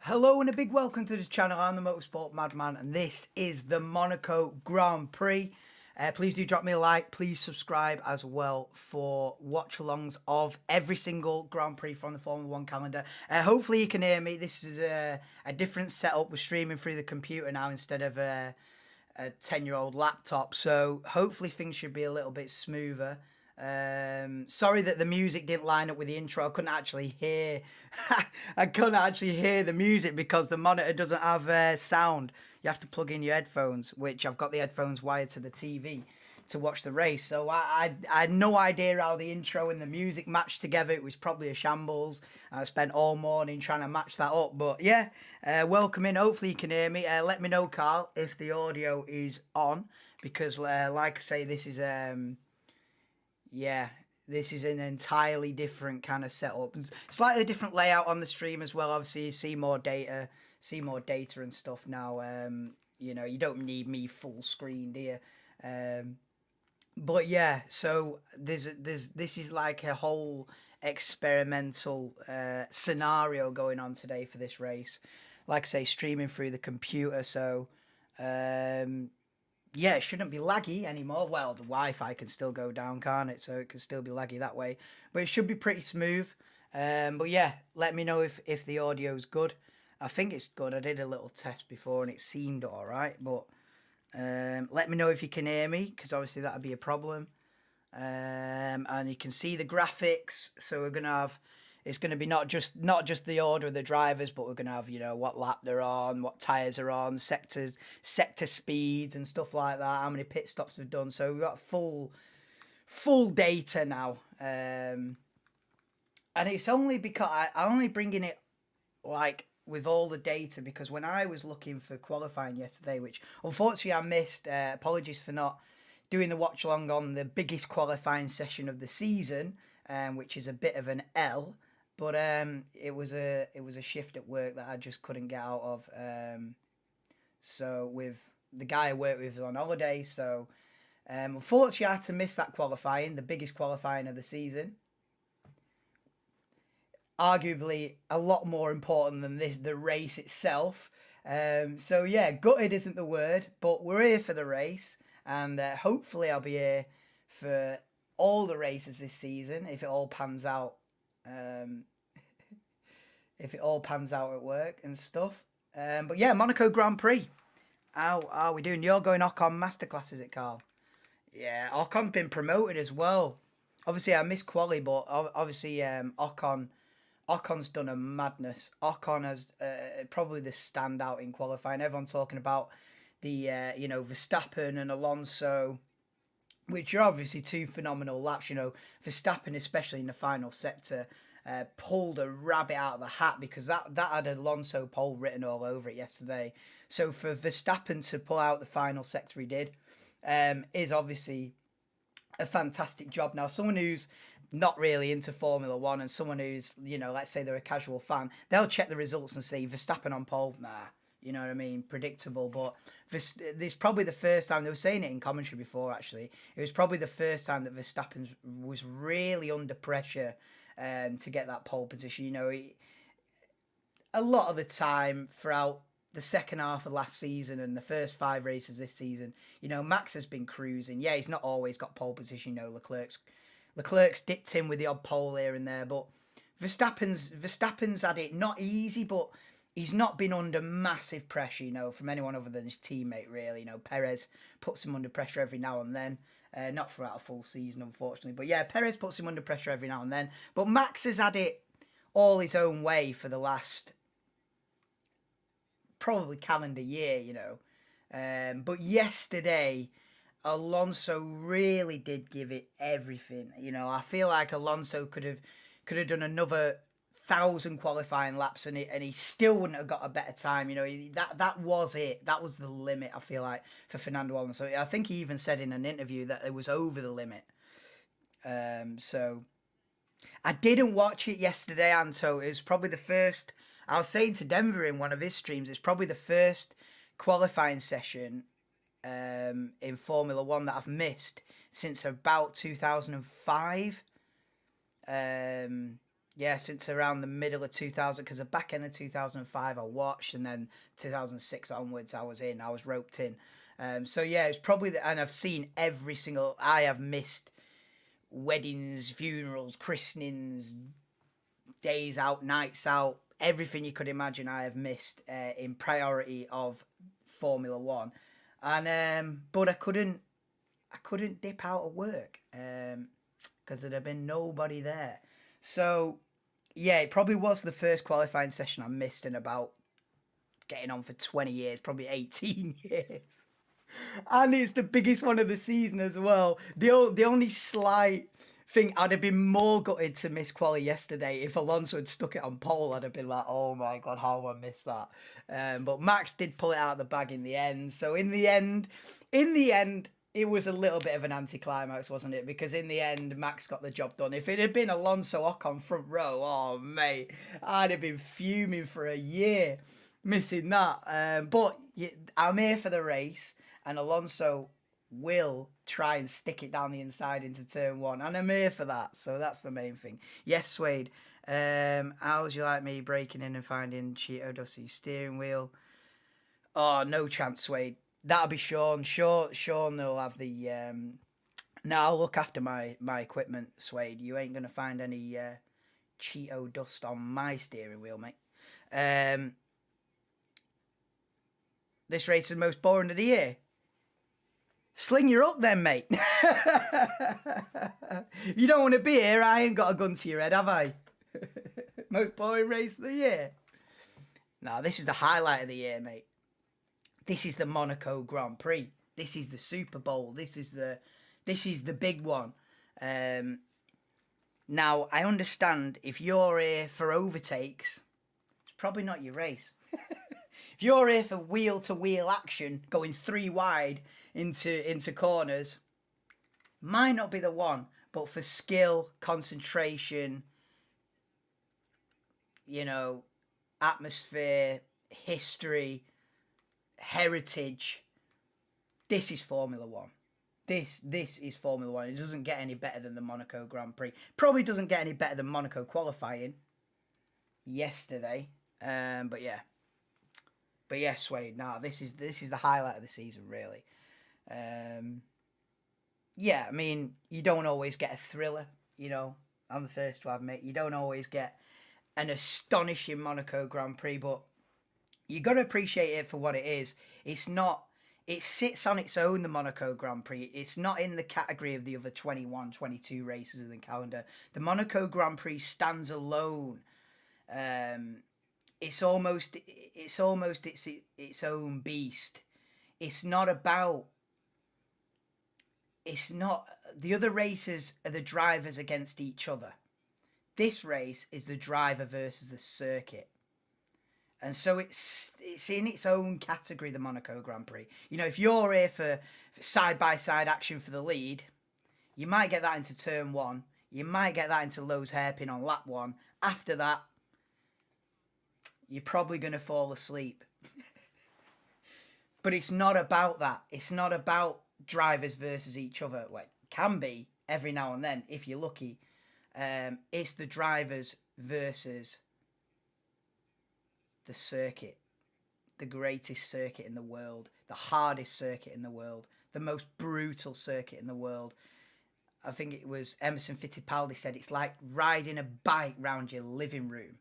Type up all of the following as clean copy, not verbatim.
Hello and a big welcome to the channel. I'm the Motorsport Madman and this is the Monaco Grand Prix. Please do drop me a like, please subscribe as well for watch-alongs of every single Grand Prix from the Formula 1 calendar. Hopefully you can hear me. This is a different setup. We're streaming through the computer now instead of a 10-year-old laptop, so hopefully things should be a little bit smoother. Sorry that the music didn't line up with the intro. I couldn't actually hear the music because the monitor doesn't have sound. You have to plug in your headphones, which I've got the headphones wired to the TV to watch the race. So I had no idea how the intro and the music matched together. It was probably a shambles. I spent all morning trying to match that up. But yeah, welcome in. Hopefully you can hear me. Let me know, Carl, if the audio is on, because like I say, this is yeah, this is an entirely different kind of setup. Slightly different layout on the stream as well. Obviously, you see more data and stuff now. You know, you don't need me full screen, do you? But yeah, so this is like a whole experimental scenario going on today for this race. Like I say, streaming through the computer, so yeah, it shouldn't be laggy anymore. Well, the Wi-Fi can still go down, can't it? So it can still be laggy that way. But it should be pretty smooth. But yeah, let me know if the audio's good. I think it's good. I did a little test before and it seemed all right. But let me know if you can hear me, because obviously that would be a problem. And you can see the graphics. So we're going to have... It's going to be not just the order of the drivers, but we're going to have, you know, what lap they're on, what tyres are on, sector speeds and stuff like that, how many pit stops we've done. So we've got full data now. And it's only because I'm only bringing it, like, with all the data, because when I was looking for qualifying yesterday, which unfortunately I missed, apologies for not doing the watch along on the biggest qualifying session of the season, which is a bit of an L. But it was a shift at work that I just couldn't get out of. So with the guy I work with was on holiday, so unfortunately I had to miss that qualifying, the biggest qualifying of the season. Arguably a lot more important than the race itself. So yeah, gutted isn't the word, but we're here for the race, and hopefully I'll be here for all the races this season if it all pans out. If it all pans out at work and stuff. But yeah, Monaco Grand Prix. How are we doing? You're going Ocon Masterclass, is it, Carl? Yeah, Ocon's been promoted as well. Obviously, I missed quali, but obviously Ocon's done a madness. Ocon has probably the standout in qualifying. Everyone's talking about the you know, Verstappen and Alonso, which are obviously two phenomenal laps. You know, Verstappen, especially in the final sector, pulled a rabbit out of the hat, because that had Alonso pole written all over it yesterday. So for Verstappen to pull out the final sector he did is obviously a fantastic job. Now, someone who's not really into Formula 1 and someone who's, you know, let's say they're a casual fan, they'll check the results and see Verstappen on pole. Nah, you know what I mean? Predictable. But this probably the first time, they were saying it in commentary before, actually. It was probably the first time that Verstappen was really under pressure to get that pole position. You know, a lot of the time throughout the second half of last season and the first 5 races this season, you know, Max has been cruising. Yeah, he's not always got pole position. You know, Leclerc's dipped in with the odd pole here and there, but Verstappen's had it not easy, but he's not been under massive pressure, you know, from anyone other than his teammate, really. You know, Perez puts him under pressure every now and then. Not throughout a full season, unfortunately. But yeah, Perez puts him under pressure every now and then. But Max has had it all his own way for the last probably calendar year, you know. But yesterday, Alonso really did give it everything. You know, I feel like Alonso could have done another 1,000 qualifying laps and he still wouldn't have got a better time. You know, that was it. That was the limit, I feel like, for Fernando Alonso. I think he even said in an interview that it was over the limit. So I didn't watch it yesterday, Anto. It was probably the first... I was saying to Denver in one of his streams, it's probably the first qualifying session in Formula 1 that I've missed since about 2005. Yeah, since around the middle of 2000, because the back end of 2005 I watched, and then 2006 onwards I was roped in. So yeah, it's probably, and I've seen every single, I have missed weddings, funerals, christenings, days out, nights out, everything you could imagine I have missed in priority of Formula One. And but I couldn't dip out of work because there'd have been nobody there. So yeah, it probably was the first qualifying session I missed in about getting on for 20 years, probably 18 years. And it's the biggest one of the season as well. The only slight thing, I'd have been more gutted to miss quali yesterday. If Alonso had stuck it on pole, I'd have been like, oh my God, how I missed that. But Max did pull it out of the bag in the end. So in the end, it was a little bit of an anticlimax, wasn't it? Because in the end, Max got the job done. If it had been Alonso Ocon front row, oh mate, I'd have been fuming for a year missing that. But I'm here for the race, and Alonso will try and stick it down the inside into turn one, and I'm here for that. So that's the main thing. Yes, Suede. How would you like me breaking in and finding Cheeto Dusty steering wheel? Oh, no chance, Suede. That'll be Sean. Sean will have the. Now I'll look after my equipment, Suede. You ain't gonna find any Cheeto dust on my steering wheel, mate. This race is the most boring of the year. Sling your up then, mate. If you don't want to be here, I ain't got a gun to your head, have I? Most boring race of the year. No, this is the highlight of the year, mate. This is the Monaco Grand Prix. This is the Super Bowl. This is the big one. Now, I understand if you're here for overtakes, it's probably not your race. If you're here for wheel-to-wheel action, going 3 wide into corners, might not be the one. But for skill, concentration, atmosphere, history, heritage, this is Formula One. This is Formula One. It doesn't get any better than the Monaco Grand Prix. Probably doesn't get any better than Monaco qualifying yesterday. But yeah. But yes, Wade. Now this is the highlight of the season, really. Yeah, I mean, you don't always get a thriller. I'm the first to admit, you don't always get an astonishing Monaco Grand Prix, but you got to appreciate it for what it is. It's not. It sits on its own, the Monaco Grand Prix. It's not in the category of the other 21, 22 races in the calendar. The Monaco Grand Prix stands alone. It's almost its own beast. It's not the other races are the drivers against each other. This race is the driver versus the circuit. And so it's in its own category, the Monaco Grand Prix. If you're here for side-by-side action for the lead, you might get that into turn one. You might get that into Lowe's hairpin on lap one. After that, you're probably going to fall asleep. But it's not about that. It's not about drivers versus each other. Well, it can be every now and then, if you're lucky. It's the drivers versus the circuit. The greatest circuit in the world. The hardest circuit in the world. The most brutal circuit in the world. I think it was Emerson Fittipaldi said it's like riding a bike round your living room.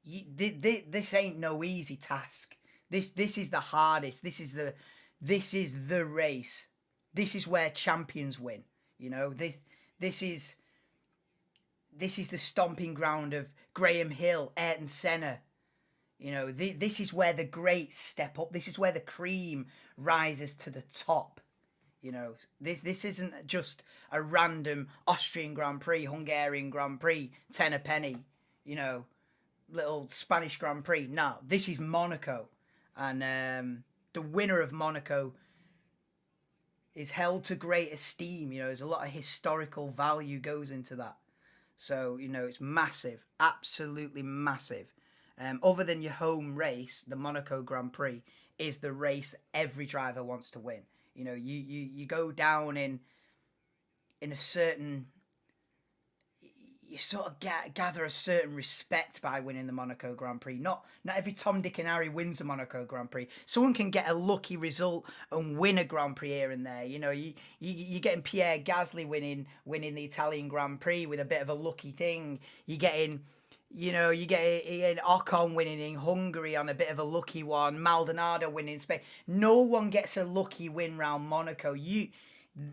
This ain't no easy task. This is the hardest. This is the race. This is where champions win. This is the stomping ground of Graham Hill, Ayrton Senna. This is where the greats step up. This is where the cream rises to the top. This isn't just a random Austrian Grand Prix, Hungarian Grand Prix, 10 a penny, little Spanish Grand Prix. No, this is Monaco. And the winner of Monaco is held to great esteem. There's a lot of historical value goes into that. So, it's massive, absolutely massive. Other than your home race, the Monaco Grand Prix is the race that every driver wants to win. You go down in a certain, you sort of gather a certain respect by winning the Monaco Grand Prix. Not every Tom, Dick and Harry wins the Monaco Grand Prix. Someone can get a lucky result and win a Grand Prix here and there. You know, you're getting Pierre Gasly winning the Italian Grand Prix with a bit of a lucky thing. You're getting Ocon winning in Hungary on a bit of a lucky one. Maldonado winning in Spain. No one gets a lucky win round Monaco.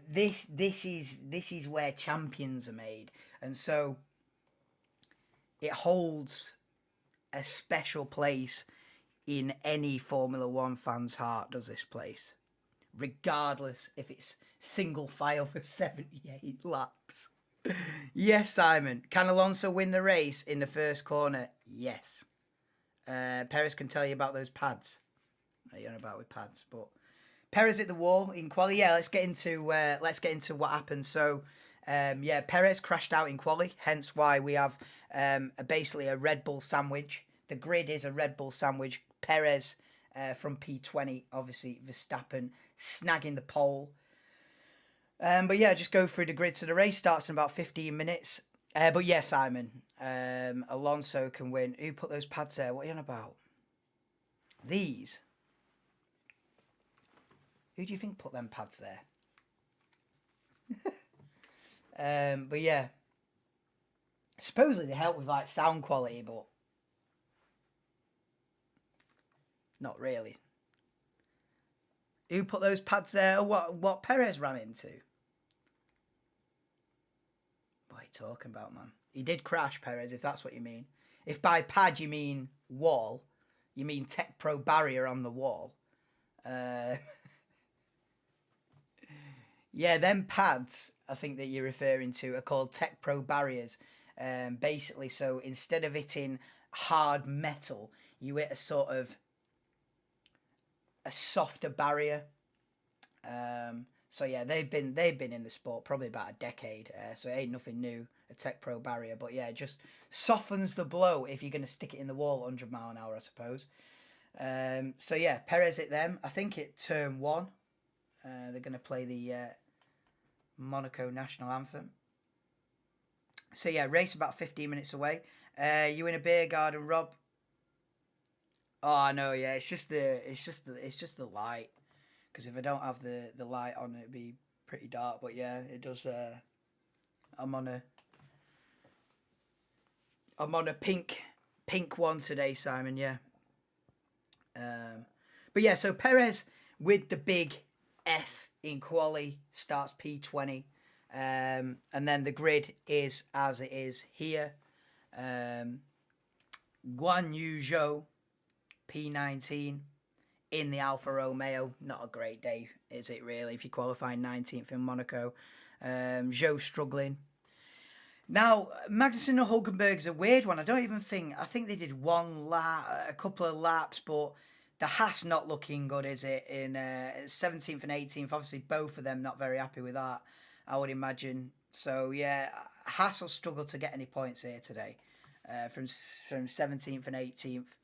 This is where champions are made. And so it holds a special place in any Formula One fan's heart, does this place? Regardless if it's single file for 78 laps. Yes, Simon. Can Alonso win the race in the first corner? Yes. Perez can tell you about those pads. You know about with pads, but Perez hit the wall in quali. Yeah, let's get into what happened. So, Perez crashed out in quali, hence why we have basically a Red Bull sandwich. The grid is a Red Bull sandwich. Perez from P20, obviously Verstappen snagging the pole. But yeah, just go through the grid. So the race starts in about 15 minutes. But yeah, Simon, Alonso can win. Who put those pads there? What are you on about? These. Who do you think put them pads there? But yeah. Supposedly they help with like sound quality, but not really. Who put those pads there? What Perez ran into? What are you talking about, man? He did crash, Perez, if that's what you mean. If by pad you mean wall, you mean Tech Pro barrier on the wall. Yeah, them pads, I think that you're referring to, are called Tech Pro barriers. Basically, so instead of hitting hard metal, you hit a sort of a softer barrier. So yeah, they've been in the sport probably about a decade. So it ain't nothing new, a Tech Pro barrier. But yeah, it just softens the blow if you're going to stick it in the wall 100 mile an hour, I suppose. So yeah, Perez hit them. I think at turn 1. They're going to play the Monaco national anthem. So yeah, race about 15 minutes away. You in a beer garden, Rob? Oh no, yeah, it's just the light. Because if I don't have the light on, it'd be pretty dark. But yeah, it does. I'm on a pink one today, Simon. Yeah. But yeah, so Perez with the big F in quali starts P20, and then the grid is as it is here. Guan Yu Zhou, P19 in the Alfa Romeo. Not a great day, is it really? If you qualify 19th in Monaco, Zhou struggling. Now, Magnussen and Hulkenberg's a weird one. I think they did a couple of laps, but the Haas not looking good, is it? In 17th and 18th, obviously both of them not very happy with that, I would imagine. So yeah, Haas will struggle to get any points here today, from 17th and 18th.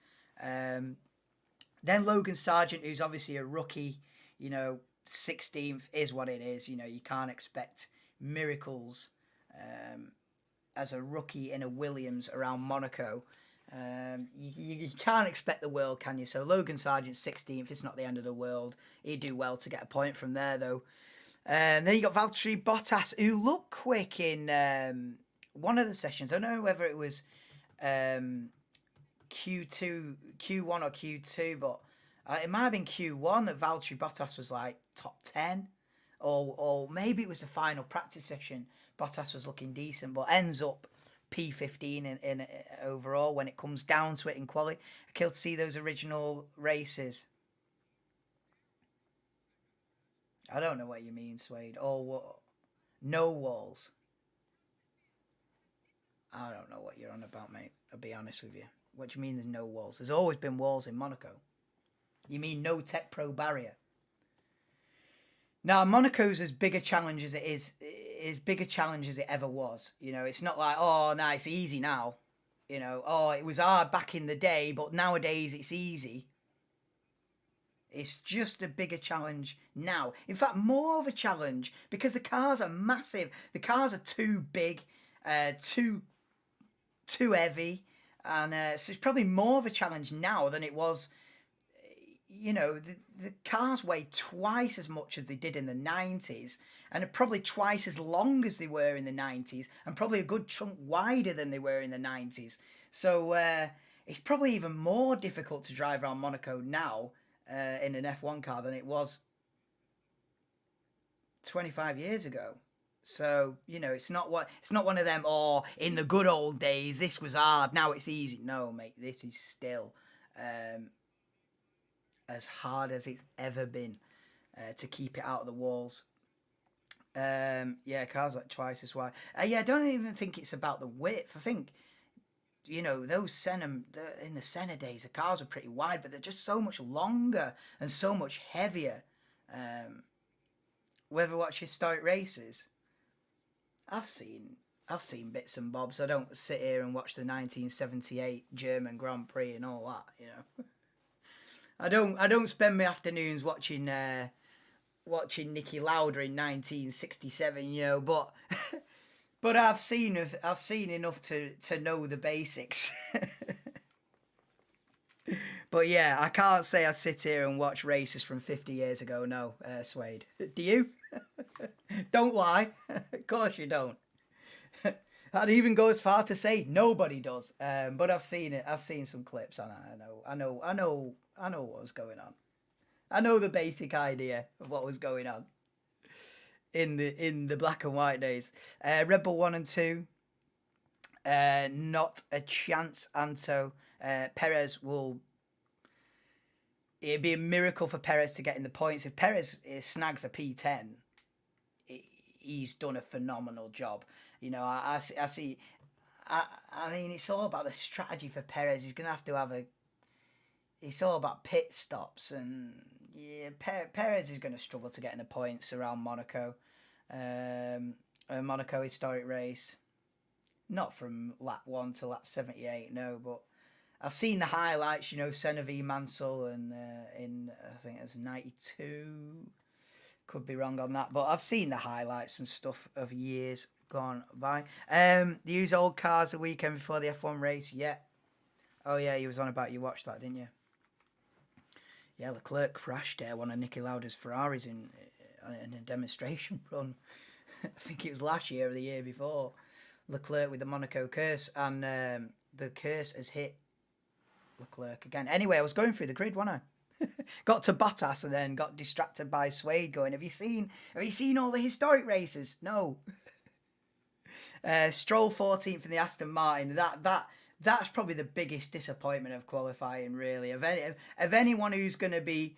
Then Logan Sargent, who's obviously a rookie, 16th is what it is. You can't expect miracles as a rookie in a Williams around Monaco. You can't expect the world, can you? So Logan Sargent 16th, it's not the end of the world. He'd do well to get a point from there, though. Then you got Valtteri Bottas, who looked quick in one of the sessions. I don't know whether it was Q1 or Q2, but it might have been Q1 that Valtteri Bottas was like top 10, or maybe it was the final practice session. Bottas was looking decent, but ends up P15 in overall when it comes down to it in quali. I killed to see those original races. I don't know what you mean, Suede. Or what? No walls. I don't know what you're on about, mate. I'll be honest with you. What do you mean there's no walls? There's always been walls in Monaco. You mean no Tech Pro barrier? Now, Monaco's as big a challenge as it is big a challenge as it ever was. It's not like, oh, no, it's easy now. Oh, it was hard back in the day, but nowadays it's easy. It's just a bigger challenge now. In fact, more of a challenge because the cars are massive. The cars are too big, too too heavy, and so it's probably more of a challenge now than it was. You know, the cars weigh twice as much as they did in the 90s, and are probably twice as long as they were in the 90s, and probably a good chunk wider than they were in the 90s. So it's probably even more difficult to drive around Monaco now in an F1 car than it was 25 years ago. So, you know, it's not one of them, oh, in the good old days this was hard, now it's easy. No, mate, this is still as hard as it's ever been to keep it out of the walls. Yeah, cars like twice as wide. Yeah, I don't even think it's about the width. I think, you know, those Senna, in the Senna days, the cars were pretty wide, but they're just so much longer and so much heavier. Whether watch historic races, I've seen bits and bobs. I don't sit here and watch the 1978 German Grand Prix and all that, you know. I don't spend my afternoons watching Niki Lauda in 1967, you know, but but I've seen enough to know the basics. But yeah, I can't say I sit here and watch races from 50 years ago. No, Suede. Do you? Don't lie. Of course you don't. I'd even go as far to say nobody does. But I've seen it. I've seen some clips, and I know what was going on. I know the basic idea of what was going on in the black and white days. Red Bull 1 and 2. Not a chance, Anto. Perez will. It'd be a miracle for Perez to get in the points. If Perez snags a P10, he's done a phenomenal job. You know, I see. I mean, it's all about the strategy for Perez. He's gonna have to it's all about pit stops, and yeah, Perez is going to struggle to get in the points around Monaco. A Monaco historic race, not from lap 1 to lap 78, no, but I've seen the highlights. You know, Senna v Mansell, and in I think it was 92. Could be wrong on that, but I've seen the highlights and stuff of years gone by. They use old cars the weekend before the F1 race. Yeah. Oh yeah, you was on about, you watched that, didn't you? Yeah, Leclerc crashed one of Niki Lauda's Ferraris in a demonstration run. I think it was last year or the year before. Leclerc with the Monaco curse, and the curse has hit Leclerc again. Anyway, I was going through the grid, wasn't I? Got to Bottas and then got distracted by Suede going, have you seen all the historic races? No. Stroll 14th in the Aston Martin. That's probably the biggest disappointment of qualifying, really. Of anyone who's going to be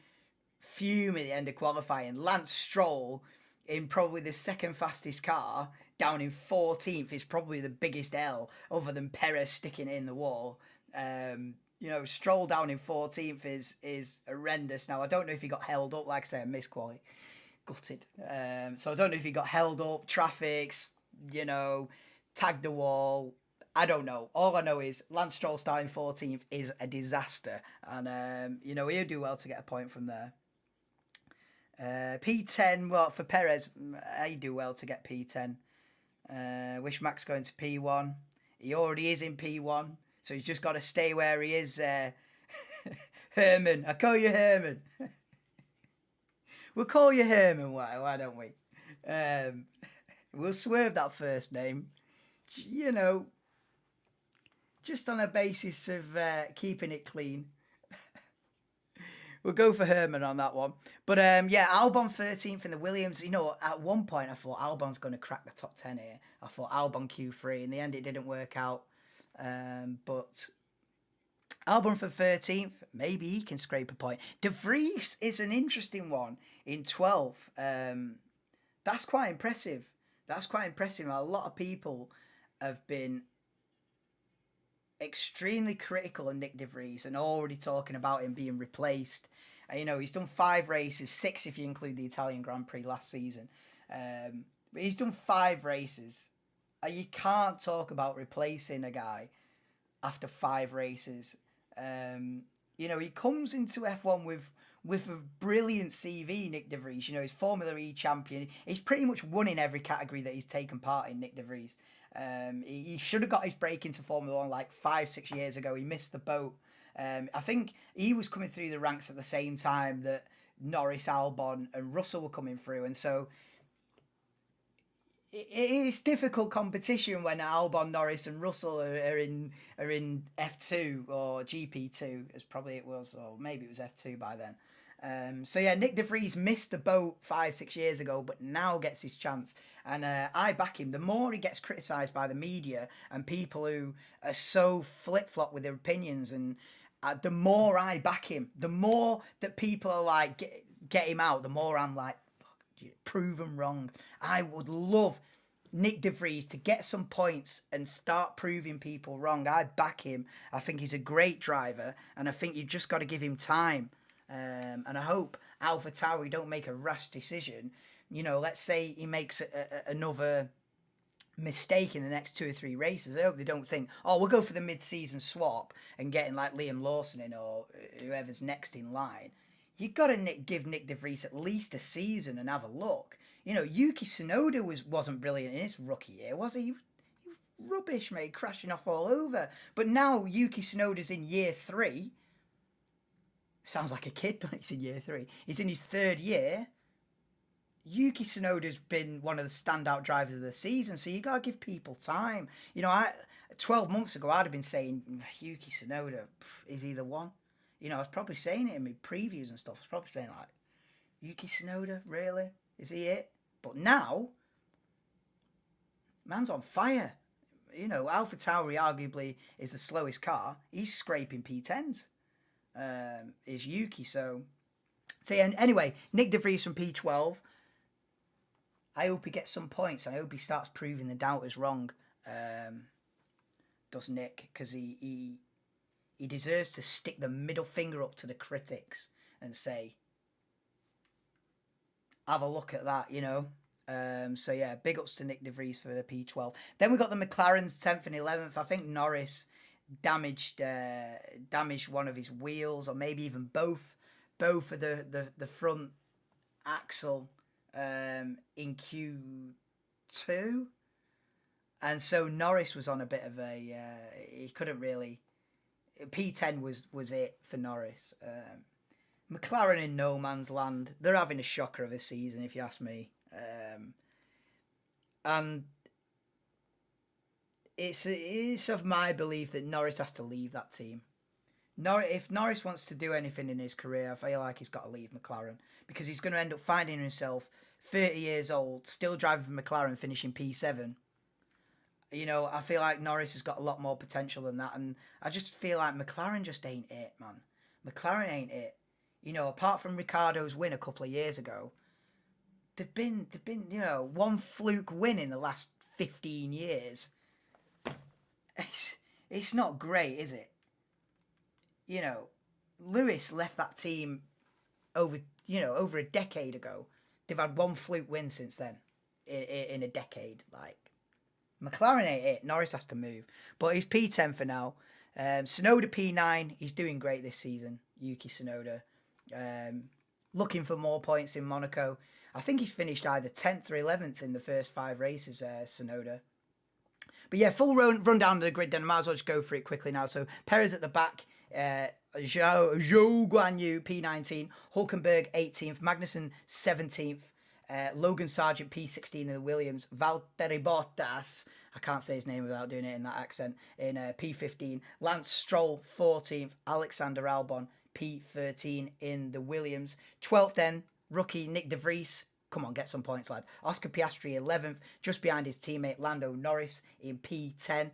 fuming at the end of qualifying, Lance Stroll in probably the second fastest car down in 14th is probably the biggest L, other than Perez sticking it in the wall. You know, Stroll down in 14th is horrendous. Now, I don't know if he got held up. Like I say, I missed quali. Gutted. So I don't know if he got held up, traffics, you know, tagged the wall. I don't know. All I know is Lance Stroll starting 14th is a disaster. And, you know, he'll do well to get a point from there. P10, well, for Perez, he'd do well to get P10. Wish Max going to P1. He already is in P1. So he's just got to stay where he is. Herman. I call you Herman. We'll call you Herman, why don't we? We'll swerve that first name. You know, just on a basis of keeping it clean. We'll go for Herman on that one. But yeah, Albon 13th in the Williams. You know, at one point I thought Albon's going to crack the top 10 here. I thought Albon Q3. In the end, it didn't work out. But Albon for 13th, maybe he can scrape a point. De Vries is an interesting one in 12th. That's quite impressive. A lot of people have been extremely critical of Nick De Vries and already talking about him being replaced. You know, he's done 5 races, 6 if you include the Italian Grand Prix last season. But he's done 5 races. You can't talk about replacing a guy after 5 races. You know, he comes into F1 with a brilliant CV, Nick De Vries. You know, he's Formula E champion. He's pretty much won in every category that he's taken part in, Nick De Vries. He should have got his break into Formula One like 5-6 years ago. He missed the boat. I think he was coming through the ranks at the same time that Norris, Albon, and Russell were coming through, and so it's difficult competition when Albon, Norris, and Russell are in F2 or GP2, as probably it was, or maybe it was F2 by then. So yeah, Nick De Vries missed the boat 5-6 years ago, but now gets his chance, and I back him. The more he gets criticised by the media and people who are so flip-flop with their opinions, and the more I back him, the more that people are like, get him out, the more I'm like, prove them wrong. I would love Nick De Vries to get some points and start proving people wrong. I back him. I think he's a great driver, and I think you've just got to give him time. And I hope AlphaTauri don't make a rash decision. You know, let's say he makes another mistake in the next 2 or 3 races. I hope they don't think, oh, we'll go for the mid-season swap and getting like Liam Lawson in or whoever's next in line. You've got to give Nick De Vries at least a season and have a look. You know, Yuki Tsunoda wasn't brilliant in his rookie year, was he? He was rubbish, mate, crashing off all over. But now Yuki Tsunoda's in year 3. Sounds like a kid, but he's in year 3. He's in his 3rd year. Yuki Tsunoda's been one of the standout drivers of the season, so you got to give people time. You know, 12 months ago, I'd have been saying, Yuki Tsunoda, is he the one? You know, I was probably saying it in my previews and stuff. I was probably saying, like, Yuki Tsunoda, really? Is he it? But now, man's on fire. You know, AlphaTauri arguably is the slowest car. He's scraping P10s. Is Yuki, so yeah, anyway, Nick De Vries from P12. I hope he gets some points. I hope he starts proving the doubters wrong. Does Nick, because he deserves to stick the middle finger up to the critics and say, have a look at that, you know. So yeah, big ups to Nick De Vries for the P12. Then we got the McLarens 10th and 11th. I think Norris damaged one of his wheels, or maybe even both of the front axle in Q2, and so Norris was on a bit of a he couldn't really. P10 was it for Norris. McLaren in no man's land. They're having a shocker of a season, if you ask me. And it's of my belief that Norris has to leave that team. If Norris wants to do anything in his career, I feel like he's got to leave McLaren, because he's going to end up finding himself 30 years old, still driving for McLaren, finishing P7. You know, I feel like Norris has got a lot more potential than that, and I just feel like McLaren just ain't it, man. McLaren ain't it. You know, apart from Ricciardo's win a couple of years ago, they've been, you know, one fluke win in the last 15 years. It's not great, is it? You know, Lewis left that team over a decade ago. They've had one fluke win since then, in a decade. Like, McLaren ain't it. Norris has to move. But he's P10 for now. Tsunoda P9. He's doing great this season. Yuki Tsunoda. Looking for more points in Monaco. I think he's finished either 10th or 11th in the first 5 races, Tsunoda. But yeah, full rundown of the grid then. I might as well just go for it quickly now. So Perez at the back. Zhou Guanyu P19. Hulkenberg 18th. Magnussen 17th. Logan Sargent P16 in the Williams. Valtteri Bottas, I can't say his name without doing it in that accent, in P15. Lance Stroll 14th. Alexander Albon P13 in the Williams. 12th then, rookie Nick De Vries. Come on, get some points, lad. Oscar Piastri 11th, just behind his teammate Lando Norris in P10.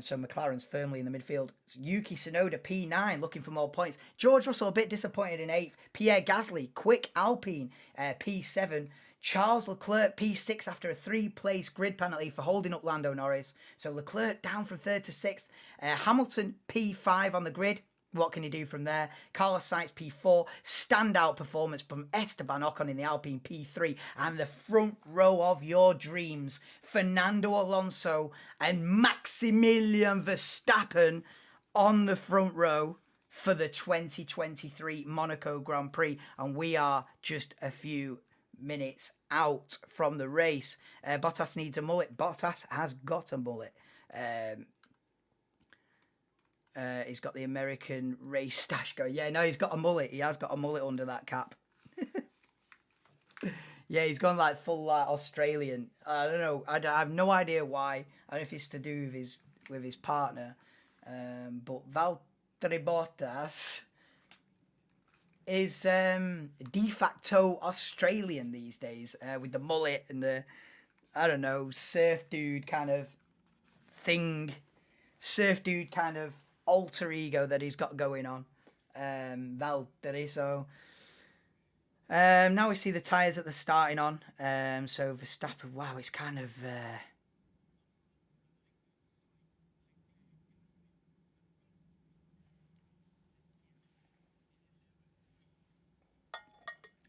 So McLaren's firmly in the midfield. Yuki Tsunoda P9, looking for more points. George Russell a bit disappointed in 8th. Pierre Gasly, quick Alpine, P7. Charles Leclerc P6 after a 3-place grid penalty for holding up Lando Norris. So Leclerc down from 3rd to 6th. Hamilton P5 on the grid. What can you do from there? Carlos Sainz P4. Standout performance from Esteban Ocon in the Alpine P3. And the front row of your dreams, Fernando Alonso and Maximilian Verstappen on the front row for the 2023 Monaco Grand Prix. And we are just a few minutes out from the race. Bottas needs a mullet. Bottas has got a mullet. He's got the American race stash going. Yeah, no, he's got a mullet. He has got a mullet under that cap. Yeah, he's gone like full like Australian. I don't know. I have no idea why. I don't know if it's to do with his partner. But Valtteri Bottas is de facto Australian these days, with the mullet and the, I don't know, surf dude kind of thing. Surf dude kind of alter ego that he's got going on. Valtteri, so... now we see the tyres that they're starting on. So Verstappen, wow, it's kind of...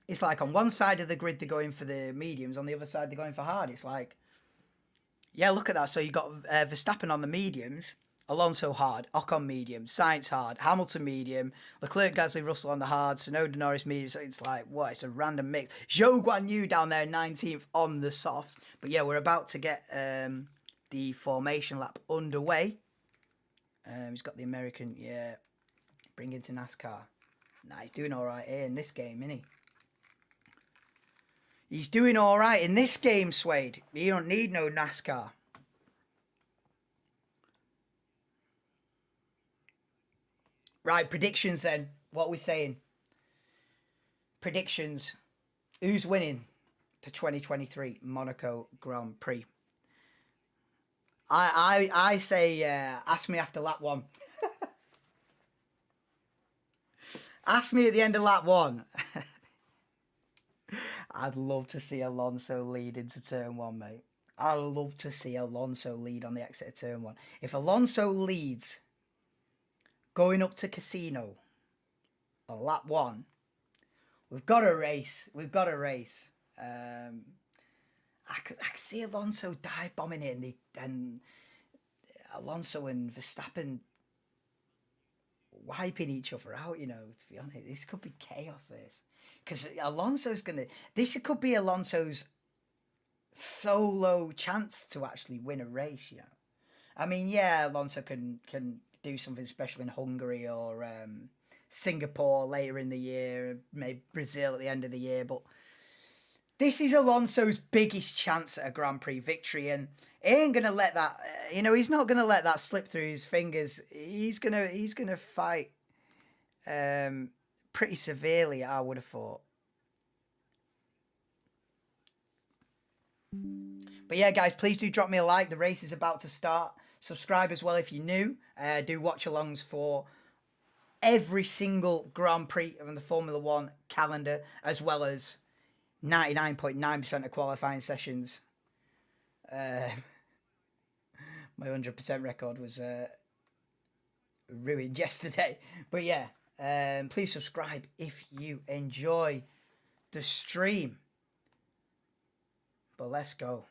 It's like on one side of the grid they're going for the mediums, on the other side they're going for hard. It's like, yeah, look at that. So you got Verstappen on the mediums, Alonso hard, Ocon medium, Sainz hard, Hamilton medium, Leclerc, Gasly, Russell on the hard, Tsunoda, Norris medium. So it's like, what? It's a random mix. Zhou Guan Yu down there, 19th on the softs. But yeah, we're about to get the formation lap underway. He's got the American, yeah, bring into NASCAR. Nah, he's doing all right here in this game, isn't he? He's doing all right in this game, Suede. You don't need no NASCAR. Right, predictions then. What are we saying? Predictions. Who's winning the 2023 Monaco Grand Prix? I say, ask me after lap 1. Ask me at the end of lap 1. I'd love to see Alonso lead into turn 1, mate. I'd love to see Alonso lead on the exit of turn 1. If Alonso leads going up to Casino on lap 1, we've got a race. We've got a race. I could see Alonso dive bombing it, and Alonso and Verstappen wiping each other out, you know, to be honest. This could be chaos, this. Because Alonso's going to... This could be Alonso's solo chance to actually win a race, you know. I mean, yeah, Alonso can do something special in Hungary or Singapore later in the year, maybe Brazil at the end of the year, but this is Alonso's biggest chance at a Grand Prix victory, and he ain't going to let that... you know, he's not going to let that slip through his fingers. He's gonna fight... pretty severely, I would have thought. But yeah, guys, please do drop me a like. The race is about to start. Subscribe as well if you're new. Do watch-alongs for every single Grand Prix of the Formula 1 calendar, as well as 99.9% of qualifying sessions. My 100% record was ruined yesterday. But yeah. Please subscribe if you enjoy the stream. But let's go.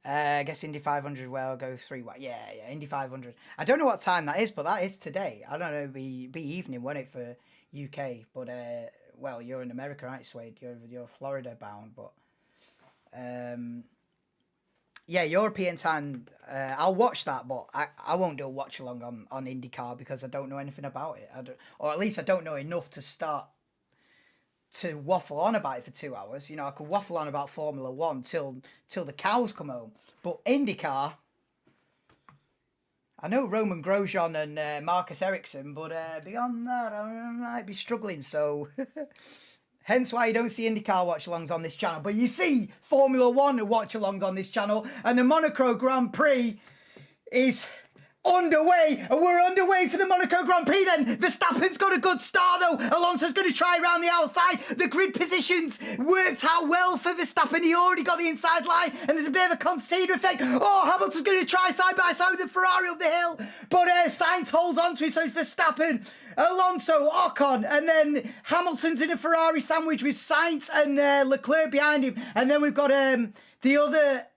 I guess Indy 500, well, I'll go 3. Yeah, Indy 500. I don't know what time that is, but that is today. I don't know, it'll be evening, won't it, for UK? But, well, you're in America, aren't you, Suede? You're Florida bound, but... yeah, European time, I'll watch that, but I won't do a watch-along on IndyCar because I don't know anything about it. Or at least I don't know enough to start to waffle on about it for 2 hours. You know, I could waffle on about Formula 1 till the cows come home. But IndyCar, I know Roman Grosjean and Marcus Ericsson, but beyond that, I might be struggling, so... Hence why you don't see IndyCar watch-alongs on this channel. But you see Formula 1 watch-alongs on this channel. And the Monaco Grand Prix is underway. And we're underway for the Monaco Grand Prix then. Verstappen's got a good start though. Alonso's going to try around the outside. The grid positions worked out well for Verstappen. He already got the inside line. And there's a bit of a concertina effect. Oh, Hamilton's going to try side by side with the Ferrari up the hill. But Sainz holds on to it. So it's Verstappen, Alonso, Ocon, and then Hamilton's in a Ferrari sandwich with Sainz and Leclerc behind him. And then we've got the other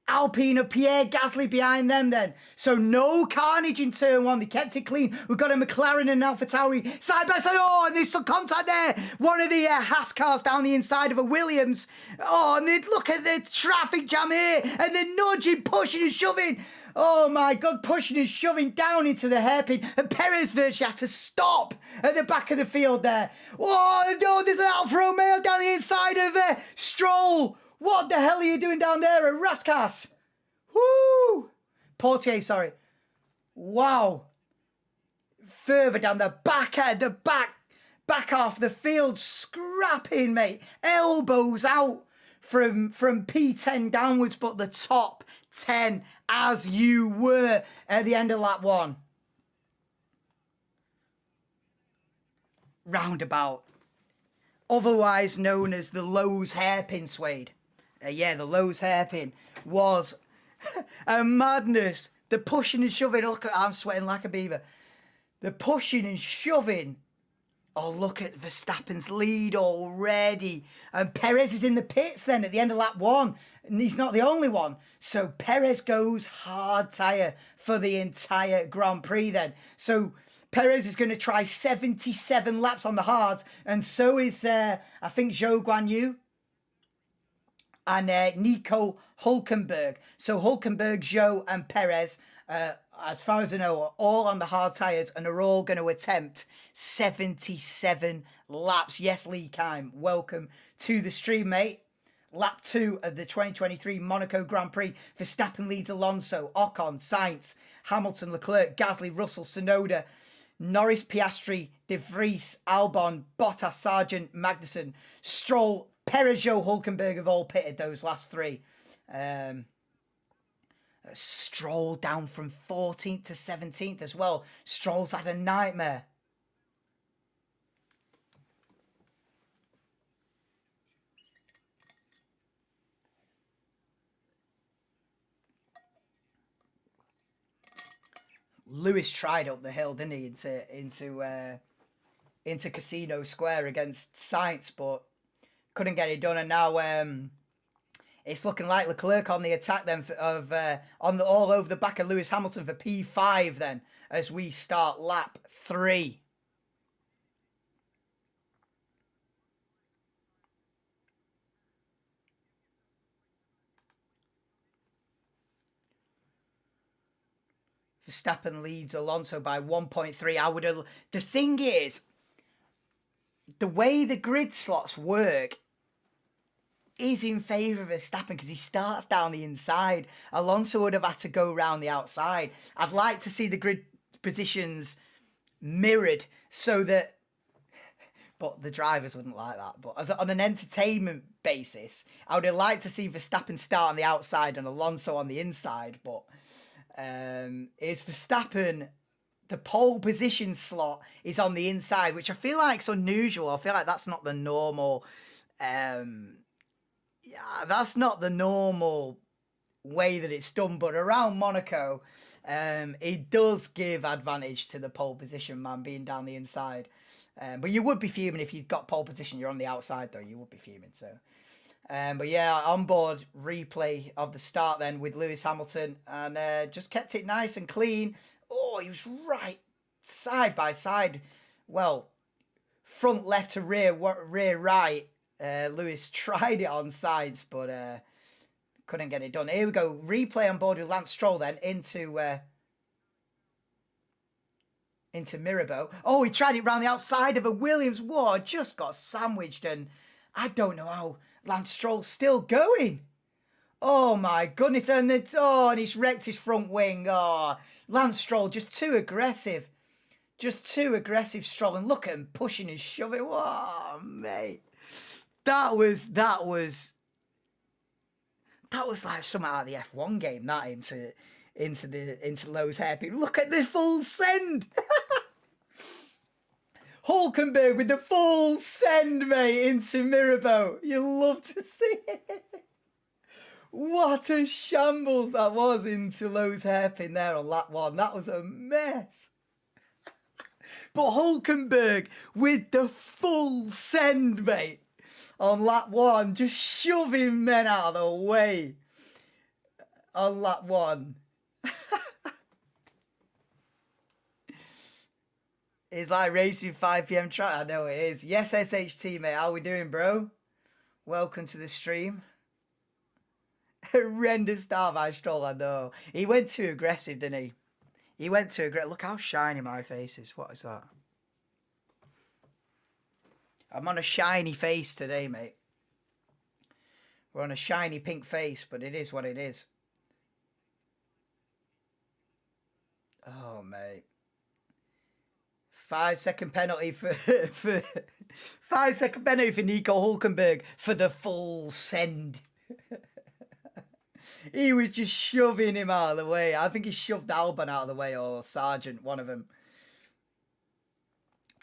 Alpine of Pierre Gasly behind them then. So no carnage in turn one. They kept it clean. We've got a McLaren and AlphaTauri side by side. Oh, and there's some contact there. One of the Haas cars down the inside of a Williams. Oh, and look at the traffic jam here. And they're nudging, pushing and shoving. Oh my God, pushing and shoving down into the hairpin. And Perez virtually had to stop at the back of the field there. Oh, there's an Alfa Romeo down the inside of Stroll. What the hell are you doing down there at Raskas? Woo! Portier, sorry. Wow. Further down the back end, the back half of the field, scrapping, mate. Elbows out from P10 downwards, but the top 10 as you were at the end of lap 1. Roundabout. Otherwise known as the Lowe's hairpin, Suede. Yeah, the Lowe's hairpin was a madness. The pushing and shoving. Look, I'm sweating like a beaver. The pushing and shoving. Oh, look at Verstappen's lead already. And Perez is in the pits then at the end of lap 1. And he's not the only one. So Perez goes hard tyre for the entire Grand Prix then. So Perez is going to try 77 laps on the hards. And so is, I think, Zhou Guanyu and Nico Hülkenberg. So Hülkenberg, Zhou and Perez, as far as I know, are all on the hard tyres and are all going to attempt 77 laps. Yes, Lee Kime, welcome to the stream, mate. Lap 2 of the 2023 Monaco Grand Prix. Verstappen leads Alonso, Ocon, Sainz, Hamilton, Leclerc, Gasly, Russell, Tsunoda, Norris, Piastri, De Vries, Albon, Bottas, Sargent, Magnussen, Stroll, Perez, Zhou, Hülkenberg have all pitted those last 3. Stroll down from 14th to 17th as well. Stroll's had a nightmare. Lewis tried up the hill, didn't he, into Casino Square against Sainz, but couldn't get it done. And now it's looking like Leclerc on the attack then all over the back of Lewis Hamilton for P5 then as we start lap 3. Verstappen leads Alonso by 1.3. The thing is, the way the grid slots work is in favour of Verstappen because he starts down the inside. Alonso would have had to go round the outside. I'd like to see the grid positions mirrored so that, but the drivers wouldn't like that. But on an entertainment basis, I would have liked to see Verstappen start on the outside and Alonso on the inside. But is Verstappen, the pole position slot is on the inside, which I feel like is unusual. I feel like that's not the normal. That's not the normal way that it's done. But around Monaco, it does give advantage to the pole position man being down the inside. But you would be fuming if you've got pole position. You're on the outside though. You would be fuming. So. But yeah, onboard replay of the start then with Lewis Hamilton and just kept it nice and clean. Oh, he was right side by side. Well, front left to rear right. Lewis tried it on sides, but couldn't get it done. Here we go. Replay on board with Lance Stroll then into Mirabeau. Oh, he tried it round the outside of a Williams. Whoa, just got sandwiched, and I don't know how Lance Stroll's still going. Oh my goodness, and he's wrecked his front wing. Oh, Lance Stroll just too aggressive. Just too aggressive, Stroll, and look at him pushing and shoving. Oh, mate. That was like something out of the F1 game, that into Lowe's hairpin. Look at the full send. Hülkenberg with the full send, mate, into Mirabeau. You love to see it. What a shambles that was into Lowe's hairpin there on lap 1. That was a mess. But Hülkenberg with the full send, mate, on lap 1, just shoving men out of the way. on lap 1. It's like racing 5 p.m. track. I know it is. Yes, SHT, mate. How we doing, bro? Welcome to the stream. Horrendous start by Stroll, I know. He went too aggressive, didn't he? He went too aggressive. Look how shiny my face is. What is that? I'm on a shiny face today, mate. We're on a shiny pink face, but it is what it is. Oh, mate. 5-second penalty for 5-second penalty for Nico Hulkenberg for the full send. He was just shoving him out of the way. I think he shoved Albon out of the way, or Sargent, one of them.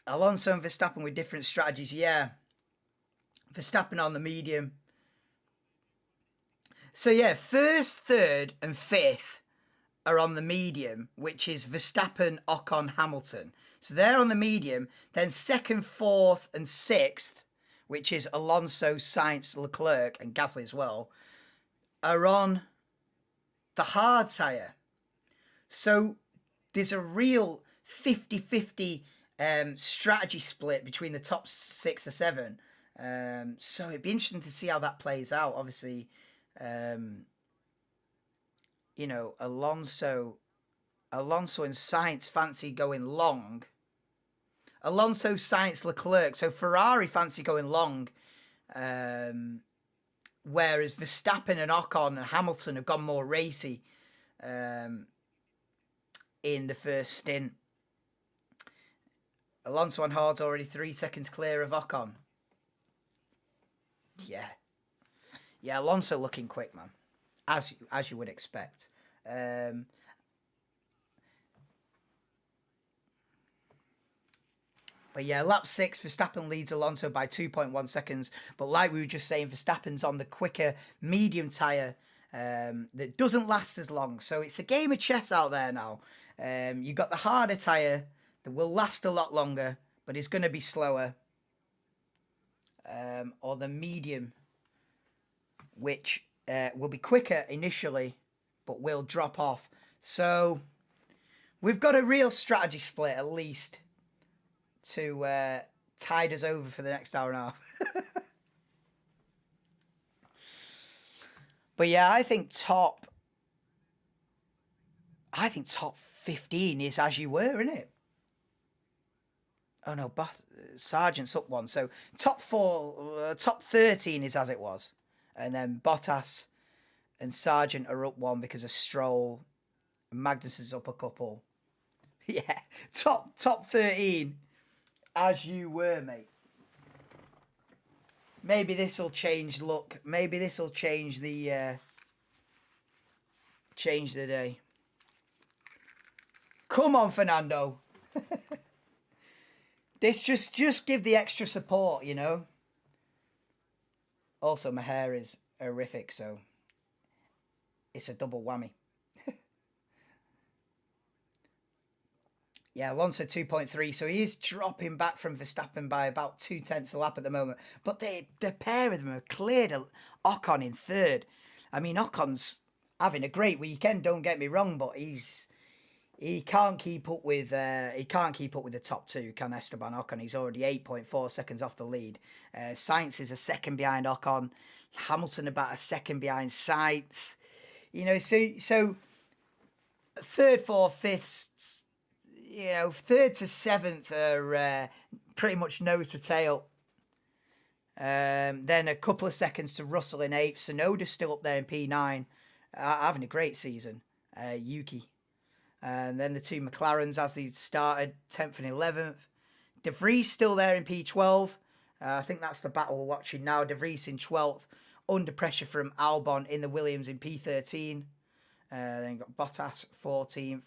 Alonso and Verstappen with different strategies. Yeah. Verstappen on the medium. So yeah, first, third and fifth are on the medium, which is Verstappen, Ocon, Hamilton. So they're on the medium. Then second, fourth and sixth, which is Alonso, Sainz, Leclerc and Gasly as well, are on the hard tyre. So there's a real 50-50 strategy split between the top 6 or 7. So it'd be interesting to see how that plays out. Obviously, you know, Alonso and Sainz fancy going long. Alonso, Sainz, Leclerc. So Ferrari fancy going long. Whereas Verstappen and Ocon and Hamilton have gone more racy in the first stint. Alonso on hard's already 3 seconds clear of Ocon. Yeah. Yeah, Alonso looking quick, man. As you would expect. But yeah, lap 6, Verstappen leads Alonso by 2.1 seconds. But like we were just saying, Verstappen's on the quicker medium tyre that doesn't last as long. So it's a game of chess out there now. You've got the harder tyre that will last a lot longer, but is going to be slower. Or the medium, which will be quicker initially, but will drop off. So we've got a real strategy split, at least, to tide us over for the next hour and a half. But yeah, I think top 15 is as you were, isn't it? Oh no, Sargent's up 1. So top 13 is as it was. And then Bottas and Sargent are up 1 because of Stroll. And Magnussen's up a couple. Yeah, top 13 as you were, mate. Maybe this will change look. Maybe this will change the day. Come on, Fernando. This just give the extra support, you know. Also, my hair is horrific, so it's a double whammy. Yeah, Alonso 2.3, so he is dropping back from Verstappen by about 0.2 a lap at the moment. But the pair of them have cleared Ocon in third. I mean, Ocon's having a great weekend, don't get me wrong, but he can't keep up with the top 2, can Esteban Ocon? He's already 8.4 seconds off the lead. Sainz is a second behind Ocon. Hamilton about a second behind Sainz. You know, so third, fourth, fifth. You know, 3rd to 7th are pretty much nose to tail. Then a couple of seconds to Russell in 8th. Tsunoda's still up there in P9, having a great season. Yuki. And then the 2 McLarens as they started, 10th and 11th. De Vries still there in P12. I think that's the battle we're watching now. De Vries in 12th. Under pressure from Albon in the Williams in P13. Then got Bottas 14th.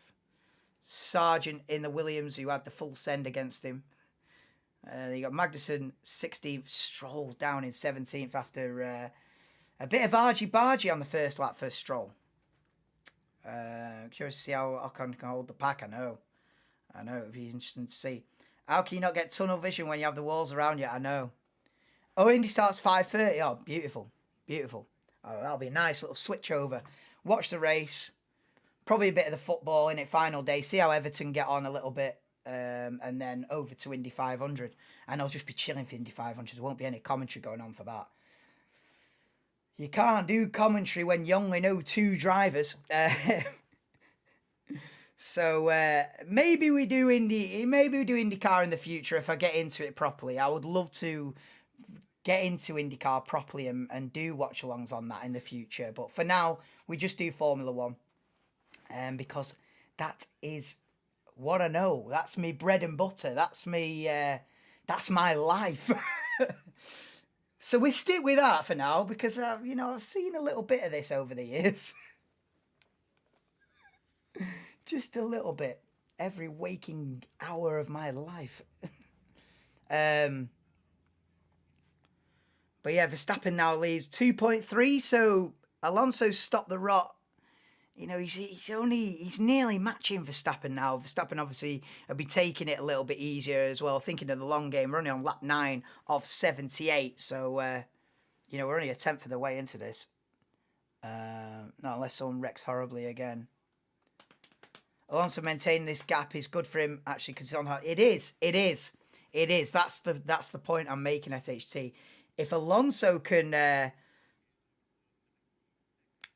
Sargent in the Williams, who had the full send against him. You got Magnussen 16th, Stroll down in 17th after a bit of argy-bargy on the first lap for Stroll. Curious to see how Ocon can hold the pack. I know. It'd be interesting to see. How can you not get tunnel vision when you have the walls around you? I know. Oh, Indy starts 5:30. Oh, beautiful. Oh, that'll be a nice little switch over. watch the race, probably a bit of the football in it, final day, see how Everton get on a little bit, and then over to Indy 500. And I'll just be chilling for Indy 500. There won't be any commentary going on for that. You can't do commentary when you only know 2 drivers. So maybe we do IndyCar in the future if I get into it properly. I would love to get into IndyCar properly and do watch-alongs on that in the future. But for now, we just do Formula 1. Because that is what I know. That's me bread and butter. That's me. That's my life. So we stick with that for now because you know, I've seen a little bit of this over the years. Just a little bit. Every waking hour of my life. But yeah, Verstappen now leads 2.3. So Alonso stopped the rot. You know, he's nearly matching Verstappen now. Verstappen obviously will be taking it a little bit easier as well. Thinking of the long game, we're only on lap 9 of 78. So, you know, we're only a tenth of the way into this. Not unless someone wrecks horribly again. Alonso maintaining this gap is good for him, actually, because it's on. It is. That's the point I'm making, SHT. If Alonso can... and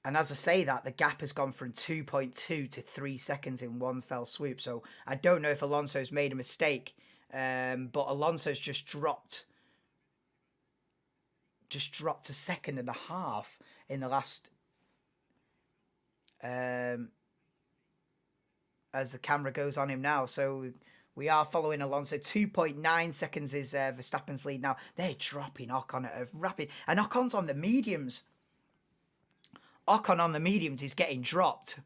as I say that, the gap has gone from 2.2 to 3 seconds in one fell swoop. So I don't know if Alonso's made a mistake, but Alonso's just dropped a second and a half in the last. As the camera goes on him now, so we are following Alonso. 2.9 seconds is Verstappen's lead now. They're dropping Ocon at a rapid, and Ocon's on the mediums. Ocon on the mediums is getting dropped.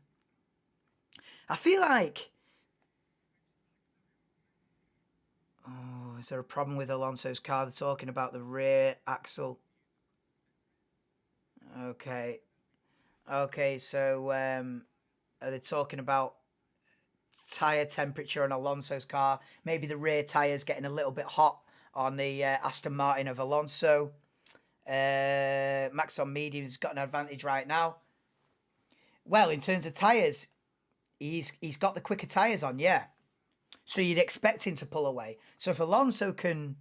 I feel like... Oh, is there a problem with Alonso's car? They're talking about the rear axle. Okay. Okay, so are they talking about tyre temperature on Alonso's car? Maybe the rear tyre's getting a little bit hot on the Aston Martin of Alonso. Max on mediums has got an advantage right now. Well, in terms of tyres, he's got the quicker tyres on, yeah. So you'd expect him to pull away. So if Alonso can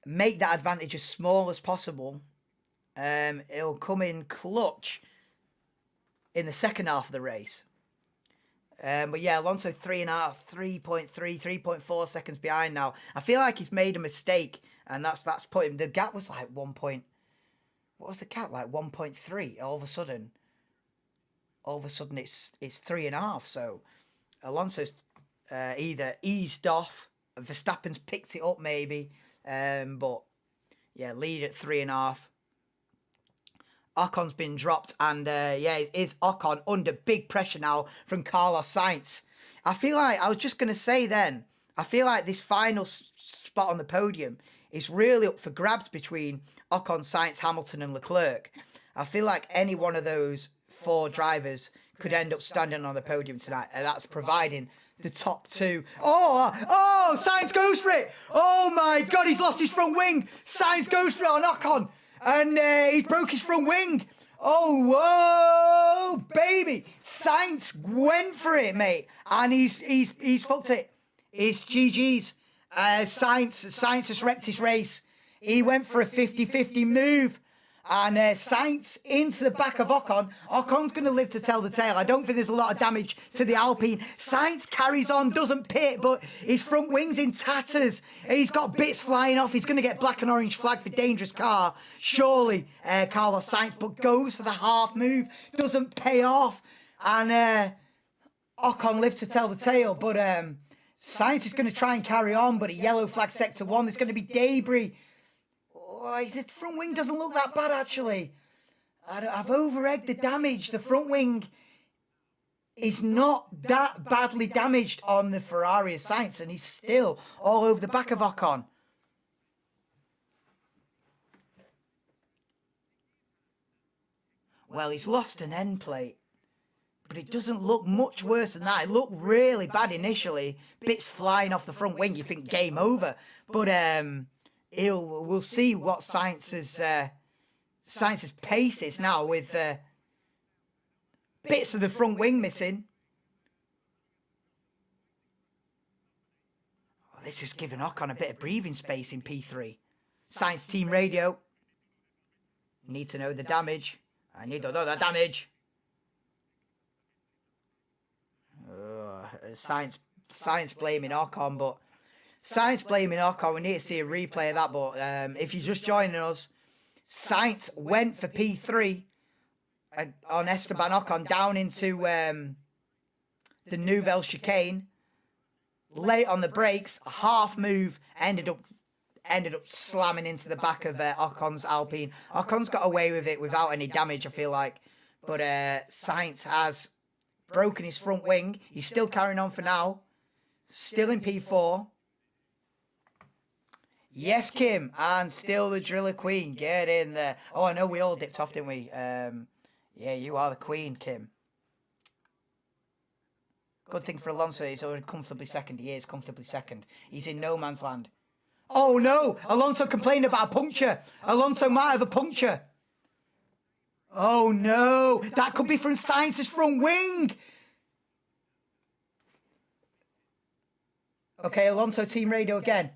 make that advantage as small as possible, it'll come in clutch in the second half of the race. But yeah, Alonso 3.4 seconds behind now. I feel like he's made a mistake, and that's put him. The gap was like 1 point. What was the gap like? 1.3. All of a sudden, it's 3.5. So Alonso's either eased off, Verstappen's picked it up maybe, but yeah, lead at 3.5. Ocon's been dropped, and yeah, is Ocon under big pressure now from Carlos Sainz. I feel like, I was just going to say then, I feel like this final spot on the podium is really up for grabs between Ocon, Sainz, Hamilton and Leclerc. I feel like any one of those 4 drivers could end up standing on the podium tonight, and that's providing the top 2. Oh, Sainz goes for it. Oh my God, he's lost his front wing. Sainz goes for it on Ocon. And he's broke his front wing. Oh, whoa, baby. Sainz went for it, mate. And he's fucked it. It's GG's. Sainz has wrecked his race. He went for a 50-50 move. And Sainz into the back of Ocon. Ocon's going to live to tell the tale. I don't think there's a lot of damage to the Alpine. Sainz carries on, doesn't pit, but his front wing's in tatters. He's got bits flying off. He's going to get black and orange flag for dangerous car. Surely, Carlos Sainz, but goes for the half move. Doesn't pay off. And Ocon lives to tell the tale. But Sainz is going to try and carry on, but a yellow flag sector 1. There's going to be debris. Oh, the front wing doesn't look that bad, actually. I've over-egged the damage. The front wing is not that badly damaged on the Ferrari of Sainz, and he's still all over the back of Ocon. Well, he's lost an end plate, but it doesn't look much worse than that. It looked really bad initially. Bits flying off the front wing, you think game over. But we'll see what Sainz has Sainz's paces now with bits of the front wing missing. Oh, this is giving Ocon a bit of breathing space in P3. Sainz team radio. Need to know the damage. I need to know the damage. Sainz blaming Ocon, but Sainz blaming Ocon. We need to see a replay of that. But if you're just joining us, Sainz went for P3 on Esteban Ocon down into the Nouvelle chicane. Late on the brakes, a half move, ended up slamming into the back of Ocon's Alpine. Ocon's got away with it without any damage, I feel like. But Sainz has broken his front wing. He's still carrying on for now. Still in P4. Yes, Kim. And still the Driller Queen. Get in there. Oh, I know we all dipped off, didn't we? Yeah, you are the Queen, Kim. Good thing for Alonso. He's already comfortably second. He is comfortably second. He's in no man's land. Oh, no. Alonso complained about a puncture. Alonso might have a puncture. Oh, no. That could be from Sainz's front wing. Okay, Alonso team radio again.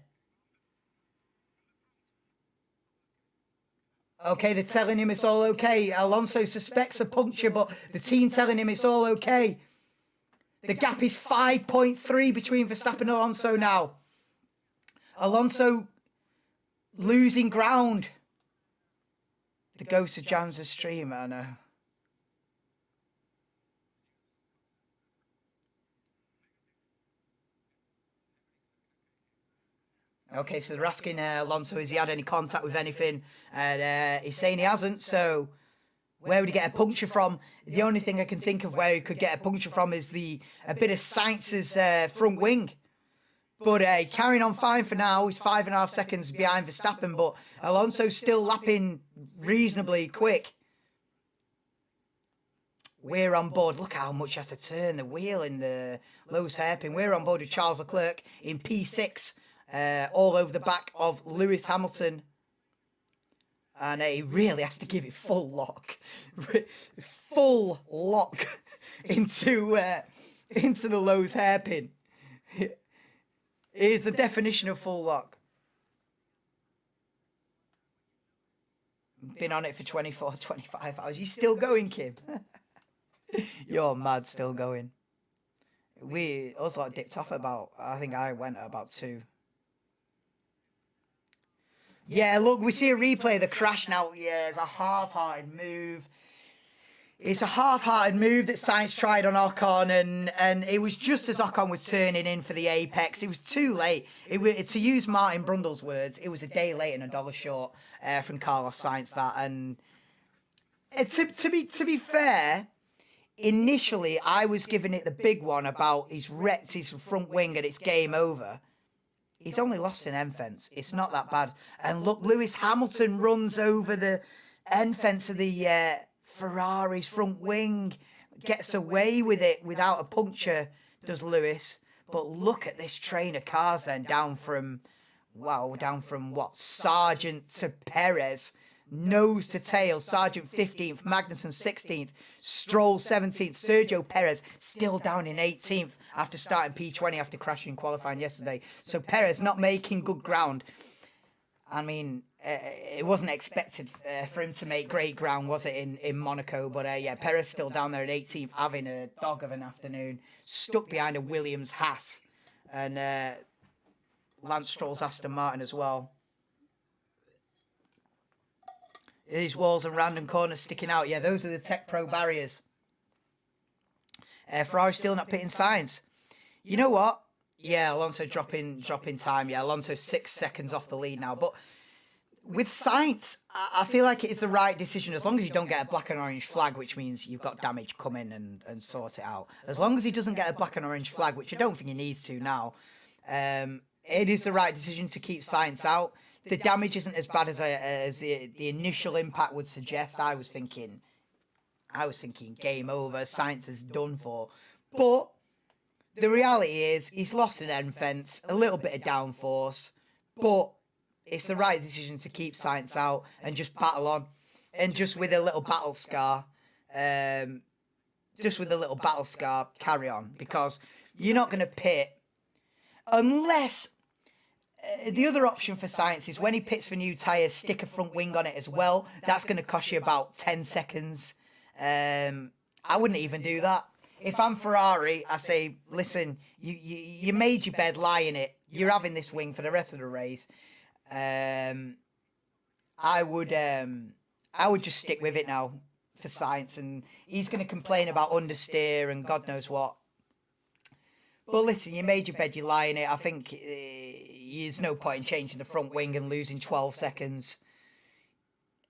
Okay, they're telling him it's all okay. Alonso suspects a puncture, but the team telling him it's all okay. The gap is 5.3 between Verstappen and Alonso now. Alonso losing ground. The ghost of Jam's stream, I know. Okay, so they're asking Alonso, has he had any contact with anything? And he's saying he hasn't, so where would he get a puncture from? The only thing I can think of where he could get a puncture from is a bit of Sainz's front wing. But carrying on fine for now. He's 5.5 seconds behind Verstappen, but Alonso's still lapping reasonably quick. We're on board. Look how much he has to turn the wheel in the Lewis hairpin. We're on board with Charles Leclerc in P6, all over the back of Lewis Hamilton. And he really has to give it full lock. Full lock into the Lewis hairpin. Is the definition of full lock. Been on it for 24, 25 hours. You still going, Kim? You're mad, still going. We also dipped off about, I think I went at about 2. Yeah, look, we see a replay of the crash now. Yeah, it's a half-hearted move. It's a half-hearted move that Sainz tried on Ocon, and it was just as Ocon was turning in for the apex. It was too late. To use Martin Brundle's words, it was a day late and a dollar short from Carlos Sainz. That, and to be fair, initially I was giving it the big one about he's wrecked his front wing and it's game over. He's only lost an end fence. It's not that bad. And look, Lewis Hamilton runs over the end fence of the Ferrari's front wing, gets away with it without a puncture, does Lewis. But look at this train of cars then, down from what, Sargent to Perez, nose to tail. Sargent 15th, Magnussen 16th, Stroll 17th, Sergio Perez still down in 18th after starting P20 after crashing in qualifying yesterday. So Perez not making good ground. I mean, it wasn't expected for him to make great ground, was it, in Monaco? But yeah, Perez still down there at 18th, having a dog of an afternoon, stuck behind a Williams Haas, and Lance Stroll's Aston Martin as well. These walls and random corners sticking out. Yeah, those are the Tech Pro barriers. Ferrari still not pitting Sainz. You know what? Yeah, Alonso dropping time. Yeah, Alonso 6 seconds off the lead now. But with Sainz, I feel like it is the right decision as long as you don't get a black and orange flag, which means you've got damage coming and sort it out. As long as he doesn't get a black and orange flag, which I don't think he needs to now, it is the right decision to keep Sainz out. The damage isn't as bad as the initial impact would suggest. I was thinking game over, Sainz is done for. But the reality is he's lost an end fence, a little bit of downforce, but it's the right decision to keep Sainz out and just battle on. and just with a little battle scar, carry on, because you're not going to pit unless the other option for Science is when he pits for new tyres, stick a front wing on it as well. That's going to cost you about 10 seconds. I wouldn't even do that. If I'm Ferrari, I say, listen, you made your bed, lie in it. You're having this wing for the rest of the race. I would just stick with it now for Science, and he's going to complain about understeer and God knows what. But listen, you made your bed, you lie in it. I think there's no point in changing the front wing and losing 12 seconds,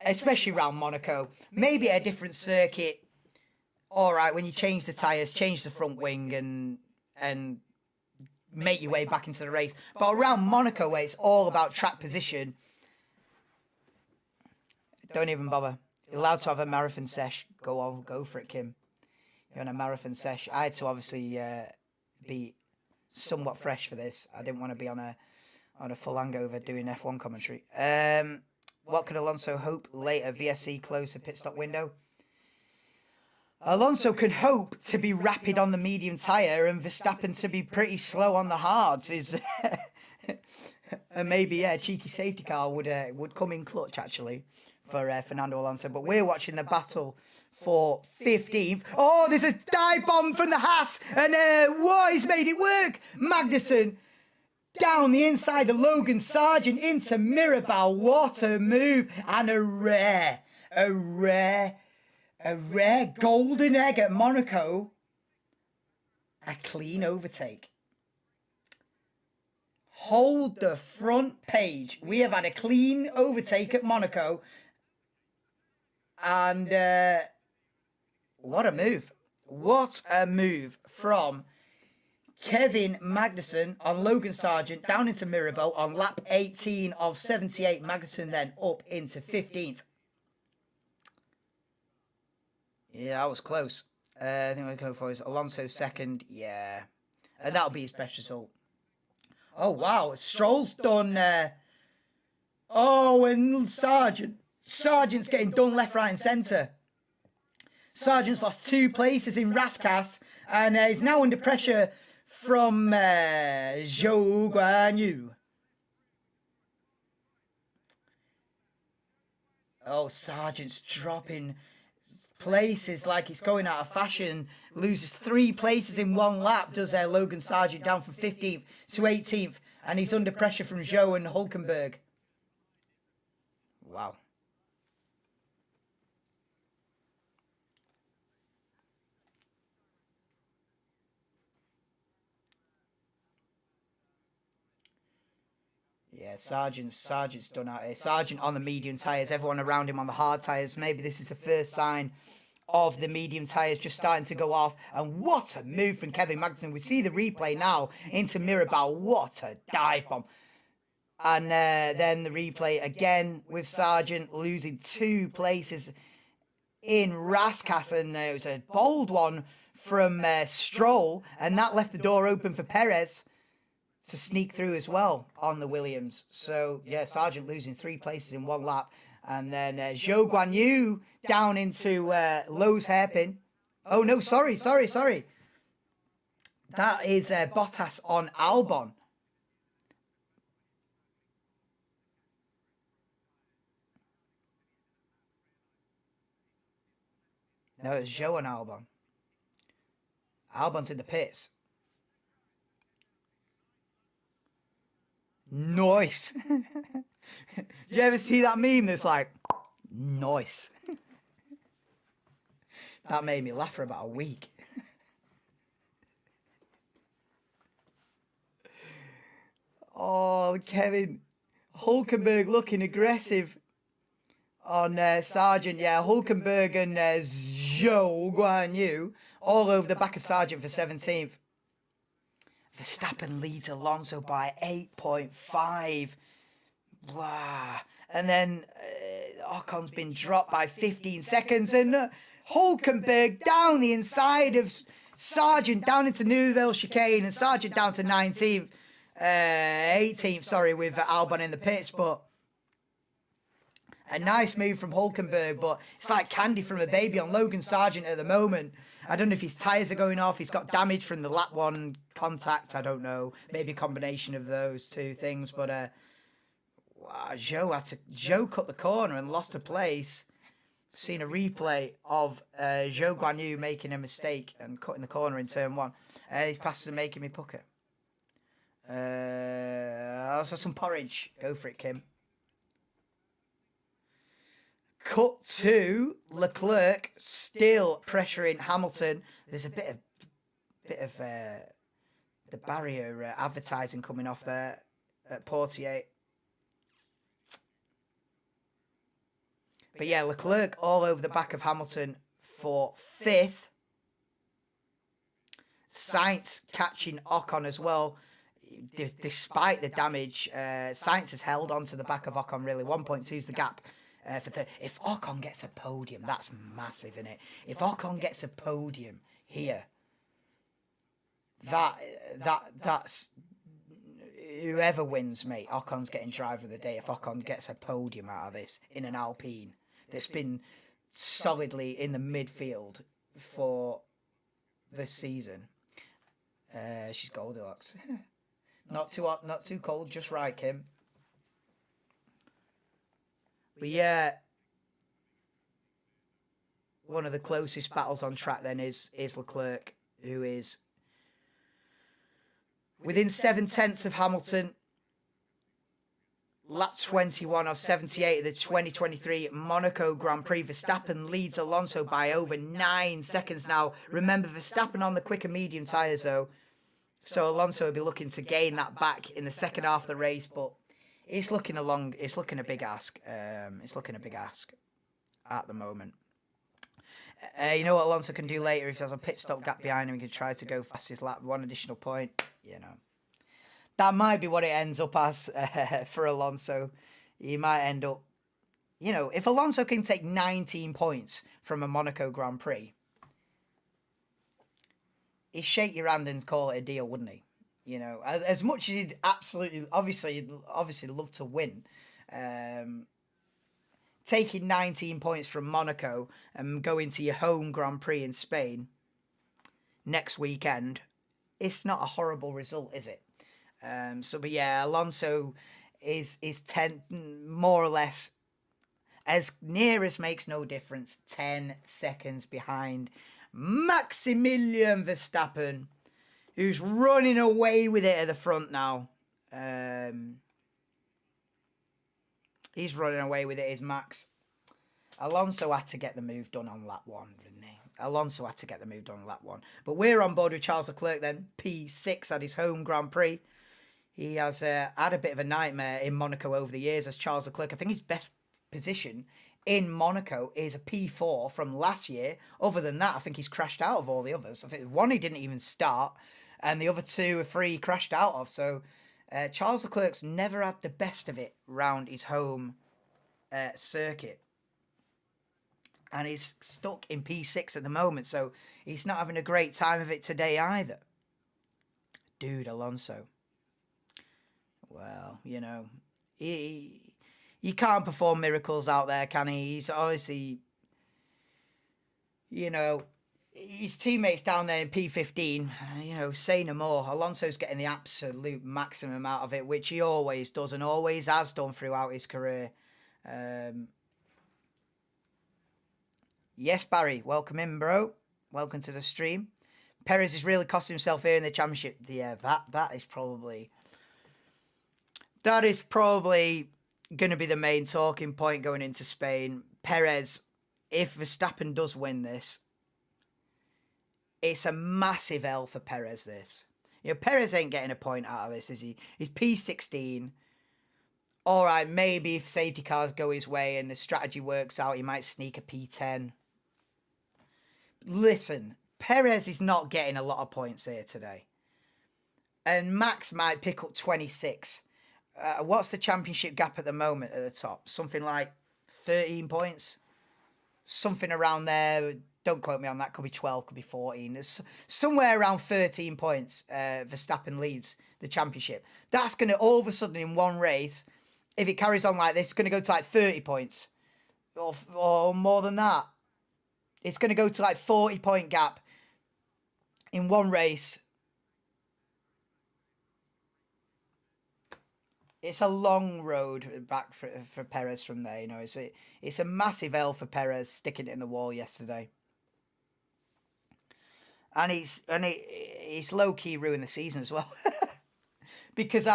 especially around Monaco. Maybe at a different circuit. All right, when you change the tyres, change the front wing and make your way back into the race. But around Monaco, where it's all about track position, don't even bother. You're allowed to have a marathon sesh. Go for it, Kim. You're on a marathon sesh. I had to obviously be somewhat fresh for this. I didn't want to be on a full hangover doing F1 commentary. What could Alonso hope later? VSC close the pit stop window. Alonso can hope to be rapid on the medium tyre and Verstappen to be pretty slow on the hards. And maybe a cheeky safety car would come in clutch actually for Fernando Alonso. But we're watching the battle for 15th. Oh, there's a dive bomb from the Haas, and he's made it work. Magnussen down the inside of Logan Sargent into Mirabel. What a move, and a rare golden egg at Monaco. A clean overtake. Hold the front page. We have had a clean overtake at Monaco. And what a move. What a move from Kevin Magnussen on Logan Sargent down into Mirabel on lap 18 of 78. Magnussen then up into 15th. Yeah, that was close. I think we'll go for is Alonso second. Yeah. And that'll be his best result. Oh, wow. Stroll's done. And Sargent's getting done left, right, and centre. Sargent's lost 2 places in Rascasse and is now under pressure from Zhou Guanyu. Oh, Sargent's dropping places like it's going out of fashion. Loses 3 places in 1 lap, does Logan Sargent, down from 15th to 18th. And he's under pressure from Zhou and Hülkenberg. Wow. Yeah, Sargent's done out here. Sargent on the medium tyres, everyone around him on the hard tyres. Maybe this is the first sign of the medium tyres just starting to go off. And what a move from Kevin Magnussen. We see the replay now into Mirabel. What a dive bomb. And then the replay again with Sargent losing 2 places in Rascasse. And it was a bold one from Stroll. And that left the door open for Perez to sneak through as well on the Williams. So, yeah, Sargent losing 3 places in 1 lap. And then Zhou Guanyu down into Lowe's hairpin. Oh, no, sorry. That is Bottas on Albon. No, it's Zhou on Albon. Albon's in the pits. Nice. Did you ever see that meme that's like, nice? That made me laugh for about a week. Oh, Kevin. Hülkenberg looking aggressive on Sargent. Yeah, Hülkenberg and Zhou Guanyu all over the back of Sargent for 17th. Verstappen leads Alonso by 8.5. Wow. And then Ocon's been dropped by 15 seconds. And Hülkenberg down the inside of Sargent down into Nouvelle Chicane. And Sargent down to 19th. 18th, sorry, with Albon in the pits. But A nice move from Hulkenberg, but it's like candy from a baby on Logan Sargent at the moment. I don't know if his tyres are going off. He's got damage from the lap 1 contact. I don't know. Maybe a combination of those two things. But wow, Zhou cut the corner and lost a place. Seen a replay of Zhou Guanyu making a mistake and cutting the corner in turn 1. These passes are making me pucker. Also some porridge. Go for it, Kim. Cut to Leclerc, still pressuring Hamilton. There's a bit of the barrier advertising coming off there at Portier. But yeah, Leclerc all over the back of Hamilton for 5th. Sainz catching Ocon as well. Despite the damage, Sainz has held on to the back of Ocon really. 1.2 is the gap. For if Ocon gets a podium, that's massive, isn't it? If Ocon gets a podium here, that's whoever wins, mate. Ocon's getting driver of the day. If Ocon gets a podium out of this in an Alpine that's been solidly in the midfield for this season, she's Goldilocks. Not too hot, not too cold, just right, Kim. But yeah, one of the closest battles on track then is Leclerc, who is within 7/10 of Hamilton. Lap 21 or 78 of the 2023 Monaco Grand Prix. Verstappen leads Alonso by over 9 seconds now. Remember, Verstappen on the quicker medium tyres though. So Alonso will be looking to gain that back in the second half of the race, but it's looking a big ask. It's looking a big ask at the moment. You know what Alonso can do later if there's a pit stop gap behind him, he can try to go fast his lap. 1 additional point, you know. That might be what it ends up as for Alonso. He might end up, you know, if Alonso can take 19 points from a Monaco Grand Prix, he'd shake your hand and call it a deal, wouldn't he? You know, as much as he'd obviously love to win, taking 19 points from Monaco and going to your home Grand Prix in Spain next weekend, it's not a horrible result, is it? But yeah, Alonso is 10, more or less, as near as makes no difference, 10 seconds behind Maximilian Verstappen, who's running away with it at the front now. He's running away with it, is Max. Alonso had to get the move done on lap 1, didn't he? Alonso had to get the move done on lap 1. But we're on board with Charles Leclerc then, P6 at his home Grand Prix. He has had a bit of a nightmare in Monaco over the years as Charles Leclerc. I think his best position in Monaco is a P4 from last year. Other than that, I think he's crashed out of all the others. I think one he didn't even start, and the other 2 or 3 he crashed out of. So Charles Leclerc's never had the best of it round his home circuit. And he's stuck in P6 at the moment, so he's not having a great time of it today either. Dude, Alonso. Well, you know, he can't perform miracles out there, can he? He's obviously, you know, his teammates down there in P15, you know, say no more. Alonso's getting the absolute maximum out of it, which he always does and always has done throughout his career. Yes, Barry, welcome in, bro. Welcome to the stream. Perez is really costing himself here in the championship. Yeah, that is probably going to be the main talking point going into Spain. Perez, if Verstappen does win this, it's a massive L for Perez, this. You know, Perez ain't getting a point out of this, is he? He's P16. All right, maybe if safety cars go his way and the strategy works out, he might sneak a P10. Listen, Perez is not getting a lot of points here today. And Max might pick up 26. What's the championship gap at the moment at the top? Something like 13 points? Something around there. Don't quote me on that. Could be 12, could be 14. There's somewhere around 13 points Verstappen leads the championship. That's going to all of a sudden in one race, if it carries on like this, it's going to go to like 30 points. or more than that. It's going to go to like 40-point gap in one race. It's a long road back for Perez from there. You know, it's a massive L for Perez sticking it in the wall yesterday. And it's low key ruined the season as well. Because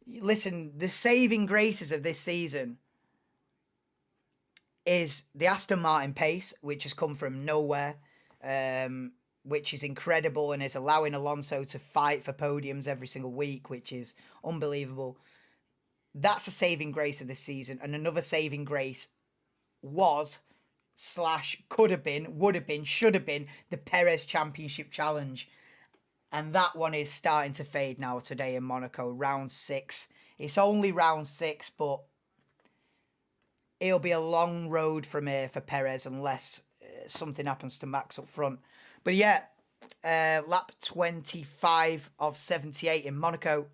listen, the saving graces of this season is the Aston Martin pace, which has come from nowhere, which is incredible and is allowing Alonso to fight for podiums every single week, which is unbelievable. That's a saving grace of this season. And another saving grace was / could have been, would have been, should have been the Perez Championship Challenge. And that one is starting to fade now today in Monaco, round 6. It's only round 6, but it'll be a long road from here for Perez unless something happens to Max up front. But yeah, lap 25 of 78 in Monaco.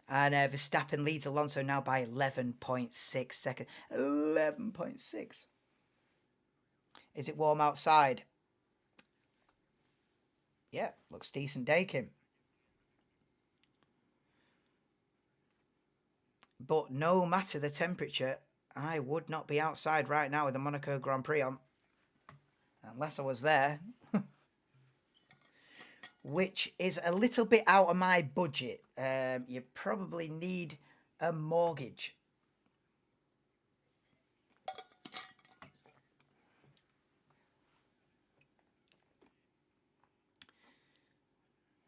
And Verstappen leads Alonso now by 11.6 seconds. 11.6. Is it warm outside? Yeah, looks decent day, Kim. But no matter the temperature, I would not be outside right now with the Monaco Grand Prix on. Unless I was there. Which is a little bit out of my budget. You probably need a mortgage.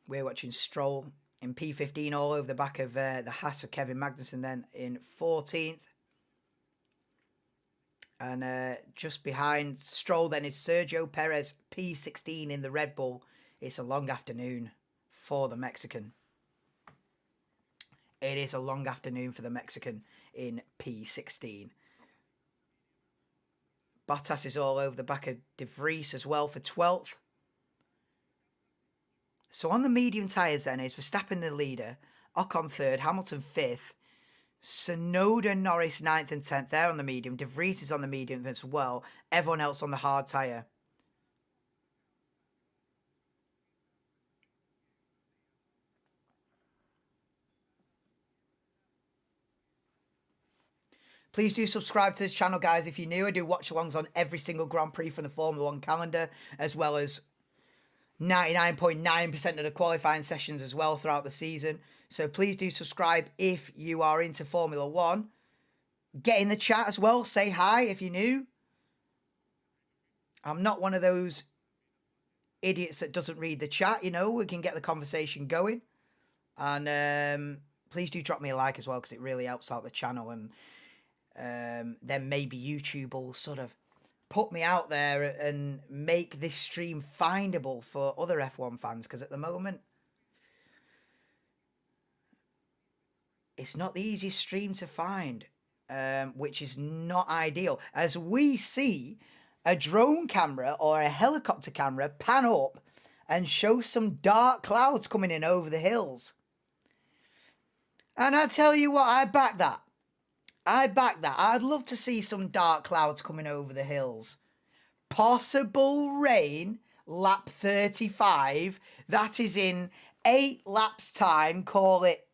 We're watching Stroll in P15 all over the back of the Haas of Kevin Magnussen then in 14th. And just behind Stroll then is Sergio Perez, P16 in the Red Bull. It's a long afternoon for the Mexican. It is a long afternoon for the Mexican in P16. Bottas is all over the back of De Vries as well for 12th. So on the medium tyres then is Verstappen the leader, Ocon 3rd, Hamilton 5th, Tsunoda, Norris 9th and 10th. They're on the medium. De Vries is on the medium as well. Everyone else on the hard tyre. Please do subscribe to this channel, guys, if you're new. I do watch-alongs on every single Grand Prix from the Formula 1 calendar, as well as 99.9% of the qualifying sessions as well throughout the season. So please do subscribe if you are into Formula 1. Get in the chat as well. Say hi if you're new. I'm not one of those idiots that doesn't read the chat, you know. We can get the conversation going. And please do drop me a like as well, because it really helps out the channel. And then maybe YouTube will sort of put me out there and make this stream findable for other F1 fans, because at the moment it's not the easiest stream to find, which is not ideal, as we see a drone camera or a helicopter camera pan up and show some dark clouds coming in over the hills. And I tell you what, I back that. I back that. I'd love to see some dark clouds coming over the hills. Possible rain, lap 35. That is in 8 laps time. Call it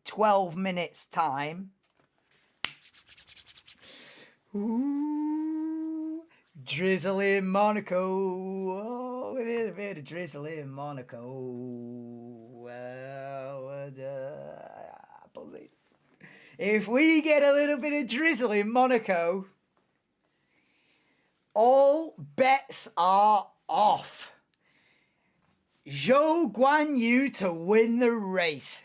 12 minutes time. Ooh, drizzle in Monaco. Oh, a bit of drizzle in Monaco. Well, buzzing. If we get a little bit of drizzle in Monaco, all bets are off. Zhou Guanyu to win the race.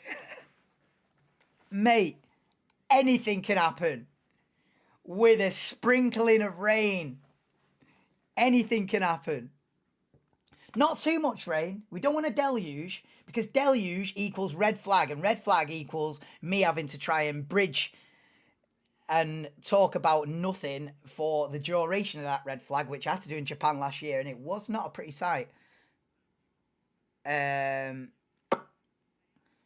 Mate, anything can happen. With a sprinkling of rain. Anything can happen. Not too much rain. We don't want a deluge, because deluge equals red flag, and red flag equals me having to try and bridge and talk about nothing for the duration of that red flag, which I had to do in Japan last year, and it was not a pretty sight.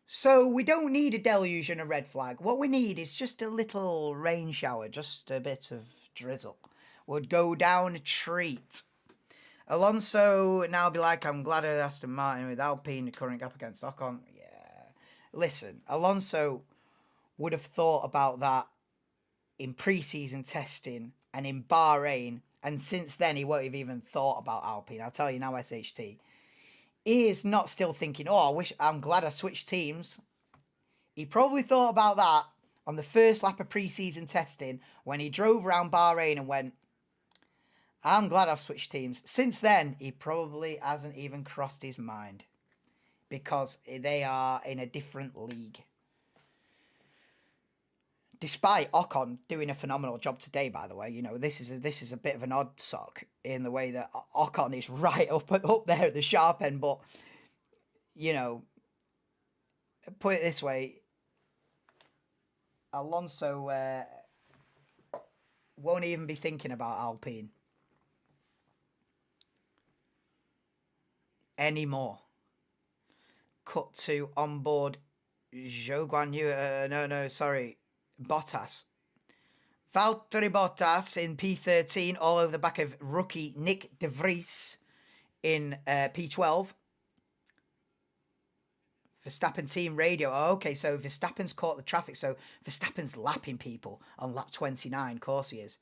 So we don't need a deluge and a red flag. What we need is just a little rain shower, just a bit of drizzle. Would go down a treat. Alonso now be like, I'm glad I Aston Martin with Alpine, the current gap against Ocon. Yeah. Listen, Alonso would have thought about that in pre-season testing and in Bahrain, and since then he won't have even thought about Alpine. I'll tell you now, SHT. He is not still thinking, oh, I'm glad I switched teams. He probably thought about that on the first lap of pre-season testing when he drove around Bahrain and went, I'm glad I've switched teams. Since then, he probably hasn't even crossed his mind because they are in a different league. Despite Ocon doing a phenomenal job today, by the way, you know, this is a bit of an odd sock in the way that Ocon is right up there at the sharp end, but, you know, put it this way, Alonso won't even be thinking about Alpine anymore. Cut to onboard Zhou Guanyu, sorry, Bottas. Valtteri Bottas in P13, all over the back of rookie Nick de Vries in P12. Verstappen team radio. Oh, okay, so Verstappen's caught the traffic. So Verstappen's lapping people on lap 29. Of course he is.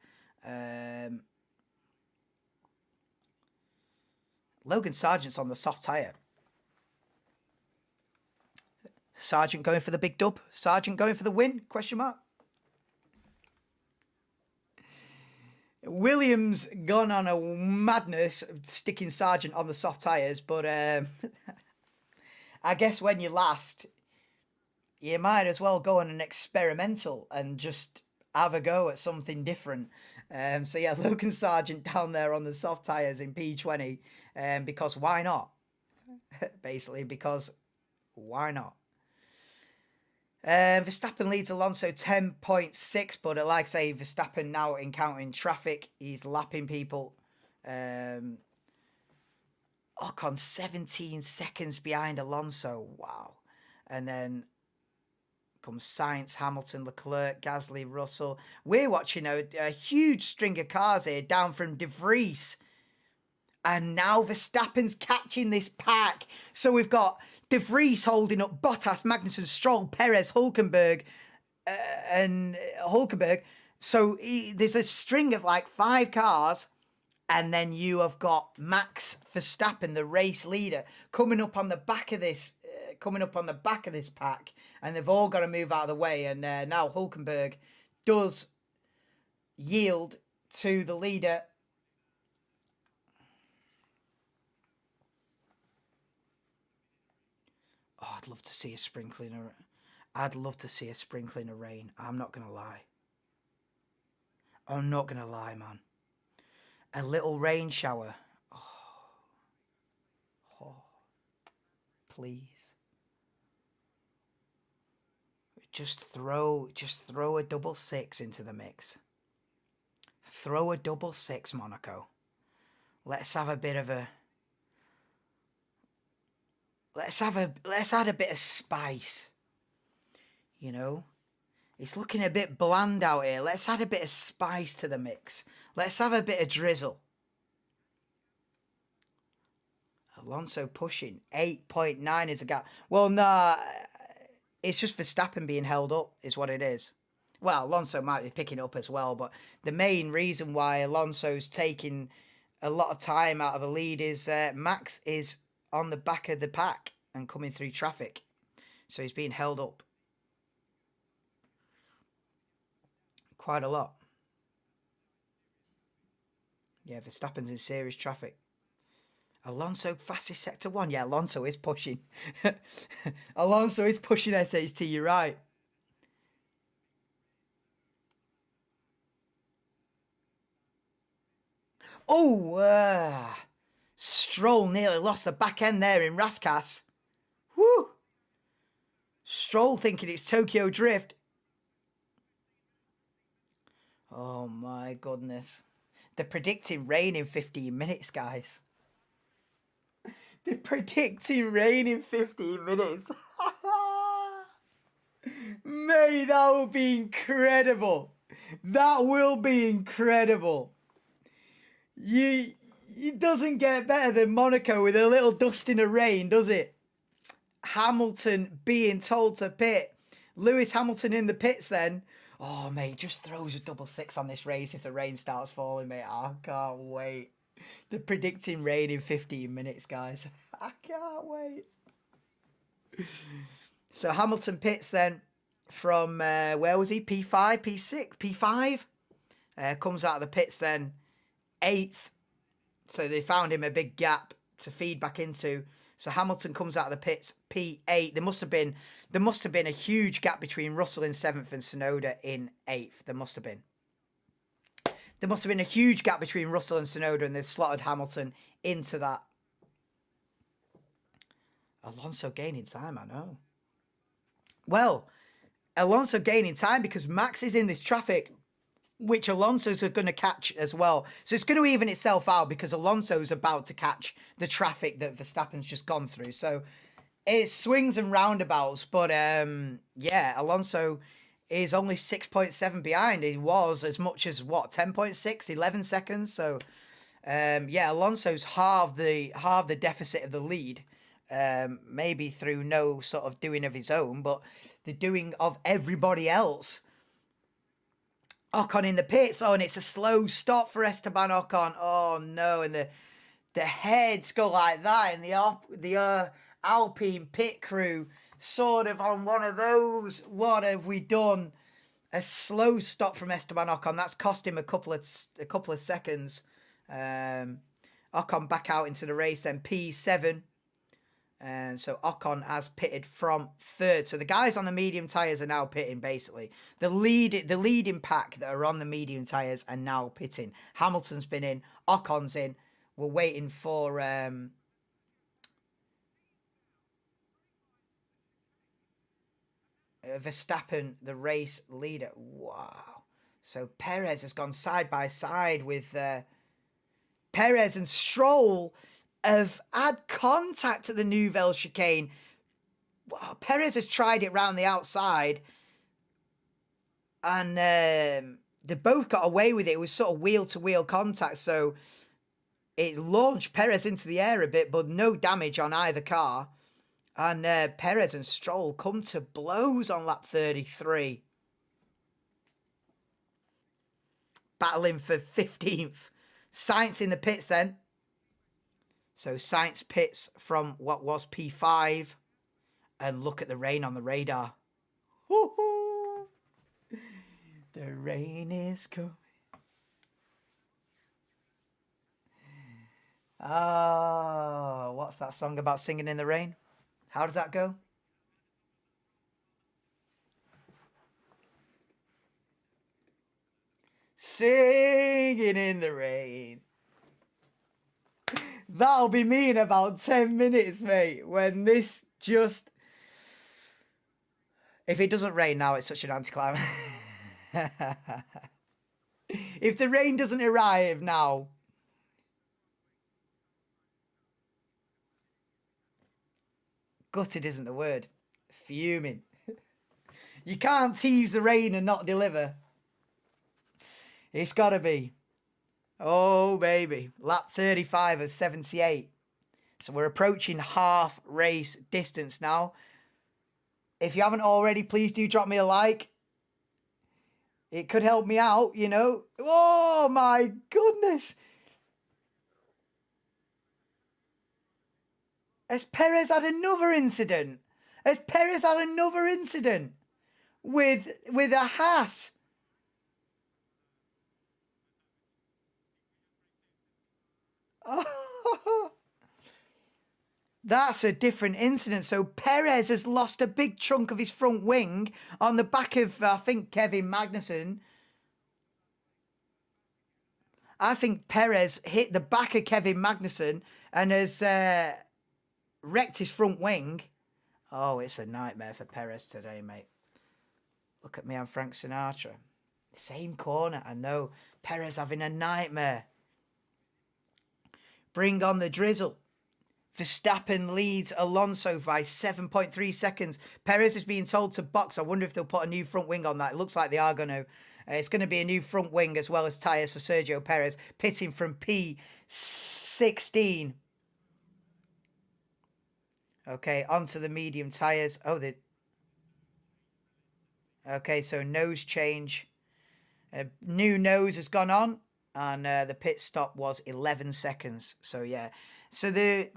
Logan Sargent's on the soft tyre. Sargent going for the big dub. Sargent going for the win? Question mark. Williams gone on a madness sticking Sargent on the soft tyres, but I guess when you last, you might as well go on an experimental and just have a go at something different. So yeah, Logan Sargent down there on the soft tyres in P20, because why not? Basically, because why not? Verstappen leads Alonso 10.6, but like I say, Verstappen now encountering traffic. He's lapping people. Ocon 17 seconds behind Alonso. Wow. And then comes Sainz, Hamilton, Leclerc, Gasly, Russell. We're watching a huge string of cars here down from De Vries. And now Verstappen's catching this pack. So we've got De Vries holding up Bottas, Magnussen, Stroll, Perez, Hulkenberg, and Hulkenberg. So there's a string of like 5 cars. And then you have got Max Verstappen, the race leader, coming up on the back of this pack. And they've all got to move out of the way. And now Hulkenberg does yield to the leader. Oh, I'd love to see a sprinkling of rain. I'm not going to lie. I'm not going to lie, man. A little rain shower. Oh, please. Just throw a double 6 into the mix. Throw a double 6, Monaco. Let's add a bit of spice. You know? It's looking a bit bland out here. Let's add a bit of spice to the mix. Let's have a bit of drizzle. Alonso pushing. 8.9 is a gap. Well, nah. It's just Verstappen being held up is what it is. Well, Alonso might be picking up as well, but the main reason why Alonso's taking a lot of time out of the lead is Max is on the back of the pack and coming through traffic. So he's being held up quite a lot. Yeah, Verstappen's in serious traffic. Alonso fastest sector 1. Yeah, Alonso is pushing. Alonso is pushing SHT, you're right. Oh, Stroll nearly lost the back end there in Raskas. Woo! Stroll thinking it's Tokyo Drift. Oh my goodness. They're predicting rain in 15 minutes, guys. They're predicting rain in 15 minutes. Mate, that will be incredible. That will be incredible. It doesn't get better than Monaco with a little dust in the rain, does it? Hamilton being told to pit. Lewis Hamilton in the pits then. Oh, mate, just throws a double six on this race if the rain starts falling, mate. I can't wait. They're predicting rain in 15 minutes, guys. I can't wait. So Hamilton pits then from, where was he? P5, P6, P5. Comes out of the pits then, 8th. So they found him a big gap to feed back into. So Hamilton comes out of the pits, P8. There must have been a huge gap between Russell in 7th and Tsunoda in 8th. There must have been a huge gap between Russell and Tsunoda, and they've slotted Hamilton into that. Alonso gaining time, I know. Well, Alonso gaining time because Max is in this traffic, which Alonso's are going to catch as well. So it's going to even itself out because Alonso's about to catch the traffic that Verstappen's just gone through. So it swings and roundabouts, but yeah, Alonso is only 6.7 behind. He was as much as, what, 10.6, 11 seconds. So yeah, Alonso's halved the deficit of the lead. Maybe through no sort of doing of his own, but the doing of everybody else. Ocon in the pits. Oh, and it's a slow stop for Esteban Ocon. Oh, no. And the heads go like that. And the Alpine pit crew sort of on one of those. What have we done? A slow stop from Esteban Ocon. That's cost him a couple of seconds. Ocon back out into the race then. P7. So Ocon has pitted from 3rd. So the guys on the medium tyres are now pitting, basically. The leading pack that are on the medium tyres are now pitting. Hamilton's been in. Ocon's in. We're waiting for Verstappen, the race leader. Wow. So Perez has gone side by side with Perez and Stroll have had contact at the Nouvelle chicane. Wow, Perez has tried it round the outside. And they both got away with it. It was sort of wheel-to-wheel contact. So it launched Perez into the air a bit, but no damage on either car. And Perez and Stroll come to blows on lap 33. Battling for 15th. Sainz in the pits then. So Sainz pits from what was P5. And look at the rain on the radar. Woo-hoo! The rain is coming. Oh, what's that song about singing in the rain? How does that go? Singing in the rain. That'll be me in about 10 minutes, mate. When this just... If it doesn't rain now, it's such an anticlimax. If the rain doesn't arrive now... Gutted isn't the word. Fuming. You can't tease the rain and not deliver. It's got to be. Oh, baby. Lap 35 of 78. So we're approaching half race distance now. If you haven't already, please do drop me a like. It could help me out, you know. Oh, my goodness. Has Perez had another incident? Has Perez had another incident with a Haas? Oh, that's a different incident. So Perez has lost a big chunk of his front wing on the back of, I think, Kevin Magnussen. I think Perez hit the back of Kevin Magnussen and has wrecked his front wing. Oh, it's a nightmare for Perez today, mate. Look at me, I'm Frank Sinatra. Same corner, I know. Perez having a nightmare. Bring on the drizzle. Verstappen leads Alonso by 7.3 seconds. Perez is being told to box. I wonder if they'll put a new front wing on that. It looks like they are going to. It's going to be a new front wing as well as tyres for Sergio Perez, pitting from P16. Okay, onto the medium tyres. Oh, okay, so nose change. New nose has gone on, and the pit stop was 11 seconds. So, yeah. So, the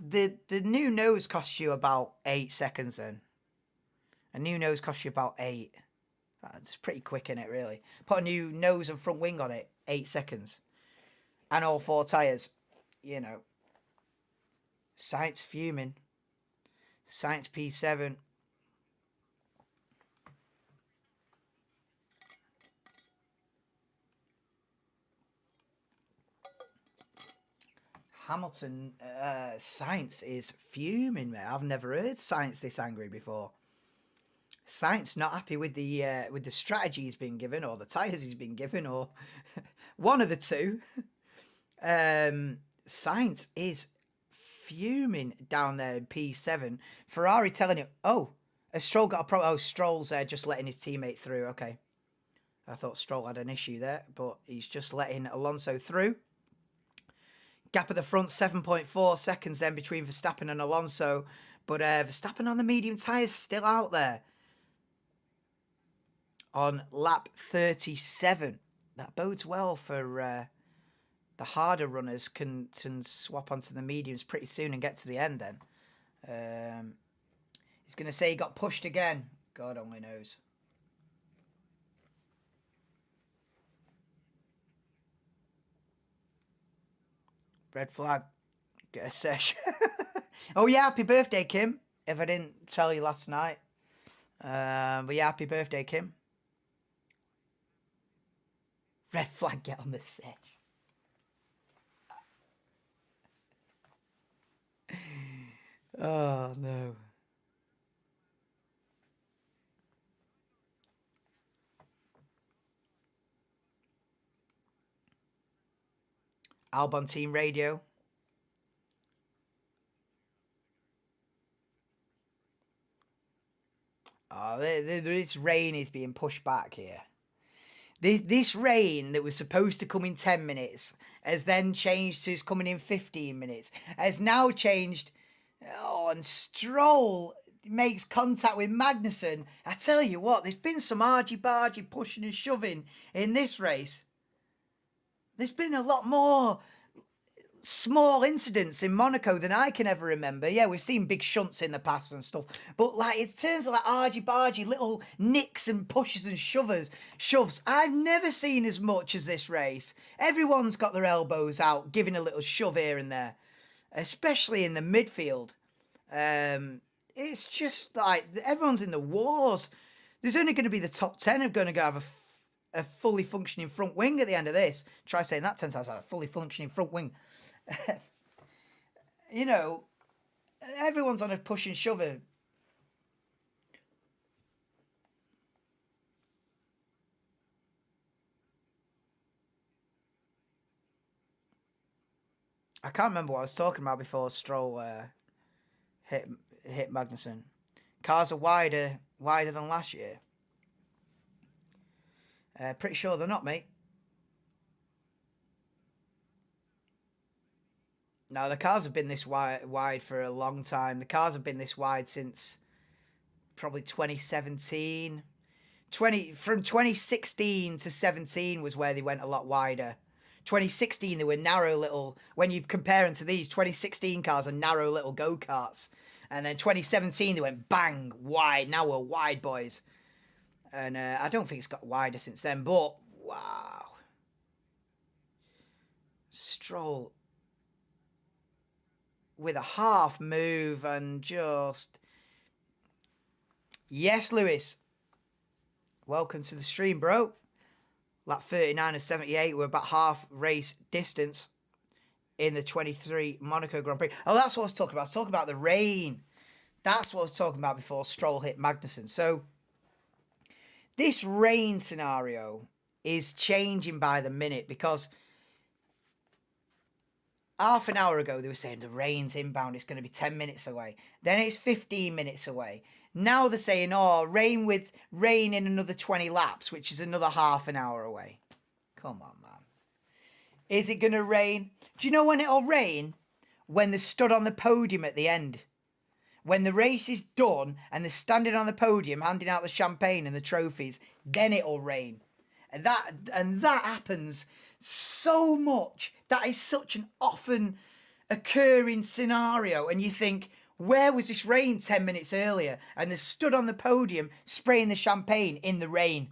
new nose costs you about 8 seconds then. A new nose costs you about 8. It's pretty quick, in it, really. Put a new nose and front wing on it, 8 seconds. And all 4 tyres. You know. Sainz fuming. Sainz P7. Hamilton, Sainz is fuming, mate. I've never heard Sainz this angry before. Sainz not happy with the strategy he's been given, or the tyres he's been given, or one of the two. Sainz is fuming down there in P7. Ferrari telling him, oh, has Stroll got a problem? Oh, Stroll's just letting his teammate through. Okay. I thought Stroll had an issue there, but he's just letting Alonso through. Gap at the front, 7.4 seconds then between Verstappen and Alonso. But Verstappen on the medium tyres still out there. On lap 37. That bodes well for the harder runners can swap onto the mediums pretty soon and get to the end then. He's going to say he got pushed again. God only knows. Red flag. Get a sesh. Oh, yeah, happy birthday, Kim. If I didn't tell you last night. But yeah, happy birthday, Kim. Red flag, get on the sesh. Oh, no. Albon Team Radio. Oh, this rain is being pushed back here. This rain that was supposed to come in 10 minutes has then changed to it's coming in 15 minutes. Has now changed. Oh, and Stroll makes contact with Magnussen. I tell you what, there's been some argy-bargy pushing and shoving in this race. There's been a lot more small incidents in Monaco than I can ever remember. Yeah, we've seen big shunts in the past and stuff, but like in terms of like argy-bargy little nicks and pushes and shoves, I've never seen as much as this race. Everyone's got their elbows out, giving a little shove here and there, especially in the midfield. It's just like everyone's in the wars. There's only going to be the top 10 are going to go have a fully functioning front wing at the end of this. Try saying that 10 times. A fully functioning front wing. You know, everyone's on a push and shoving. I can't remember what I was talking about before Stroll hit Magnussen. Cars are wider than last year. Pretty sure they're not, mate. No, the cars have been this wide for a long time. The cars have been this wide since probably 2017. From 2016 to 17 was where they went a lot wider. 2016, they were narrow little, when you compare them to these, 2016 cars are narrow little go-karts. And then 2017, they went bang, wide. Now we're wide, boys. And I don't think it's got wider since then, but wow. Stroll with a half move and just... Yes, Lewis. Welcome to the stream, bro. Lap 39 and 78, we're about half race distance in the 23 Monaco Grand Prix. Oh, that's what I was talking about. I was talking about the rain. That's what I was talking about before Stroll hit Magnussen. So, this rain scenario is changing by the minute because half an hour ago, they were saying the rain's inbound, it's going to be 10 minutes away. Then it's 15 minutes away. Now they're saying, oh, rain in another 20 laps, which is another half an hour away. Come on, man. Is it going to rain? Do you know when it'll rain? When they're stood on the podium at the end. When the race is done and they're standing on the podium handing out the champagne and the trophies, then it'll rain. And that happens so much. That is such an often occurring scenario. And you think, where was this rain 10 minutes earlier? And they're stood on the podium spraying the champagne in the rain.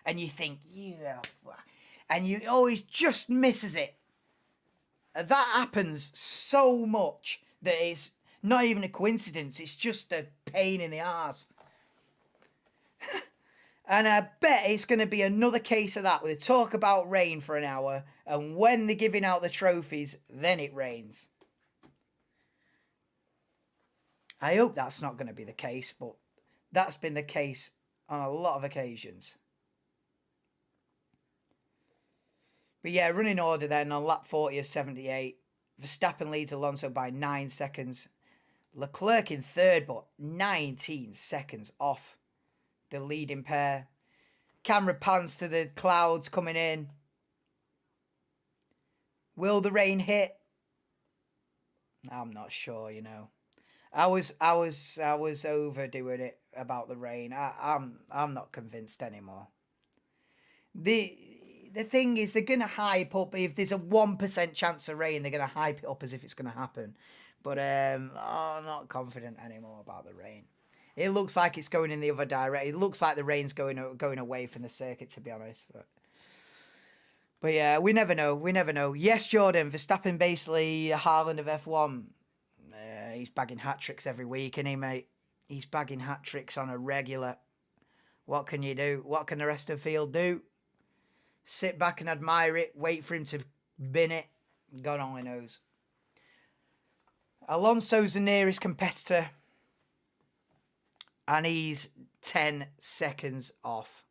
And you think, yeah. And you always just misses it. That happens so much that it's not even a coincidence. It's just a pain in the arse. And I bet it's going to be another case of that, where they talk about rain for an hour, and when they're giving out the trophies, then it rains. I hope that's not going to be the case, but that's been the case on a lot of occasions. But yeah, running order then on lap 40 of 78. Verstappen leads Alonso by 9 seconds. Leclerc in third, but 19 seconds off the leading pair. Camera pans to the clouds coming in. Will the rain hit? I'm not sure, you know. I was overdoing it about the rain. I'm not convinced anymore. The thing is, they're gonna hype up, if there's a 1% chance of rain, they're gonna hype it up as if it's gonna happen. But I'm not confident anymore about the rain. It looks like it's going in the other direction. It looks like the rain's going away from the circuit, to be honest. But yeah, we never know. We never know. Yes, Jordan, Verstappen basically Haaland of F1. He's bagging hat-tricks every week, isn't he, mate? He's bagging hat-tricks on a regular. What can you do? What can the rest of the field do? Sit back and admire it. Wait for him to bin it. God only knows. Alonso's the nearest competitor. And he's 10 seconds off.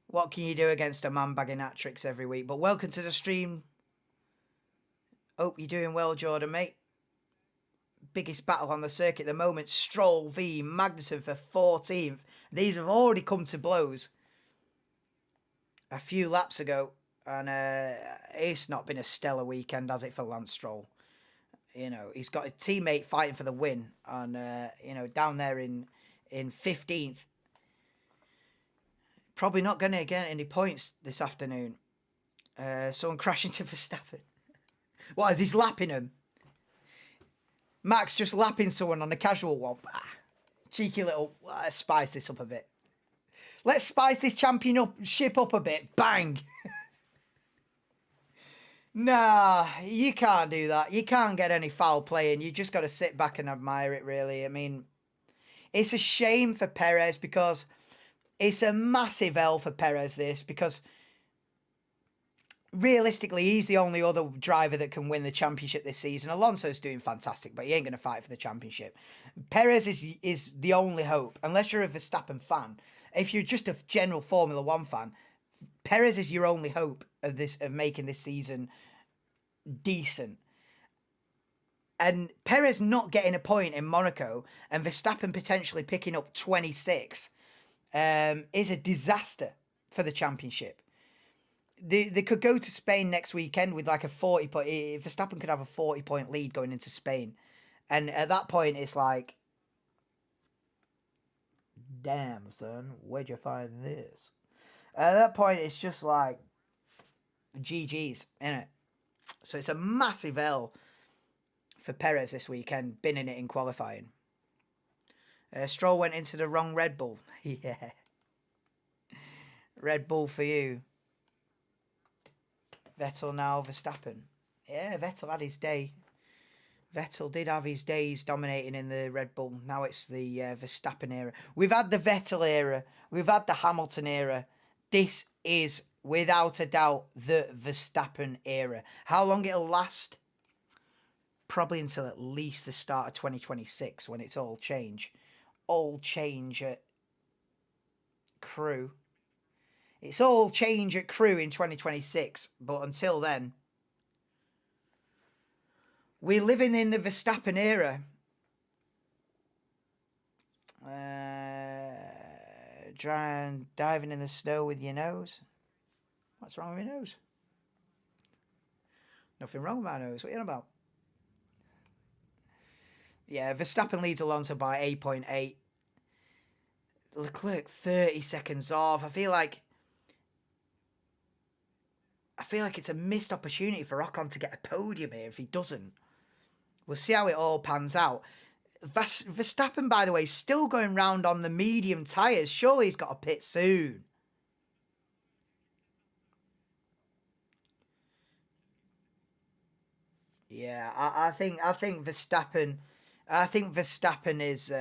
What can you do against a man bagging hat-tricks every week? But welcome to the stream. Hope you're doing well, Jordan, mate. Biggest battle on the circuit at the moment. Stroll v Magnussen for 14th. These have already come to blows a few laps ago. And it's not been a stellar weekend, has it, for Lance Stroll? You know, he's got his teammate fighting for the win on, you know, down there in 15th. Probably not going to get any points this afternoon. Someone crashing to Verstappen. What, is he lapping him? Max just lapping someone on a casual one. Cheeky little, let's spice this up a bit. Let's spice this championship up a bit. Bang! Nah, you can't do that. You can't get any foul play, and you just got to sit back and admire it, really. I mean, it's a shame for Perez, because it's a massive L for Perez, this, because realistically, he's the only other driver that can win the championship this season. Alonso's doing fantastic, but he ain't going to fight for the championship. Perez is the only hope, unless you're a Verstappen fan. If you're just a general Formula One fan, Perez is your only hope of making this season decent. And Perez not getting a point in Monaco and Verstappen potentially picking up 26 is a disaster for the championship. They could go to Spain next weekend with like a 40-point... Verstappen could have a 40-point lead going into Spain. And at that point, it's like, damn, son, where'd you find this? At that point, it's just like GG's, innit? So it's a massive L for Perez this weekend, binning it in qualifying. Stroll went into the wrong Red Bull. Yeah. Red Bull for you. Vettel now, Verstappen. Yeah, Vettel had his day. Vettel did have his days dominating in the Red Bull. Now it's the Verstappen era. We've had the Vettel era. We've had the Hamilton era. This is, without a doubt, the Verstappen era. How long it'll last? Probably until at least the start of 2026, when it's all change. All change at crew. It's all change at crew in 2026, but until then, we're living in the Verstappen era. Diving in the snow with your nose. What's wrong with your nose? Nothing wrong with my nose. What are you on about? Yeah, Verstappen leads Alonso by 8.8. Leclerc 30 seconds off. I feel like it's a missed opportunity for Ocon to get a podium here if he doesn't. We'll see how it all pans out. Verstappen, by the way, is still going round on the medium tyres. Surely he's got a pit soon. Yeah, I think Verstappen. I think Verstappen is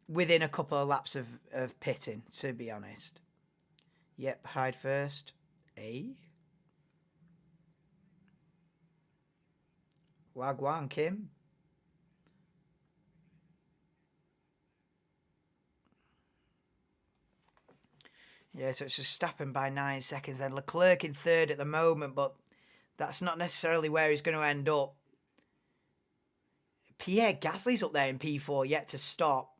within a couple of laps of pitting, to be honest. Yep, hide first. Wagwan, Kim. Yeah, so it's Verstappen by 9 seconds. Then Leclerc in third at the moment, but that's not necessarily where he's going to end up. Pierre Gasly's up there in P4, yet to stop.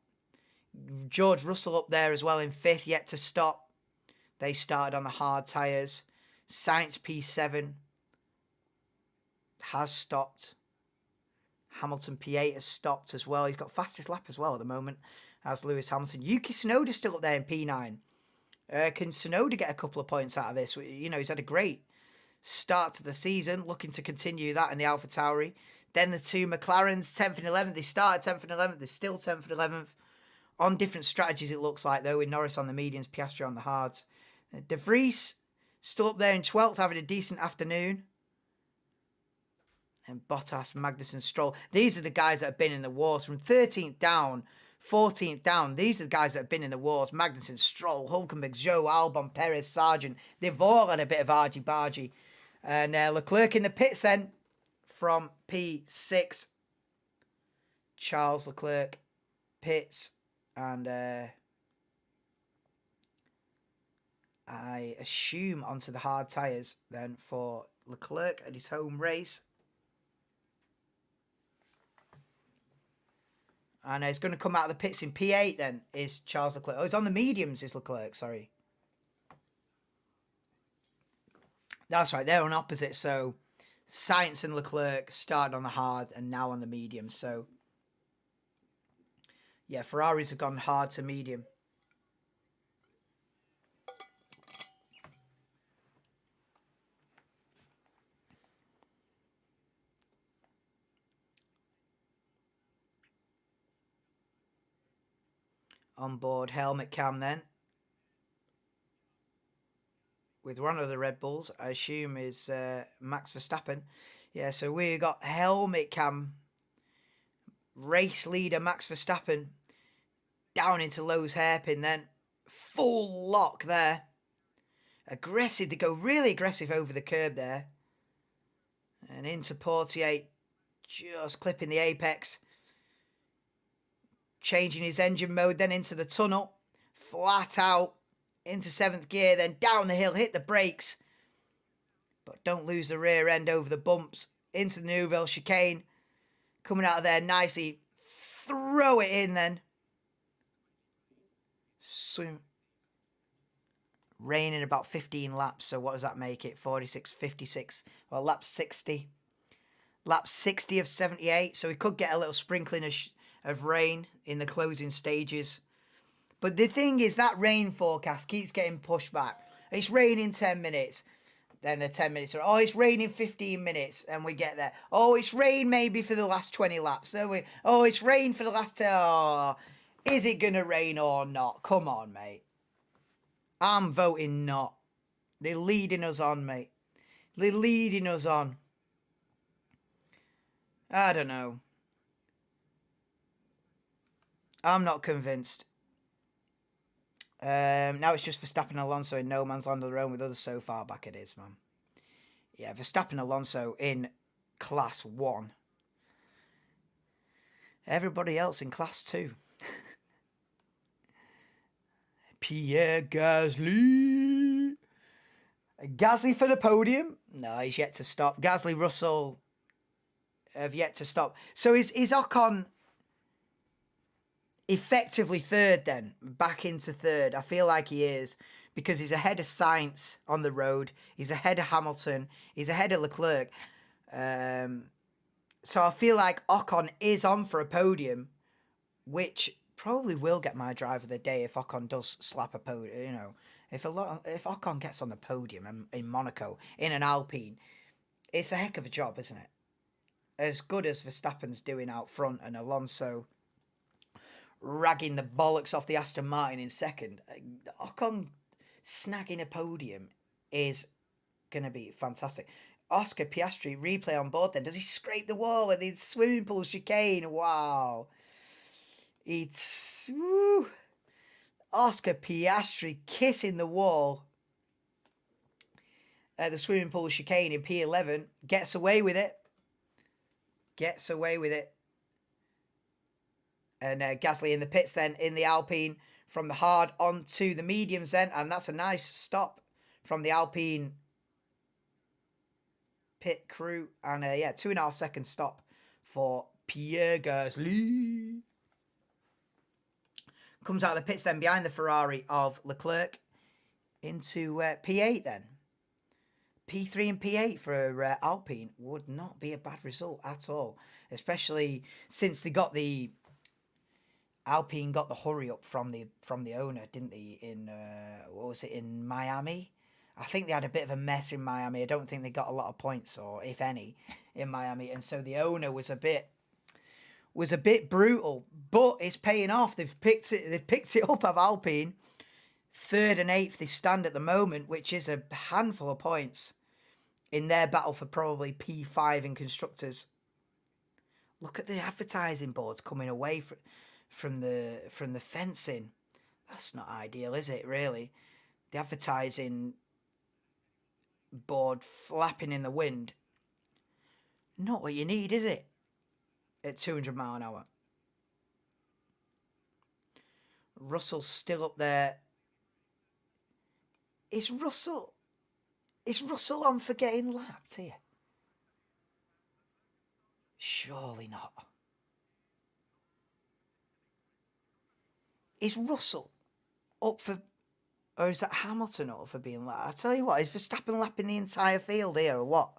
George Russell up there as well in fifth, yet to stop. They started on the hard tyres. Sainz P7 has stopped. Hamilton P8 has stopped as well. He's got fastest lap as well at the moment as Lewis Hamilton. Yuki Tsunoda's still up there in P9. Can Tsunoda get a couple of points out of this? You know, he's had a great start to the season, looking to continue that in the AlphaTauri. Then the two McLarens, 10th and 11th. They started 10th and 11th. They're still 10th and 11th. On different strategies, it looks like, though, with Norris on the mediums, Piastri on the hards. De Vries still up there in 12th, having a decent afternoon. And Bottas, Magnussen, Stroll. These are the guys that have been in the wars from 13th down, 14th down. These are the guys that have been in the wars. Magnussen, Stroll, Hulkenberg, Zhou, Albon, Perez, Sargent. They've all had a bit of argy-bargy. And Leclerc in the pits then from P6. Charles Leclerc pits. And I assume onto the hard tyres then for Leclerc at his home race. And he's going to come out of the pits in P8 then, is Charles Leclerc. Oh, he's on the mediums, is Leclerc, sorry. That's right, they're on opposite. So Sainz and Leclerc started on the hard and now on the medium. So, yeah, Ferraris have gone hard to medium. On board helmet cam then. With one of the Red Bulls, I assume is Max Verstappen. Yeah, so we got helmet cam. Race leader Max Verstappen down into Lowe's hairpin then. Full lock there. Aggressive. They go really aggressive over the curb there. And into Portier, just clipping the apex. Changing his engine mode then into the tunnel. Flat out. Into 7th gear, then down the hill, hit the brakes. But don't lose the rear end over the bumps. Into the Nouvelle chicane. Coming out of there nicely. Throw it in then. Swim. Rain in about 15 laps. So what does that make it? 46, 56. Well, lap 60. Lap 60 of 78. So we could get a little sprinkling of rain in the closing stages. But the thing is, that rain forecast keeps getting pushed back. It's raining 10 minutes. Then the 10 minutes are, oh, it's raining 15 minutes. And we get there. Oh, it's rain maybe for the last 20 laps. Oh, it's rain for the last... Oh, is it going to rain or not? Come on, mate. I'm voting not. They're leading us on, mate. They're leading us on. I don't know. I'm not convinced. Now it's just Verstappen and Alonso in no man's land of their own with others so far back it is, man. Yeah, Verstappen Alonso in Class 1. Everybody else in Class 2. Pierre Gasly. Gasly for the podium. No, he's yet to stop. Gasly, Russell have yet to stop. So is Ocon effectively third then? Back into third. I feel like he is, because he's ahead of Sainz on the road. He's ahead of Hamilton. He's ahead of Leclerc. So I feel like Ocon is on for a podium, which probably will get my drive of the day if Ocon does slap a podium. You know, if Ocon gets on the podium in Monaco in an Alpine, it's a heck of a job, isn't it? As good as Verstappen's doing out front and Alonso ragging the bollocks off the Aston Martin in second, Ocon snagging a podium is going to be fantastic. Oscar Piastri replay on board then. Does he scrape the wall at the swimming pool chicane? Wow. It's... Woo. Oscar Piastri kissing the wall at the swimming pool chicane in P11. Gets away with it. Gets away with it. And Gasly in the pits then in the Alpine from the hard onto the mediums then. And that's a nice stop from the Alpine pit crew. And yeah, 2.5 second stop for Pierre Gasly. Comes out of the pits then behind the Ferrari of Leclerc into P8 then. P3 and P8 for Alpine would not be a bad result at all. Especially since they got the... Alpine got the hurry up from the owner, didn't they? In what was it, in Miami? I think they had a bit of a mess in Miami. I don't think they got a lot of points, or if any, in Miami. And so the owner was a bit brutal, but it's paying off. They've picked it up of Alpine. 3rd and 8th they stand at the moment, which is a handful of points in their battle for probably P5 in constructors. Look at the advertising boards coming away from the fencing. That's not ideal, is it, really? The advertising board flapping in the wind. Not what you need, is it? At 200 mile an hour. Russell's still up there. Is Russell on for getting lapped here? Surely not. Is Russell up for... Or is that Hamilton up for being lapped? I tell you what, is Verstappen lapping the entire field here or what?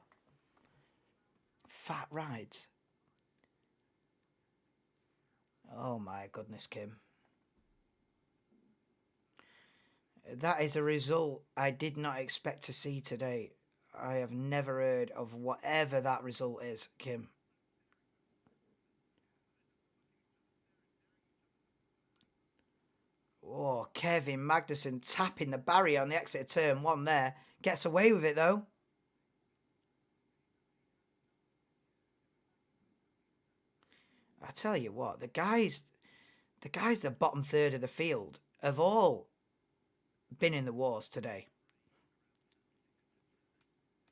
Fat rides. Oh my goodness, Kim. That is a result I did not expect to see today. I have never heard of whatever that result is, Kim. Oh, Kevin Magnussen tapping the barrier on the exit of turn 1 there. Gets away with it, though. I tell you what, the guys the bottom third of the field have all been in the wars today.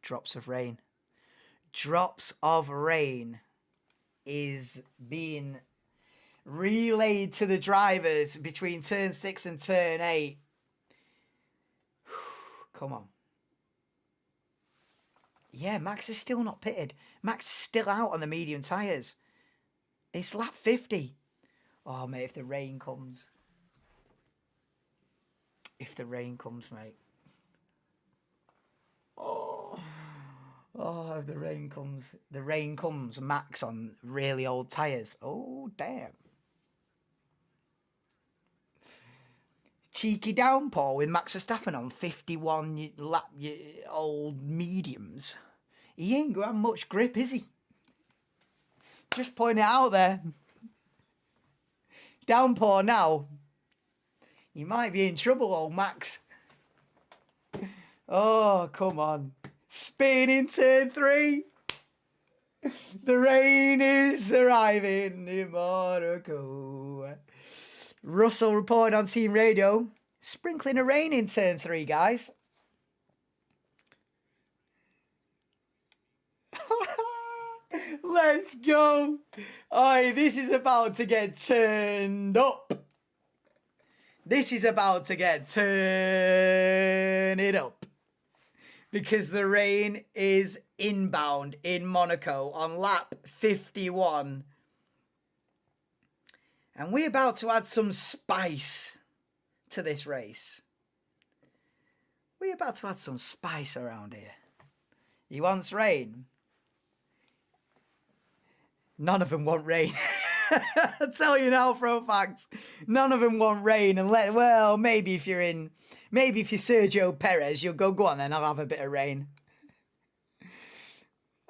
Drops of rain. Drops of rain is being relayed to the drivers between turn 6 and turn 8. Come on. Yeah, Max is still not pitted. Max is still out on the medium tyres. It's lap 50. Oh, mate, if the rain comes. If the rain comes, mate. Oh, if the rain comes. The rain comes, Max on really old tyres. Oh, damn. Cheeky downpour with Max Verstappen on 51 lap old mediums. He ain't got much grip, is he? Just point it out there. Downpour now. You might be in trouble, old Max. Oh, come on. Spin in turn 3. The rain is arriving in Monaco. Russell reported on team radio. Sprinkling of rain in turn 3, guys. Let's go. Oi, this is about to get turned up. This is about to get turn it up. Because the rain is inbound in Monaco on lap 51. And we're about to add some spice to this race. We're about to add some spice around here. He wants rain. None of them want rain. I tell you now for a fact, none of them want rain. And well, maybe if you're Sergio Perez, you'll go on then, I'll have a bit of rain.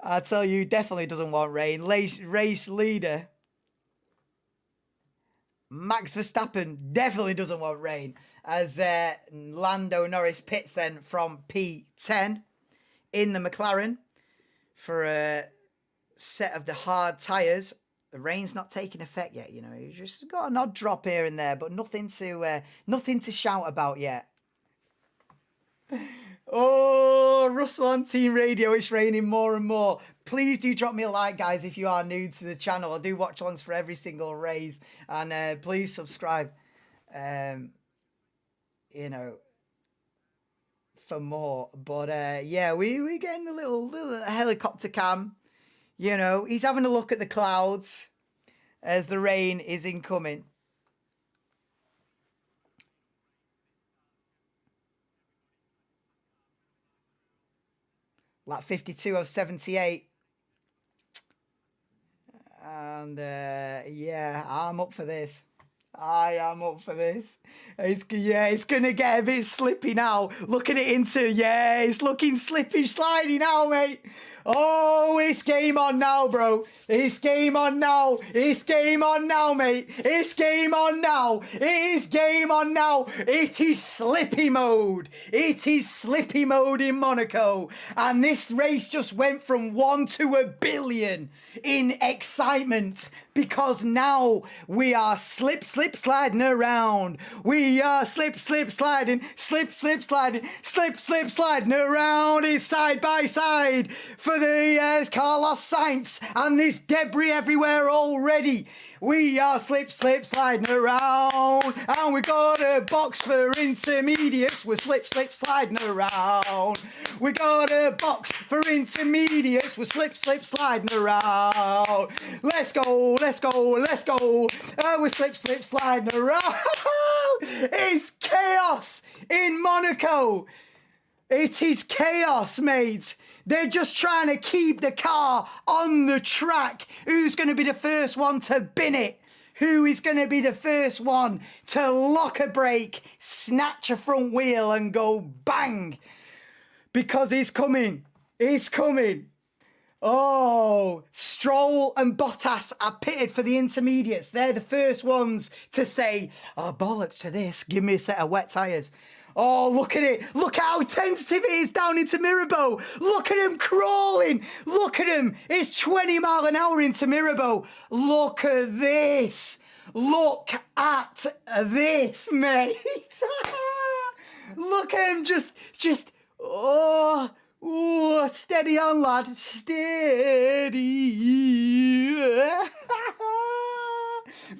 I tell you, definitely doesn't want rain. Race leader Max Verstappen definitely doesn't want rain, as Lando Norris pits then from P10 in the McLaren for a set of the hard tyres. The rain's not taking effect yet, you know. You just got an odd drop here and there, but nothing to shout about yet. Oh, Russell on Team Radio, it's raining more and more. Please do drop me a like, guys, if you are new to the channel. I do watch alongs for every single race. And please subscribe, you know, for more. But, yeah, we're getting a little helicopter cam. You know, he's having a look at the clouds as the rain is incoming. Lap 52 of 78. And, yeah, I'm up for this. I am up for this. It's going to get a bit slippy now. Looking it into, yeah, it's looking slippy, slidey now, mate. Oh, it's game on now, bro. It's game on now. It's game on now, mate. It's game on now. It is game on now. It is slippy mode. It is slippy mode in Monaco. And this race just went from 1 to 1 billion in excitement, because now we are sliding around. We are sliding around. It's side by side for the Carlos Sainz, and there's debris everywhere already. We are sliding around, and we got a box for intermediates. We're sliding around. We got a box for intermediates. We're sliding around. Let's go. We're sliding around. It's chaos in Monaco. It is chaos, mate. They're just trying to keep the car on the track. Who's going to be the first one to bin it? Who is going to be the first one to lock a brake, snatch a front wheel and go bang? Because it's coming. It's coming. Oh, Stroll and Bottas are pitted for the intermediates. They're the first ones to say, oh, bollocks to this. Give me a set of wet tyres. Oh, look at it. Look how tentative it is down into Mirabeau. Look at him crawling. Look at him. It's 20 mile an hour into Mirabeau. Look at this. Look at this, mate. Look at him just, oh, steady on, lad. Steady.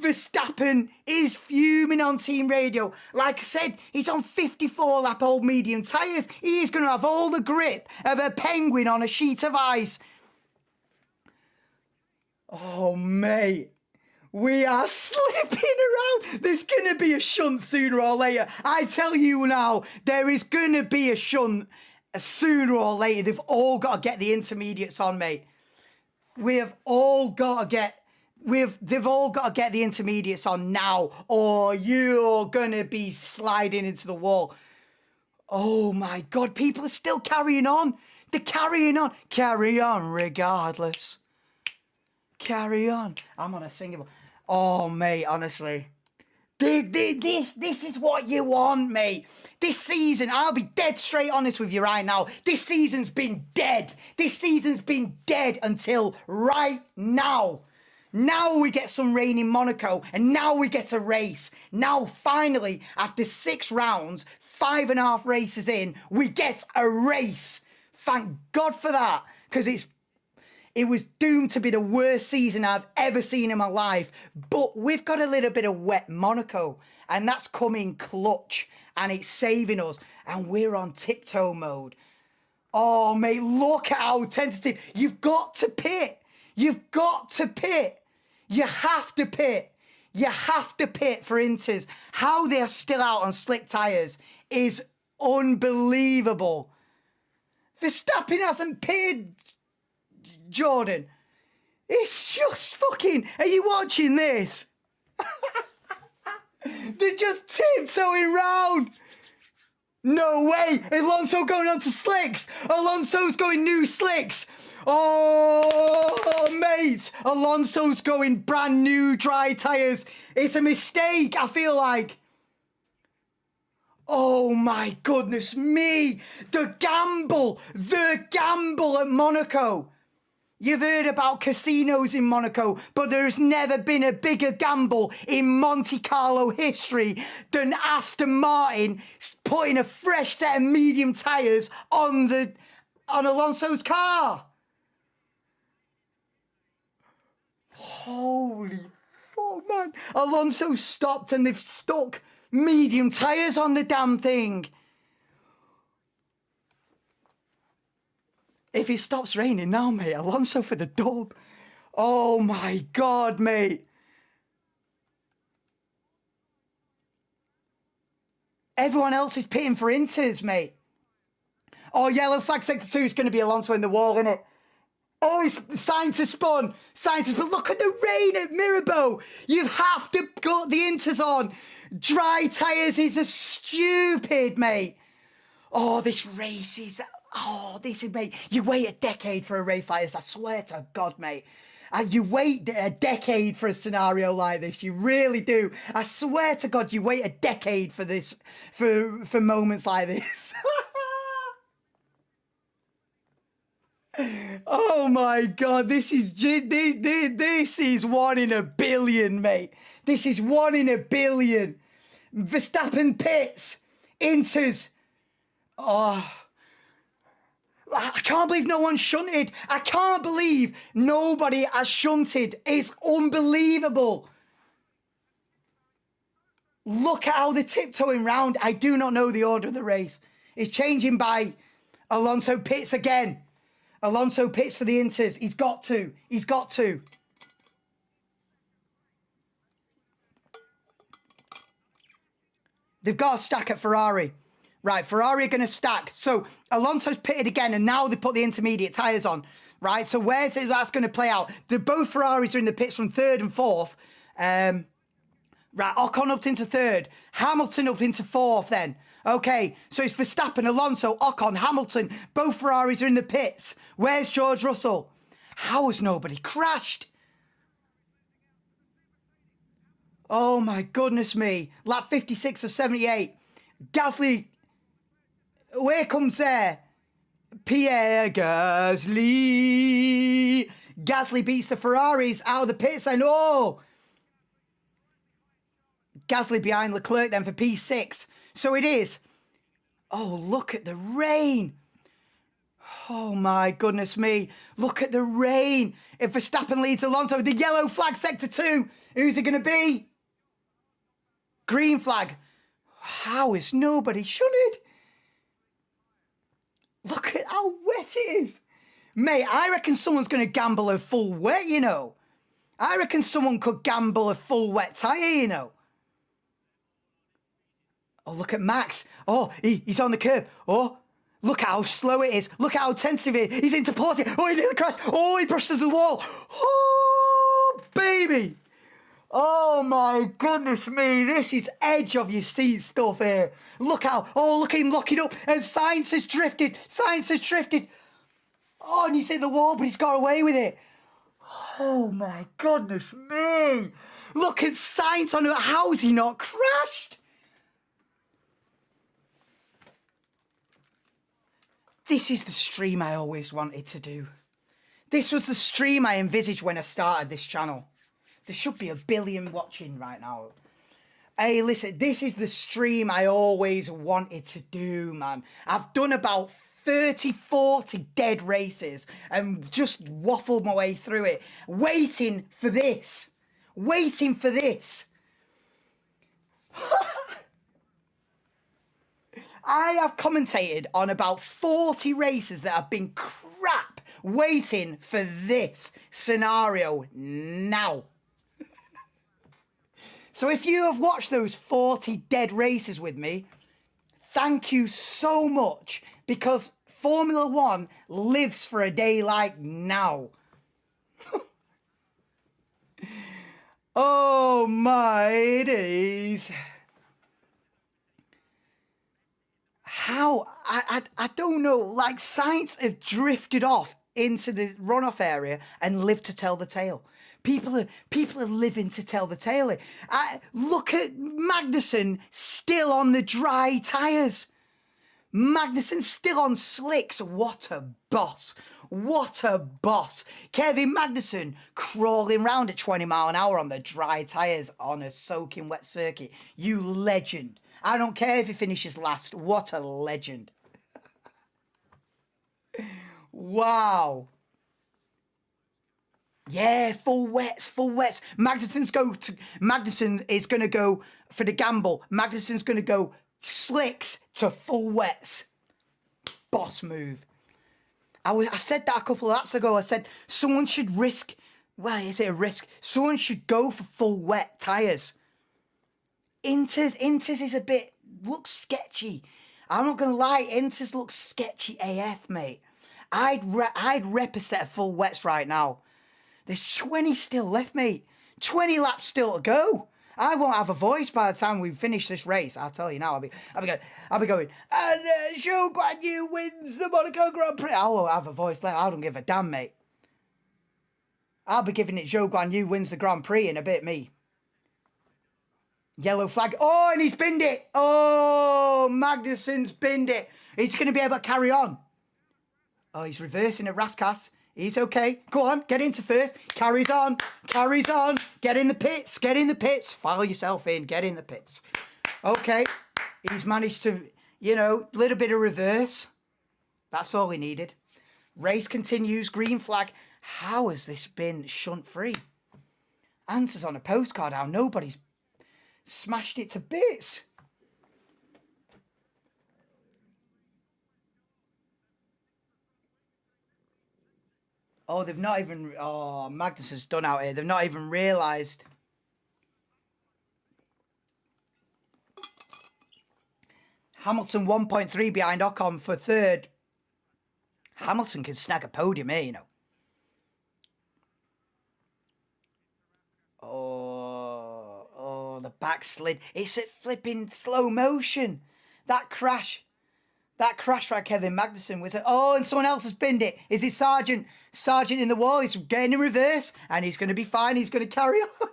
Verstappen is fuming on Team Radio. Like I said, he's on 54 lap old medium tyres. He is going to have all the grip of a penguin on a sheet of ice. Oh, mate. We are slipping around. There's going to be a shunt sooner or later. I tell you now, there is going to be a shunt sooner or later. They've all got to get the intermediates on, mate. They've all got to get the intermediates on now, or you're going to be sliding into the wall. Oh, my God. People are still carrying on. They're carrying on. Carry on regardless. Carry on. I'm on a single. Oh, mate, honestly. This is what you want, mate. This season, I'll be dead straight honest with you right now. This season's been dead. This season's been dead until right now. Now we get some rain in Monaco, and now we get a race. Now, finally, after 6 rounds, 5.5 races in, we get a race. Thank God for that, because it was doomed to be the worst season I've ever seen in my life. But we've got a little bit of wet Monaco, And that's coming clutch. And it's saving us. And we're on tiptoe mode. Oh, mate, look at how tentative. You've got to pit. You've got to pit. You have to pit. You have to pit for Inters. How they're still out on slick tyres is unbelievable. Verstappen hasn't pitted, Jordan. It's just fucking... Are you watching this? They're just tiptoeing round. No way. Alonso going on to slicks. Alonso's going new slicks. Oh, mate. Alonso's going brand new dry tyres. It's a mistake, I feel like. Oh, my goodness me. The gamble at Monaco. You've heard about casinos in Monaco, but there's never been a bigger gamble in Monte Carlo history than Aston Martin putting a fresh set of medium tyres on Alonso's car. Holy fuck, man. Alonso stopped and they've stuck medium tyres on the damn thing. If it stops raining now, mate, Alonso for the dub. Oh, my God, mate. Everyone else is pitting for Inters, mate. Oh, yellow flag sector 2 is going to be Alonso in the wall, isn't it? Oh, it's Sainz has spun. Sainz has spun. Look at the rain at Mirabeau. You have to put the Inters on. Dry tyres is a stupid, mate. Oh, this race is... Oh, this is, mate, you wait a decade for a race like this. I swear to God, mate. And you wait a decade for a scenario like this. You really do. I swear to God, you wait a decade for this, for moments like this. Oh, my God. This is 1 in a billion, mate. This is 1 in a billion. Verstappen pits. Inters. Oh... I can't believe no one shunted. I can't believe nobody has shunted. It's unbelievable. Look at how they're tiptoeing round. I do not know the order of the race. It's changing by Alonso pits again. Alonso pits for the Inters. He's got to. He's got to. They've got a stack at Ferrari. Right, Ferrari are going to stack. So Alonso's pitted again, and now they put the intermediate tyres on. Right, so where's it that's going to play out? Both Ferraris are in the pits from 3rd and 4th. Right, Ocon up into 3rd. Hamilton up into 4th then. Okay, so it's Verstappen, Alonso, Ocon, Hamilton. Both Ferraris are in the pits. Where's George Russell? How has nobody crashed? Oh, my goodness me. Lap 56 of 78. Gasly... Where comes there? Pierre Gasly. Gasly beats the Ferraris out of the pits then. Oh! Gasly behind Leclerc then for P6. So it is. Oh, look at the rain. Oh, my goodness me. Look at the rain. If Verstappen leads Alonso, the yellow flag sector 2. Who's it going to be? Green flag. How is nobody shunted? Look at how wet it is. Mate, I reckon someone's going to gamble a full wet, you know. I reckon someone could gamble a full wet tyre, you know. Oh, look at Max. Oh, he's on the curb. Oh, look how slow it is. Look how tentative it is. He's into porting. Oh, he nearly crashed. Oh, he brushes the wall. Oh, baby. Oh, my goodness me. This is edge of your seat stuff here. Look how... Oh, look at him locking up. And Sainz has drifted. Sainz has drifted. Oh, and he's hit the wall, but he's got away with it. Oh, my goodness me. Look at Sainz on it. How has he not crashed? This is the stream I always wanted to do. This was the stream I envisaged when I started this channel. There should be 1 billion watching right now. Hey, listen, this is the stream I always wanted to do, man. I've done about 30, 40 dead races and just waffled my way through it, waiting for this. Waiting for this. I have commentated on about 40 races that have been crap, waiting for this scenario now. So if you have watched those 40 dead races with me, thank you so much, because Formula One lives for a day like now. Oh my days. How? I don't know. Like, science have drifted off into the runoff area and live to tell the tale. People are living to tell the tale. Look at Magnussen still on the dry tyres. Magnussen still on slicks. What a boss. What a boss. Kevin Magnussen crawling round at 20 mile an hour on the dry tyres on a soaking wet circuit. You legend. I don't care if he finishes last. What a legend. Wow. Yeah, full wets, full wets. Magnussen is going to go for the gamble. Magnussen's going to go slicks to full wets. Boss move. I said that a couple of laps ago. I said someone should risk. Well, is it a risk? Someone should go for full wet tyres. Inters is a bit, looks sketchy. I'm not going to lie, Inters looks sketchy AF, mate. I'd rep a set of full wets right now. There's 20 still left, mate. 20 laps still to go. I won't have a voice by the time we finish this race. I'll tell you now. I'll be going, and Zhou Guan Yu wins the Monaco Grand Prix. I won't have a voice later. I don't give a damn, mate. I'll be giving it Zhou Guan Yu wins the Grand Prix in a bit, me. Yellow flag. Oh, and he's binned it. Oh, Magnussen's binned it. He's going to be able to carry on. Oh, he's reversing at Raskas. He's okay. Go on, get into first. Carries on. Carries on. Get in the pits. Get in the pits. File yourself in. Get in the pits. Okay. He's managed to, little bit of reverse. That's all he needed. Race continues. Green flag. How has this been shunt free? Answers on a postcard how nobody's smashed it to bits. Oh, they've not even... Oh, Magnus has done out here. They've not even realised. Hamilton 1.3 behind Ocon for third. Hamilton can snag a podium here, Oh, the backslid. It's at flipping slow motion. That crash for Kevin Magnussen was... Oh, and someone else has binned it. Is it Sargent? Sargent in the wall. He's getting in reverse. And he's going to be fine. He's going to carry on.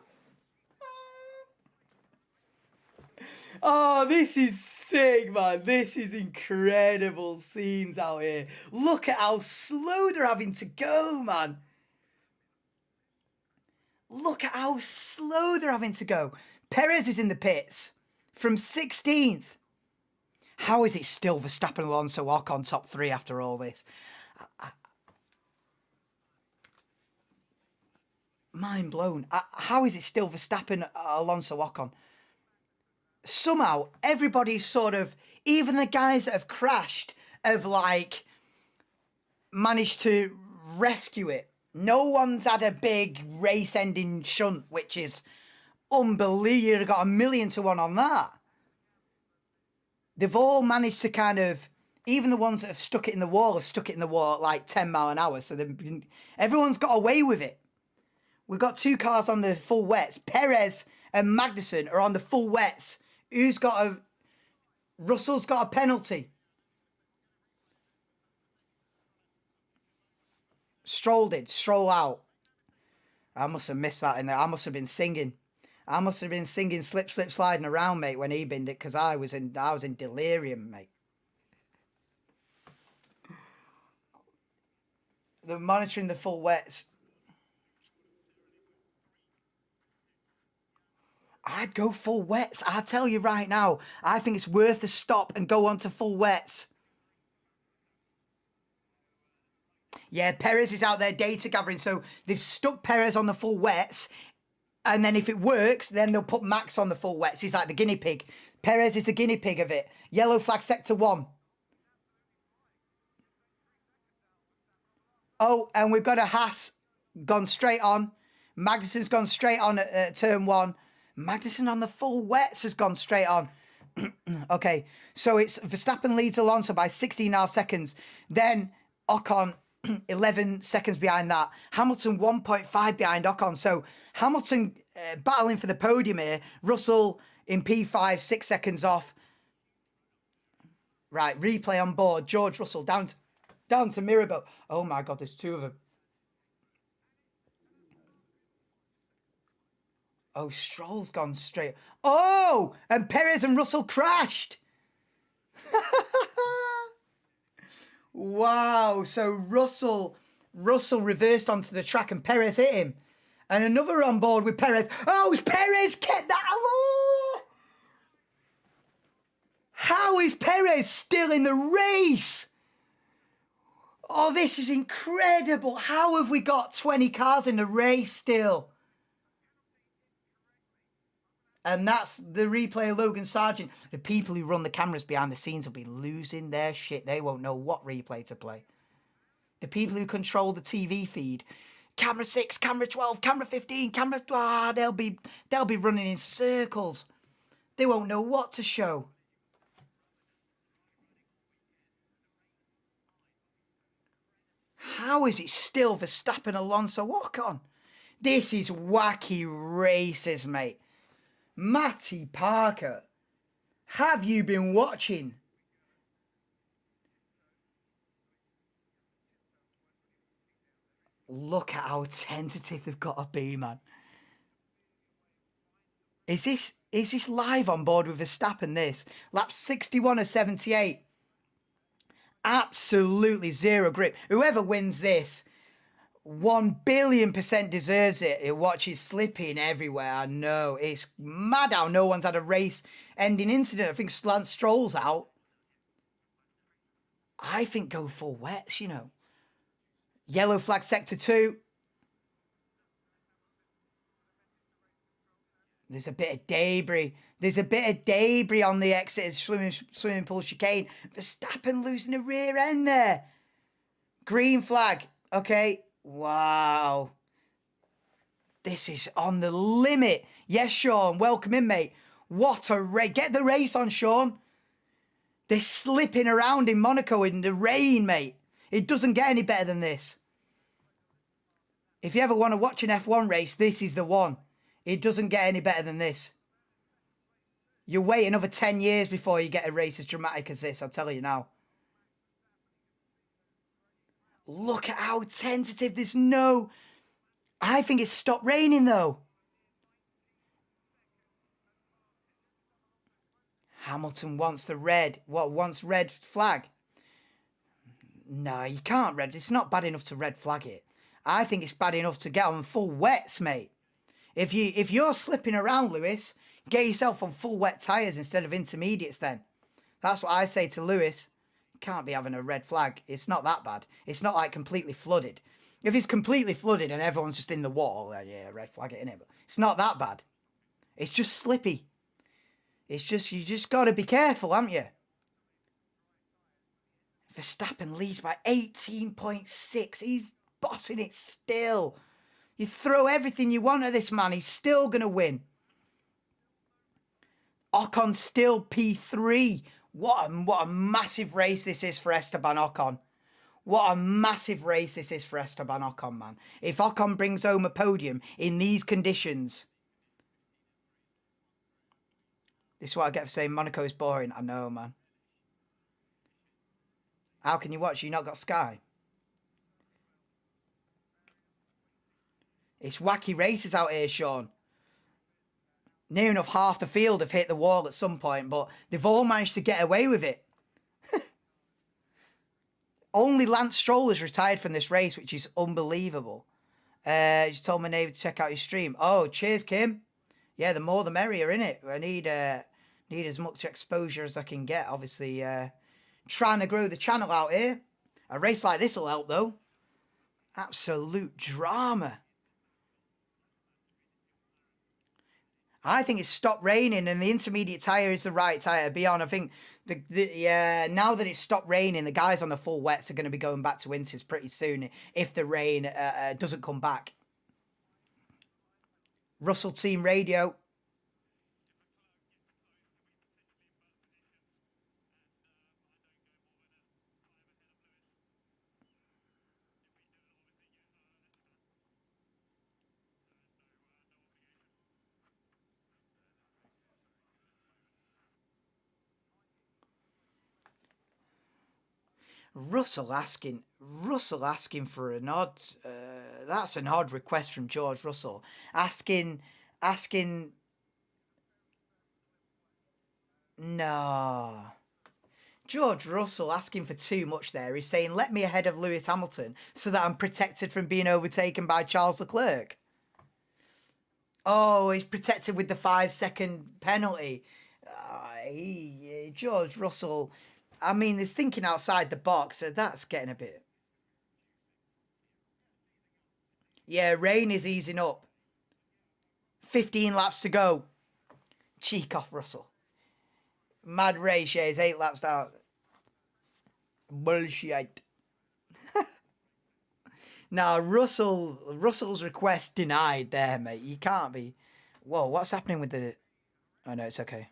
Oh, this is sick, man. This is incredible scenes out here. Look at how slow they're having to go, man. Look at how slow they're having to go. Perez is in the pits from 16th. How is it still Verstappen, Alonso, Ocon top three after all this? Mind blown. How is it still Verstappen, Alonso, Ocon? Somehow, everybody's sort of, even the guys that have crashed have, managed to rescue it. No one's had a big race-ending shunt, which is unbelievable. You've got 1,000,000 to 1 on that. They've all managed to kind of, even the ones that have stuck it in the wall at 10 mile an hour. So everyone's got away with it. We've got two cars on the full wets. Perez and Magnussen are on the full wets. Russell's got a penalty. Stroll out. I must have missed that in there. I must have been singing. Slip, slip, sliding around, mate, when he binned it, because I was in delirium, mate. They're monitoring the full wets. I'd go full wets. I'll tell you right now. I think it's worth the stop and go on to full wets. Yeah, Perez is out there data gathering. So they've stuck Perez on the full wets. And then if it works, then they'll put Max on the full wets. He's like the guinea pig. Perez is the guinea pig of it. Yellow flag sector 1. Oh, and we've got a Haas gone straight on. Magnussen's gone straight on at turn 1. Magnussen on the full wets has gone straight on. Okay, so it's Verstappen leads Alonso by 16.5 seconds. Then Ocon 11 seconds behind that. Hamilton 1.5 behind Ocon. So Hamilton battling for the podium here. Russell in P5, 6 seconds off. Right, replay on board. George Russell down to Mirabel. Oh my God, there's 2 of them. Oh, Stroll's gone straight. Oh, and Perez and Russell crashed. Wow. So Russell reversed onto the track and Perez hit him. And another on board with Perez. Oh, Perez kept that. Oh! How is Perez still in the race? Oh, this is incredible. How have we got 20 cars in the race still? And that's the replay of Logan Sargent. The people who run the cameras behind the scenes will be losing their shit. They won't know what replay to play. The people who control the TV feed, camera 6, camera 12, camera 15, camera... they'll be running in circles. They won't know what to show. How is it still Verstappen, Alonso, Ocon? This is wacky races, mate. Matty Parker, have you been watching? Look at how tentative they've got to be, man. Is this live on board with Verstappen, this? Lap 61 of 78. Absolutely zero grip. Whoever wins this, 1,000,000,000% deserves it. It watches slipping everywhere. I know. It's mad how no one's had a race-ending incident. I think Lance Stroll's out. I think go full wets, you know. Yellow flag sector 2. There's a bit of debris. There's a bit of debris on the exit swimming pool chicane. Verstappen losing the rear end there. Green flag. Okay. Wow. This is on the limit. Yes, Sean. Welcome in, mate. What a race. Get the race on, Sean. They're slipping around in Monaco in the rain, mate. It doesn't get any better than this. If you ever want to watch an F1 race, this is the one. It doesn't get any better than this. You wait another 10 years before you get a race as dramatic as this, I'll tell you now. Look at how tentative. There's no... I think it's stopped raining, though. Hamilton wants the red. What, wants red flag? No, you can't red. It's not bad enough to red flag it. I think it's bad enough to get on full wets, mate. If you're slipping around, Lewis, get yourself on full wet tyres instead of intermediates then. That's what I say to Lewis. You can't be having a red flag. It's not that bad. It's not like completely flooded. If it's completely flooded and everyone's just in the wall, then yeah, red flag it, innit? But it's not that bad. It's just slippy. It's just, you just got to be careful, haven't you? Verstappen leads by 18.6. He's bossing it still. You throw everything you want at this man, he's still going to win. Ocon still P3. What a massive race this is for Esteban Ocon. What a massive race this is for Esteban Ocon, man. If Ocon brings home a podium in these conditions... This is what I get for saying Monaco is boring. I know, man. How can you watch? You not got Sky? It's wacky races out here, Sean. Near enough half the field have hit the wall at some point, but they've all managed to get away with it. Only Lance Stroll has retired from this race, which is unbelievable. Just told my neighbour to check out your stream. Oh, cheers, Kim. Yeah, the more the merrier, innit? I need as much exposure as I can get. Obviously, trying to grow the channel out here. A race like this will help, though. Absolute drama. I think it's stopped raining and the intermediate tyre is the right tyre to be on. I think yeah, now that it's stopped raining, the guys on the full wets are going to be going back to winters pretty soon if the rain doesn't come back. Russell team radio. Russell asking for an odd. That's an odd request from George Russell. Asking. No. George Russell asking for too much there. He's saying, let me ahead of Lewis Hamilton so that I'm protected from being overtaken by Charles Leclerc. Oh, he's protected with the 5-second penalty. George Russell, I mean, he's thinking outside the box, so that's getting a bit... Yeah, rain is easing up. 15 laps to go. Cheek off, Russell. Mad race, yeah, he's 8 laps down. Bullshit. Now, Russell's request denied there, mate. You can't be... Whoa, what's happening with the... Oh, no, it's okay.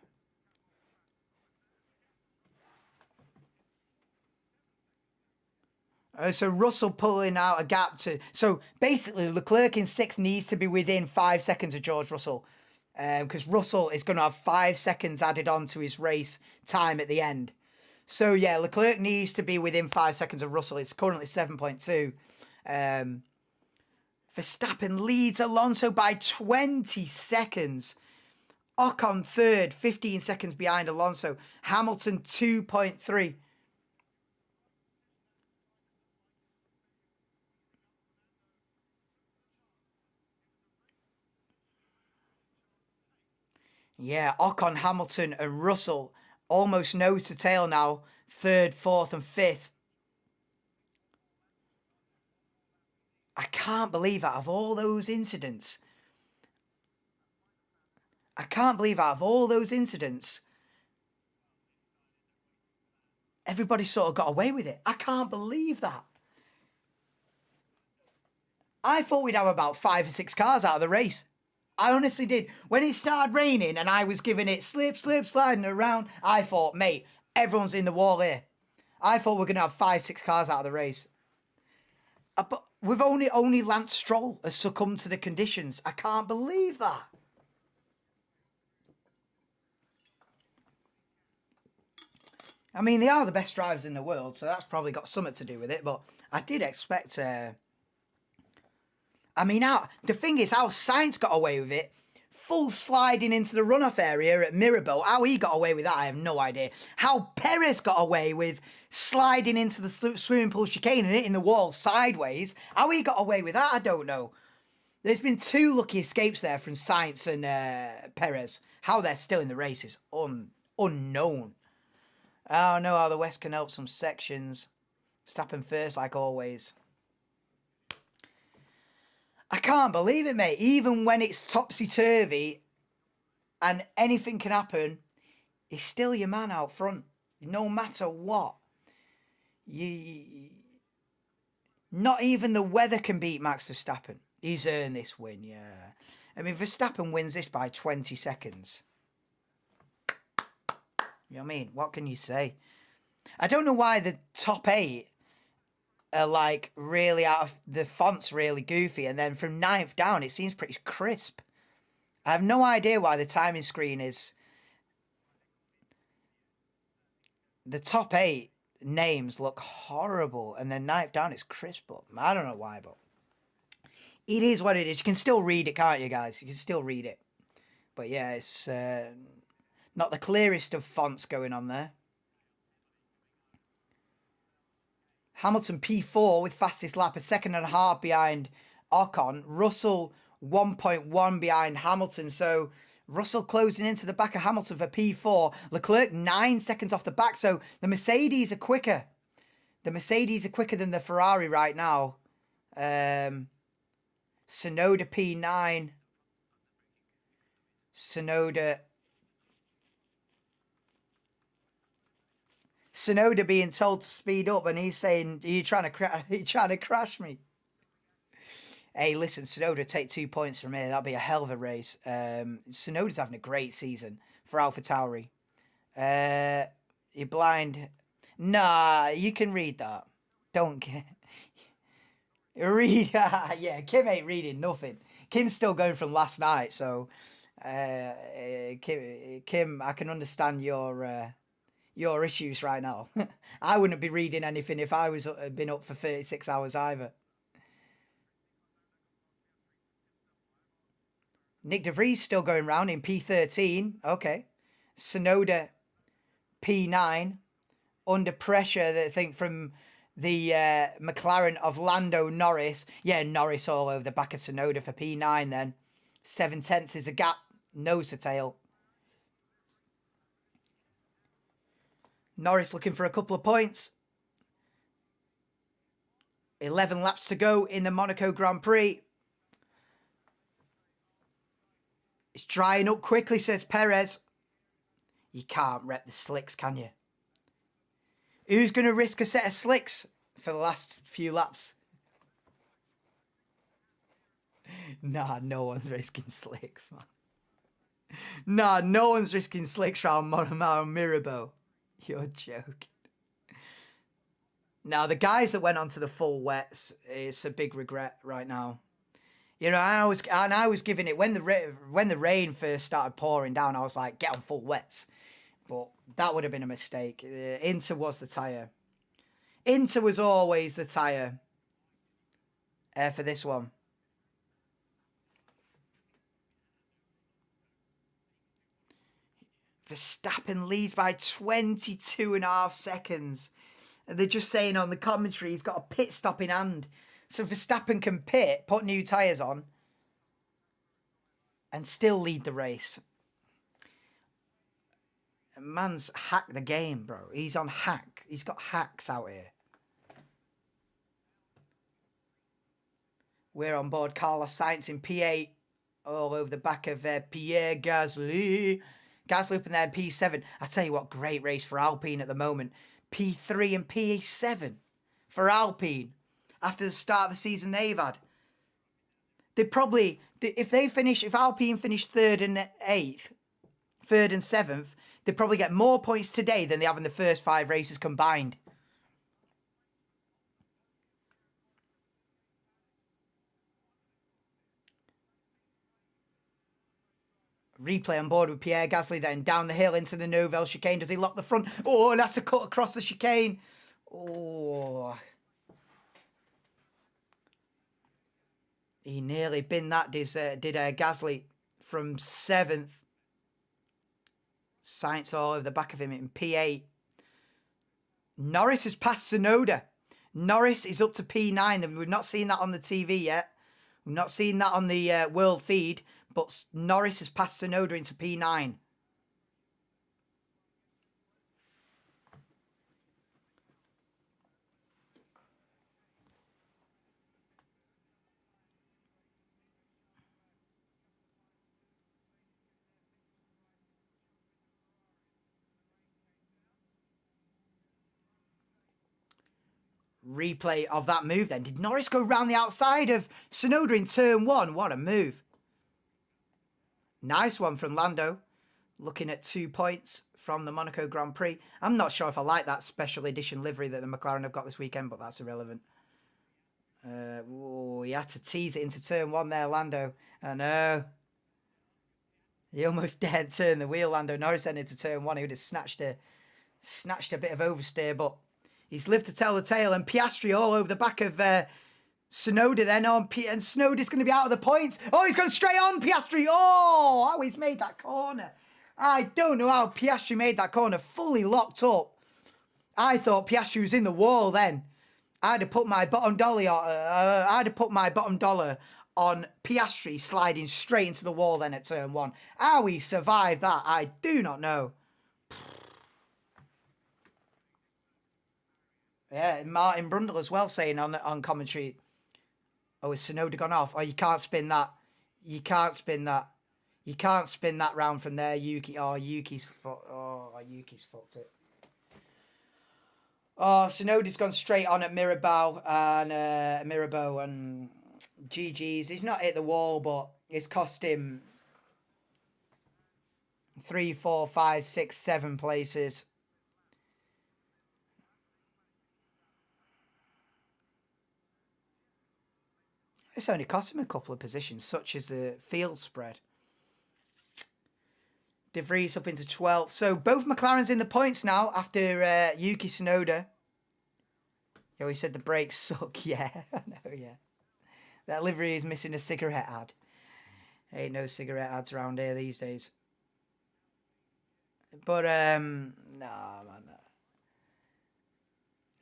So Russell pulling out a gap to... So basically, Leclerc in 6th needs to be within 5 seconds of George Russell. Because Russell is going to have 5 seconds added on to his race time at the end. So, yeah, Leclerc needs to be within 5 seconds of Russell. It's currently 7.2. Verstappen leads Alonso by 20 seconds. Ocon third, 15 seconds behind Alonso. Hamilton 2.3. Yeah, Ocon, Hamilton and Russell almost nose to tail now. 3rd, 4th and 5th. I can't believe out of all those incidents. Everybody sort of got away with it. I can't believe that. I thought we'd have about 5 or 6 cars out of the race. I honestly did. When it started raining and I was giving it slip, sliding around, I thought, mate, everyone's in the wall here. I thought we're going to have 5, 6 cars out of the race. But we've only Lance Stroll has succumbed to the conditions. I can't believe that. I mean, they are the best drivers in the world, so that's probably got something to do with it. But I did expect... I mean, the thing is, how Sainz got away with it, full sliding into the runoff area at Mirabel, how he got away with that, I have no idea. How Perez got away with sliding into the swimming pool chicane and hitting the wall sideways, how he got away with that, I don't know. There's been 2 lucky escapes there from Sainz and Perez. How they're still in the race is unknown. Oh no, how the West can help some sections. Verstappen first, like always. I can't believe it, mate. Even when it's topsy-turvy and anything can happen, he's still your man out front. No matter what. Not even the weather can beat Max Verstappen. He's earned this win, yeah. I mean, Verstappen wins this by 20 seconds. You know what I mean? What can you say? I don't know why the top 8... are like really out of the font's really goofy, and then from 9th down it seems pretty crisp. I have no idea why the timing screen is... The top 8 names look horrible, and then 9th down it's crisp up. I don't know why, but it is what it is. You can still read it, can't you, guys? You can still read it. But yeah, it's not the clearest of fonts going on there. Hamilton P4 with fastest lap, 1.5 seconds behind Ocon. Russell 1.1 behind Hamilton. So Russell closing into the back of Hamilton for P4. Leclerc 9 seconds off the back. So the Mercedes are quicker. The Mercedes are quicker than the Ferrari right now. Sonoda P9. Sonoda being told to speed up, and he's saying, "Are you trying to crash me?" Hey, listen, Sonoda, take 2 points from here. That'll be a hell of a race. Sonoda's having a great season for AlphaTauri. You're blind. Nah, you can read that. Don't read. Yeah, Kim ain't reading nothing. Kim's still going from last night, so Kim, I can understand your issues right now. I wouldn't be reading anything if I was been up for 36 hours either. Nick De Vries still going round in P13. Okay. Sonoda P9. Under pressure, I think, from the McLaren of Lando Norris. Yeah, Norris all over the back of Sonoda for P9 then. 7/10 is a gap. Nose to tail. Norris looking for a couple of points. 11 laps to go in the Monaco Grand Prix. It's drying up quickly, says Perez. You can't rep the slicks, can you? Who's going to risk a set of slicks for the last few laps? Nah, no one's risking slicks, man. Nah, no one's risking slicks around Mirabeau. You're joking. Now, the guys that went onto the full wets, it's a big regret right now. You know, I was giving it when the rain first started pouring down. I was like, get on full wets, but that would have been a mistake. Inter was the tyre. Inter was always the tyre for this one. Verstappen leads by 22.5 seconds. And they're just saying on the commentary he's got a pit stop in hand. So Verstappen can pit, put new tyres on, and still lead the race. Man's hacked the game, bro. He's on hack. He's got hacks out here. We're on board Carlos Sainz in P8, all over the back of Pierre Gasly. Gasly up in there in P7. I tell you what, great race for Alpine at the moment. P3 and P7 for Alpine. After the start of the season they've had. They probably, if Alpine finish 3rd and 8th, 3rd and 7th, they probably get more points today than they have in the first 5 races combined. Replay on board with Pierre Gasly then down the hill into the Nouvelle chicane. Does he lock the front? Oh, and has to cut across the chicane. Oh. He nearly binned that, did Gasly from 7th. Sainz all over the back of him in P8. Norris has passed Tsunoda. Norris is up to P9. We've not seen that on the TV yet. We've not seen that on the world feed. But Norris has passed Tsunoda into P9. Replay of that move then. Did Norris go round the outside of Tsunoda in turn 1? What a move. Nice one from Lando. Looking at 2 points from the Monaco Grand Prix. I'm not sure if I like that special edition livery that the McLaren have got this weekend, but that's irrelevant. He had to tease it into turn 1 there, Lando. I know. He almost dared turn the wheel, Lando Norris, then into turn 1. He would have snatched a bit of oversteer, but he's lived to tell the tale. And Piastri all over the back of Tsunoda then on and Tsunoda's going to be out of the points. Oh, he's going straight on Piastri. Oh, how he's made that corner. I don't know how Piastri made that corner fully locked up. I thought Piastri was in the wall then. I'd have put my bottom dollar on Piastri sliding straight into the wall then at turn 1. How he survived that, I do not know. Yeah, Martin Brundle as well saying on commentary, oh, has Tsunoda gone off? Oh, you can't spin that. You can't spin that. You can't spin that round from there, Yuki. Oh, Yuki's fucked it. Oh, Tsunoda's gone straight on at Mirabeau and GG's. He's not hit the wall, but it's cost him 3, 4, 5, 6, 7 places. It's only cost him a couple of positions, such as the field spread. De Vries up into 12th. So both McLarens in the points now after Yuki Tsunoda. Yeah, we said the brakes suck. Yeah, I know, yeah. That livery is missing a cigarette ad. Ain't no cigarette ads around here these days. But, nah, man.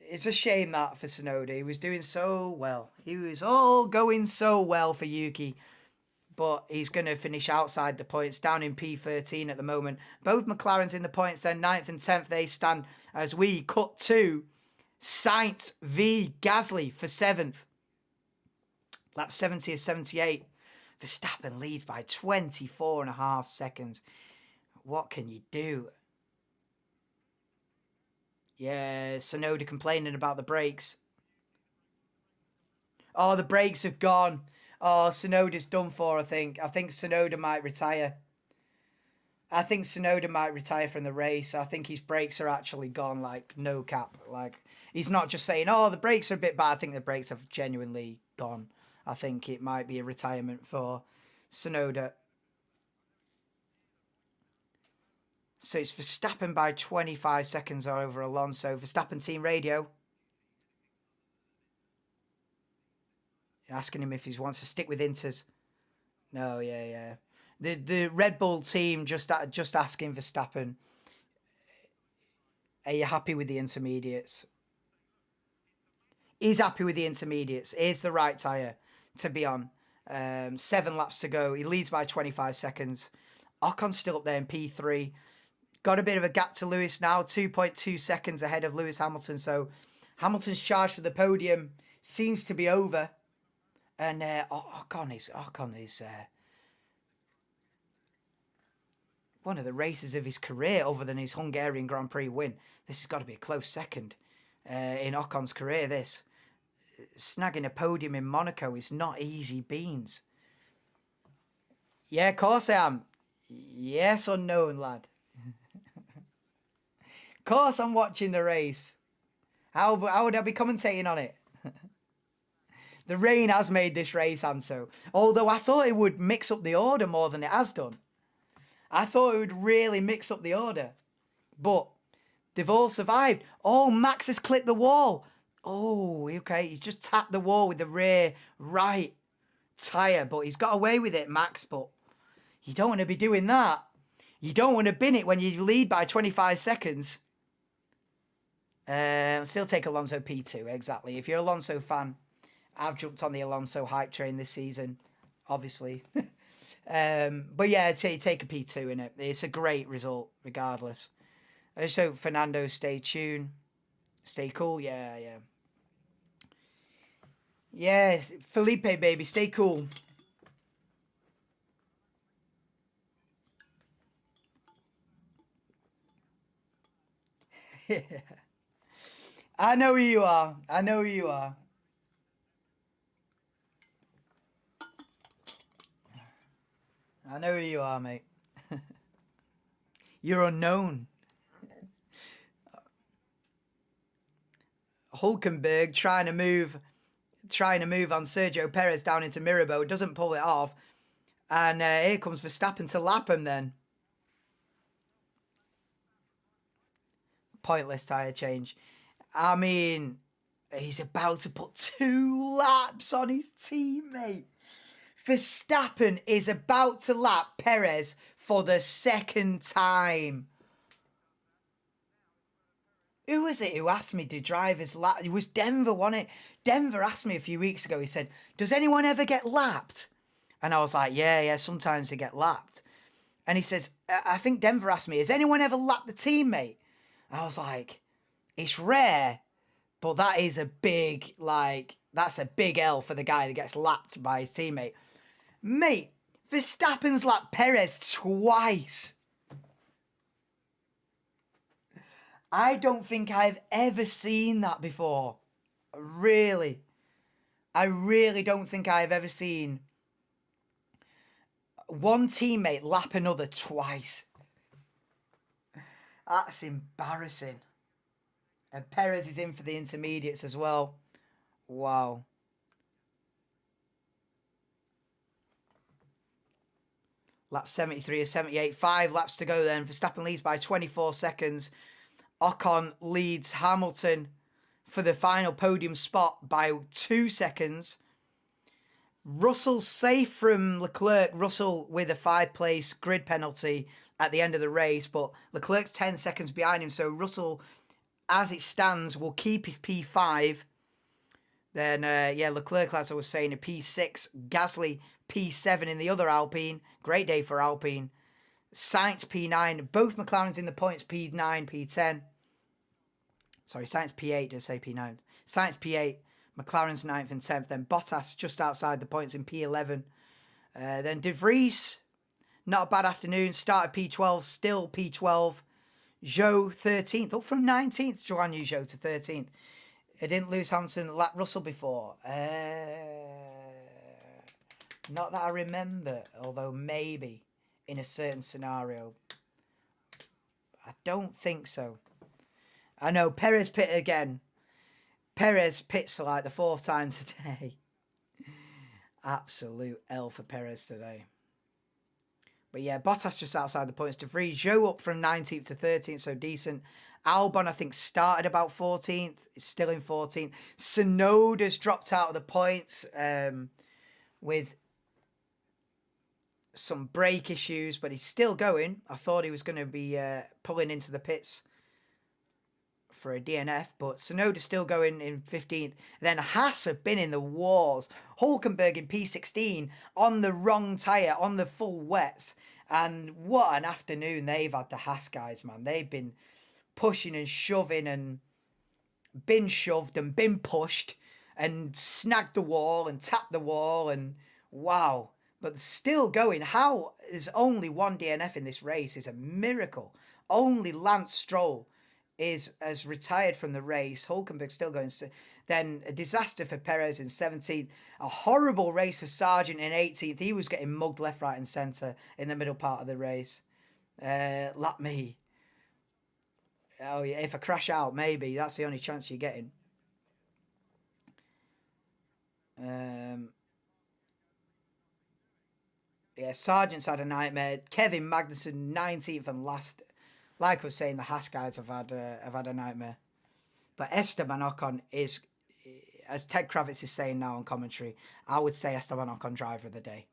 It's a shame that for Tsunoda. He was doing so well. He was all going so well for Yuki. But he's going to finish outside the points, down in P13 at the moment. Both McLarens in the points, then 9th and 10th, they stand as we cut to Sainz v Gasly for 7th. Lap 70 is 78. Verstappen leads by 24.5 seconds. What can you do? Yeah, Tsunoda complaining about the brakes. Oh, the brakes have gone. Oh, Tsunoda's done for, I think. I think Tsunoda might retire. I think Tsunoda might retire from the race. I think his brakes are actually gone, like, no cap. Like, he's not just saying, oh, the brakes are a bit bad. I think the brakes have genuinely gone. I think it might be a retirement for Tsunoda. So it's Verstappen by 25 seconds over Alonso. Verstappen team radio. Asking him if he wants to stick with Inters. No, yeah. The Red Bull team just asking Verstappen, are you happy with the intermediates? He's happy with the intermediates. Here's the right tyre to be on. 7 laps to go. He leads by 25 seconds. Ocon's still up there in P3. Got a bit of a gap to Lewis now. 2.2 seconds ahead of Lewis Hamilton. So Hamilton's charge for the podium seems to be over. And Ocon is one of the races of his career other than his Hungarian Grand Prix win. This has got to be a close second in Ocon's career, this. Snagging a podium in Monaco is not easy beans. Yeah, of course I am. Yes, unknown, lad. Of course I'm watching the race. How would I be commentating on it? The rain has made this race, Anso. Although I thought it would mix up the order more than it has done. I thought it would really mix up the order. But they've all survived. Oh, Max has clipped the wall. Oh, okay. He's just tapped the wall with the rear right tyre. But he's got away with it, Max. But you don't want to be doing that. You don't want to bin it when you lead by 25 seconds. Still take Alonso P2, exactly. If you're an Alonso fan, I've jumped on the Alonso hype train this season, obviously. But yeah, take a P2 in it. It's a great result, regardless. I just hope Fernando stay tuned. Stay cool, yeah. Yeah, Felipe, baby, stay cool. I know who you are. I know who you are. I know who you are, mate. You're unknown. Hulkenberg trying to move on Sergio Perez down into Mirabeau, doesn't pull it off, and here comes Verstappen to lap him. Then pointless tyre change. I mean, he's about to put 2 laps on his teammate. Verstappen is about to lap Perez for the 2nd time. Who was it who asked me to drive his lap? It was Denver, wasn't it? Denver asked me a few weeks ago. He said, does anyone ever get lapped? And I was like, yeah, sometimes they get lapped. And he says, I think Denver asked me, has anyone ever lapped the teammate? I was like, it's rare, but that is a big, that's a big L for the guy that gets lapped by his teammate. Mate, Verstappen's lapped Perez twice. I don't think I've ever seen that before. Really. I really don't think I've ever seen one teammate lap another twice. That's embarrassing. And Perez is in for the intermediates as well. Wow. Lap 73 or 78. 5 laps to go then. Verstappen leads by 24 seconds. Ocon leads Hamilton for the final podium spot by 2 seconds. Russell's safe from Leclerc. Russell with a 5-place grid penalty at the end of the race, but Leclerc's 10 seconds behind him. So Russell, as it stands, will keep his P5. Then, Leclerc, as I was saying, a P6. Gasly, P7 in the other Alpine. Great day for Alpine. Sainz, P9. Both McLarens in the points, P9, P10. Sorry, Sainz, P8, did I say P9? Sainz, P8. McLaren's 9th and 10th. Then Bottas just outside the points in P11. Then De Vries, not a bad afternoon. Started P12, still P12. Zhou, 13th. Up from 19th, Joan Yu Zhou to 13th. It didn't lose Hamilton, lapped Russell before. Not that I remember, although maybe in a certain scenario. I don't think so. I know, Perez pit again. Perez pits for like the 4th time today. Absolute L for Perez today. But yeah, Bottas just outside the points. De Vries, Zhou up from 19th to 13th, so decent. Albon, I think, started about 14th. Is still in 14th. Tsunoda's dropped out of the points with some brake issues, but he's still going. I thought he was going to be pulling into the pits for a DNF, but Tsunoda's still going in 15th. Then Haas have been in the wars. Hulkenberg in P16 on the wrong tyre, on the full wets. And what an afternoon they've had, the Haas guys, man. They've been pushing and shoving and been shoved and been pushed and snagged the wall and tapped the wall and wow. But still going. How is only one DNF in this race is a miracle. Only Lance Stroll has retired from the race. Hulkenberg still going. Then a disaster for Perez in 17th. A horrible race for Sargent in 18th. He was getting mugged left, right and centre in the middle part of the race. Lap me. Oh yeah, if I crash out, maybe. That's the only chance you're getting. Yeah, Sargent's had a nightmare. Kevin Magnussen, 19th and last. Like I was saying, the Haas guys have had a nightmare. But Esteban Ocon is, as Ted Kravitz is saying now on commentary, I would say Esteban Ocon driver of the day.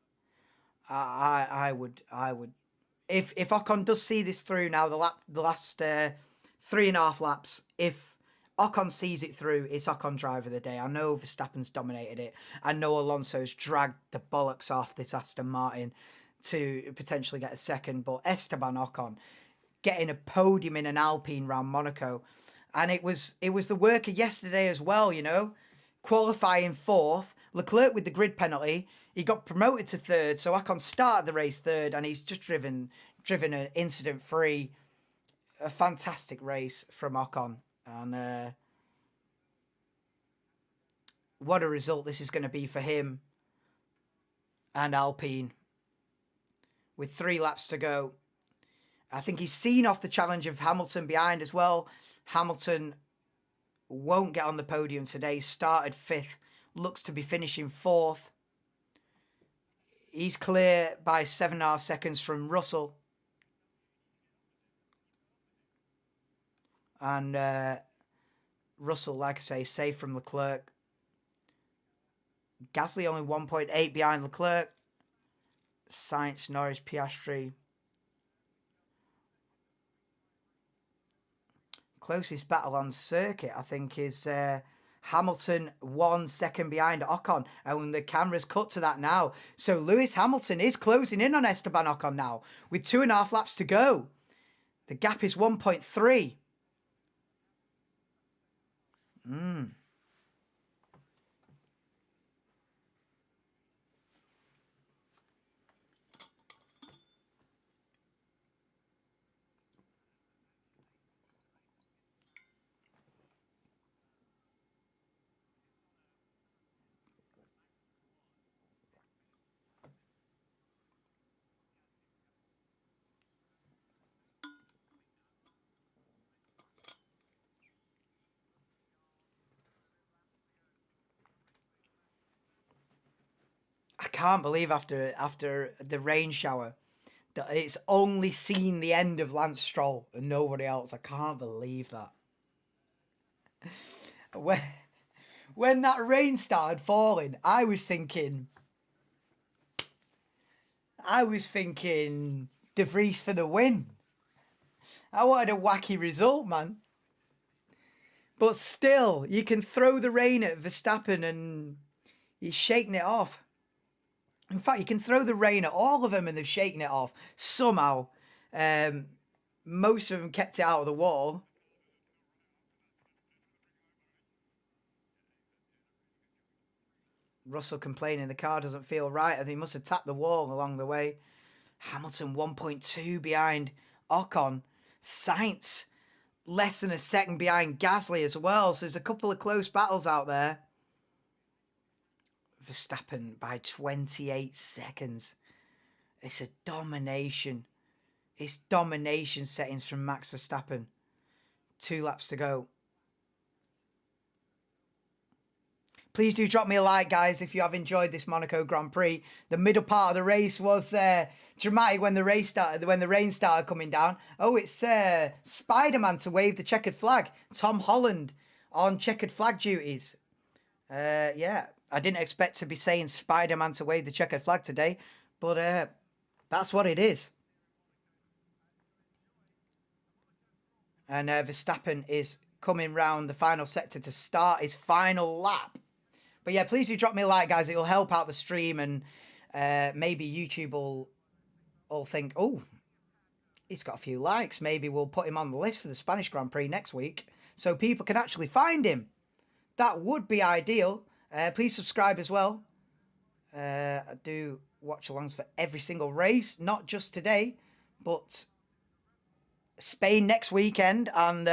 I would. If Ocon does see this through now, the last 3.5 laps, if Ocon sees it through, it's Ocon driver of the day. I know Verstappen's dominated it. I know Alonso's dragged the bollocks off this Aston Martin to potentially get a second, but Esteban Ocon getting a podium in an Alpine round Monaco. And it was the work of yesterday as well, you know. Qualifying 4th. Leclerc with the grid penalty. He got promoted to 3rd. So Ocon started the race 3rd. And he's just driven an incident-free. A fantastic race from Ocon. And what a result this is going to be for him and Alpine. With 3 laps to go. I think he's seen off the challenge of Hamilton behind as well. Hamilton won't get on the podium today. Started 5th. Looks to be finishing 4th. He's clear by 7.5 seconds from Russell. And Russell, like I say, safe from Leclerc. Gasly only 1.8 behind Leclerc. Sainz, Norris, Piastri. Closest battle on circuit, I think, is Hamilton 1 second behind Ocon. And the camera's cut to that now. So Lewis Hamilton is closing in on Esteban Ocon now with 2.5 laps to go. The gap is 1.3. I can't believe after the rain shower that it's only seen the end of Lance Stroll and nobody else. I can't believe that. When that rain started falling, I was thinking De Vries for the win. I wanted a wacky result, man. But still, you can throw the rain at Verstappen and he's shaking it off. In fact, you can throw the rain at all of them and they've shaken it off. Somehow, most of them kept it out of the wall. Russell complaining the car doesn't feel right. I think he must have tapped the wall along the way. Hamilton 1.2 behind Ocon. Sainz less than a second behind Gasly as well. So there's a couple of close battles out there. Verstappen by 28 seconds. It's a domination. It's domination settings from Max Verstappen. 2 laps to go. Please do drop me a like, guys, if you have enjoyed this Monaco Grand Prix. The middle part of the race was dramatic when the race started, when the rain started coming down. Oh, it's Spider-Man to wave the checkered flag. Tom Holland on checkered flag duties. Yeah, I didn't expect to be saying Spider-Man to wave the checkered flag today, but that's what it is. And Verstappen is coming round the final sector to start his final lap. But yeah, please do drop me a like, guys. It'll help out the stream, and maybe YouTube will think, oh, he's got a few likes. Maybe we'll put him on the list for the Spanish Grand Prix next week so people can actually find him. That would be ideal. Please subscribe as well. I do watch-alongs for every single race, not just today, but Spain next weekend and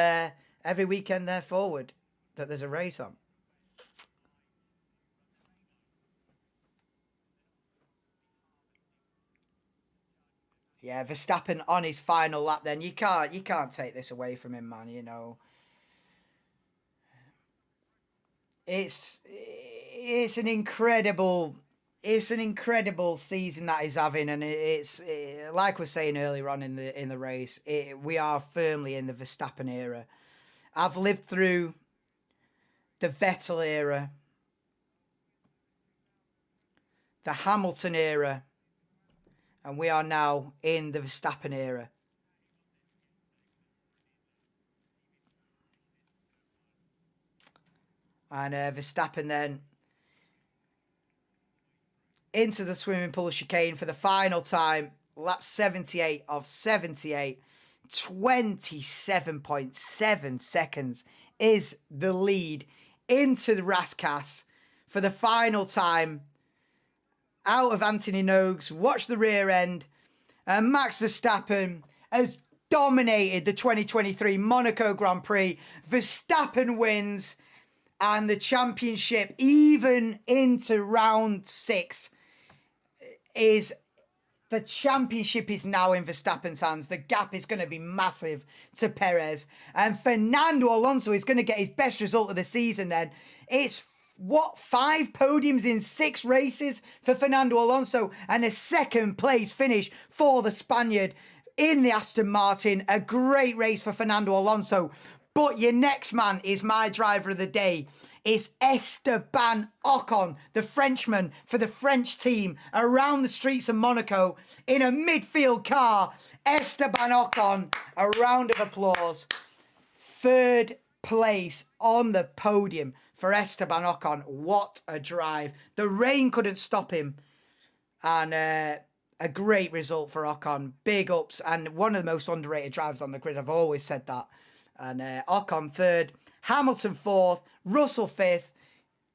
every weekend there forward that there's a race on. Yeah, Verstappen on his final lap then. You can't take this away from him, man, you know. It's an incredible season that he's having, and it's like we were saying earlier on in the race, we are firmly in the Verstappen era. I've lived through the Vettel era, the Hamilton era, and we are now in the Verstappen era. And Verstappen then into the swimming pool chicane for the final time. Lap 78 of 78. 27.7 seconds is the lead into the Rascasse for the final time. Out of Anthony Nogues, watch the rear end. And Max Verstappen has dominated the 2023 Monaco Grand Prix. Verstappen wins, and the championship, even into round 6, the championship is now in Verstappen's hands. The gap is going to be massive to Perez. And Fernando Alonso is going to get his best result of the season then. It's 5 podiums in 6 races for Fernando Alonso, and a second place finish for the Spaniard in the Aston Martin. A great race for Fernando Alonso. But your next man is my driver of the day. It's Esteban Ocon, the Frenchman for the French team, around the streets of Monaco in a midfield car. Esteban Ocon, a round of applause. 3rd place on the podium for Esteban Ocon. What a drive. The rain couldn't stop him. And a great result for Ocon. Big ups, and one of the most underrated drivers on the grid. I've always said that. And Ocon 3rd, Hamilton 4th, Russell 5th,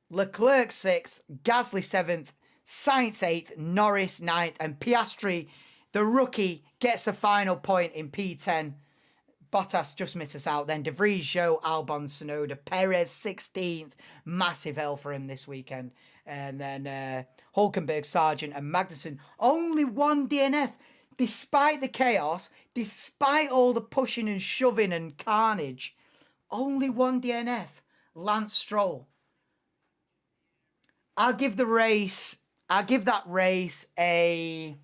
Leclerc 6th, Gasly 7th, Sainz 8th, Norris 9th, and Piastri, the rookie, gets a final point in P10. Bottas just misses out then. De Vries, Zhou, Albon, Tsunoda, Perez 16th. Massive L for him this weekend. And then Hulkenberg, Sargent, and Magnussen. Only 1 DNF. Despite the chaos, despite all the pushing and shoving and carnage, only 1 DNF. Lance Stroll. I'll give the race I'll give that race a...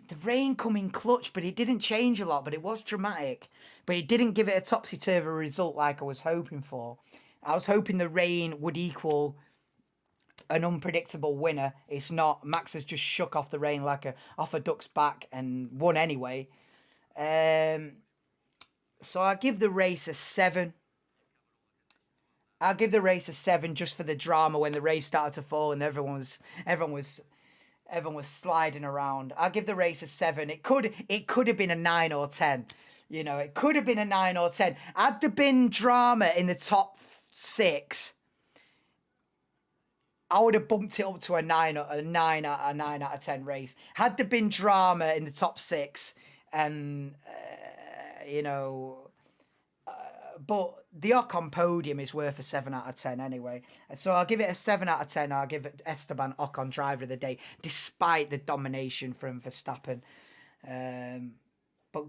The rain come in clutch, but it didn't change a lot, but it was dramatic. But it didn't give it a topsy-turvy result like I was hoping for. I was hoping the rain would equal an unpredictable winner. It's not. Max has just shook off the rain like off a duck's back and won anyway. So I'll give the race a 7. I'll give the race a 7 just for the drama when the race started to fall and everyone was sliding around. I'll give the race a 7. It could have been a 9 or 10. You know, it could have been a 9 or 10. Had there been drama in the top 6, I would have bumped it up to a 9 out of 10 race. Had there been drama in the top 6, and you know, but the Ocon podium is worth a 7 out of 10 anyway. So I'll give it a 7 out of 10. I'll give it Esteban Ocon driver of the day, despite the domination from Verstappen. But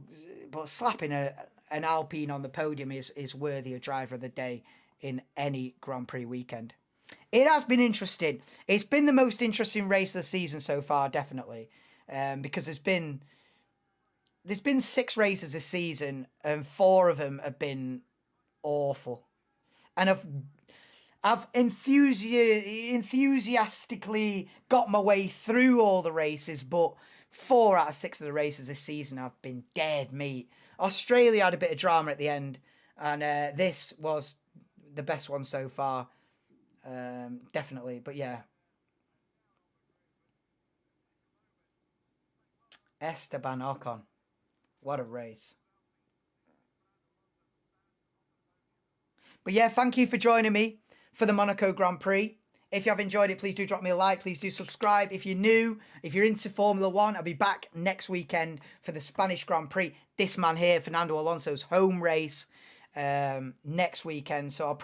slapping an Alpine on the podium is worthy of driver of the day in any Grand Prix weekend. It has been interesting. It's been the most interesting race of the season so far, definitely. Because there's been 6 races this season, and 4 of them have been awful. And I've enthusiastically got my way through all the races, but 4 out of 6 of the races this season have been dead meat. Australia had a bit of drama at the end, and this was the best one so far. Definitely, but yeah. Esteban Ocon. What a race. But yeah, thank you for joining me for the Monaco Grand Prix. If you have enjoyed it, please do drop me a like. Please do subscribe. If you're new, if you're into Formula 1, I'll be back next weekend for the Spanish Grand Prix. This man here, Fernando Alonso's home race, next weekend. So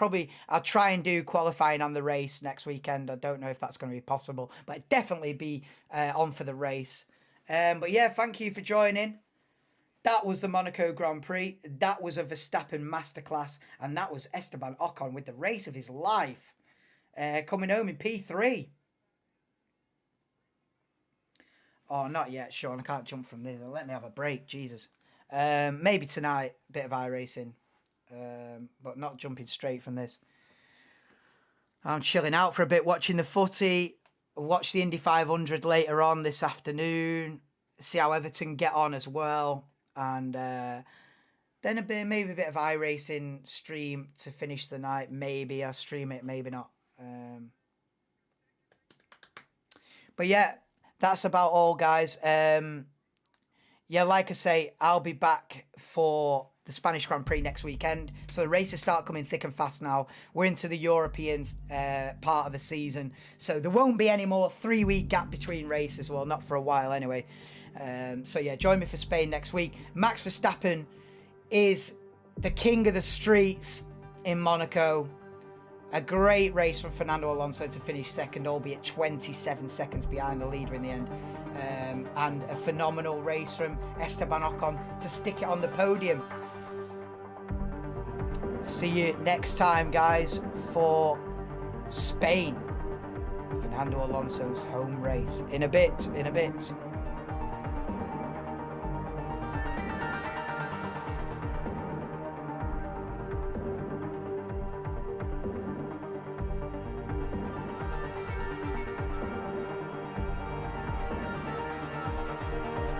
I'll try and do qualifying on the race next weekend. I don't know if that's going to be possible, but I'd definitely be on for the race. But yeah, thank you for joining. That was the Monaco Grand Prix. That was a Verstappen masterclass. And that was Esteban Ocon with the race of his life. Coming home in P3. Oh, not yet, Sean. I can't jump from this. Let me have a break. Jesus. Maybe tonight. Bit of iRacing. But not jumping straight from this. I'm chilling out for a bit, watching the footy. Watch the Indy 500 later on this afternoon. See how Everton get on as well. And then maybe a bit of iRacing stream to finish the night. Maybe I'll stream it, maybe not. But yeah, that's about all, guys. Yeah, like I say, I'll be back for the Spanish Grand Prix next weekend. So the races start coming thick and fast now. We're into the European part of the season. So there won't be any more 3-week gap between races. Well, not for a while anyway. So yeah, join me for Spain next week. Max Verstappen is the king of the streets in Monaco. A great race from Fernando Alonso to finish second, albeit 27 seconds behind the leader in the end. And a phenomenal race from Esteban Ocon to stick it on the podium. See you next time, guys, for Spain. Fernando Alonso's home race. In a bit.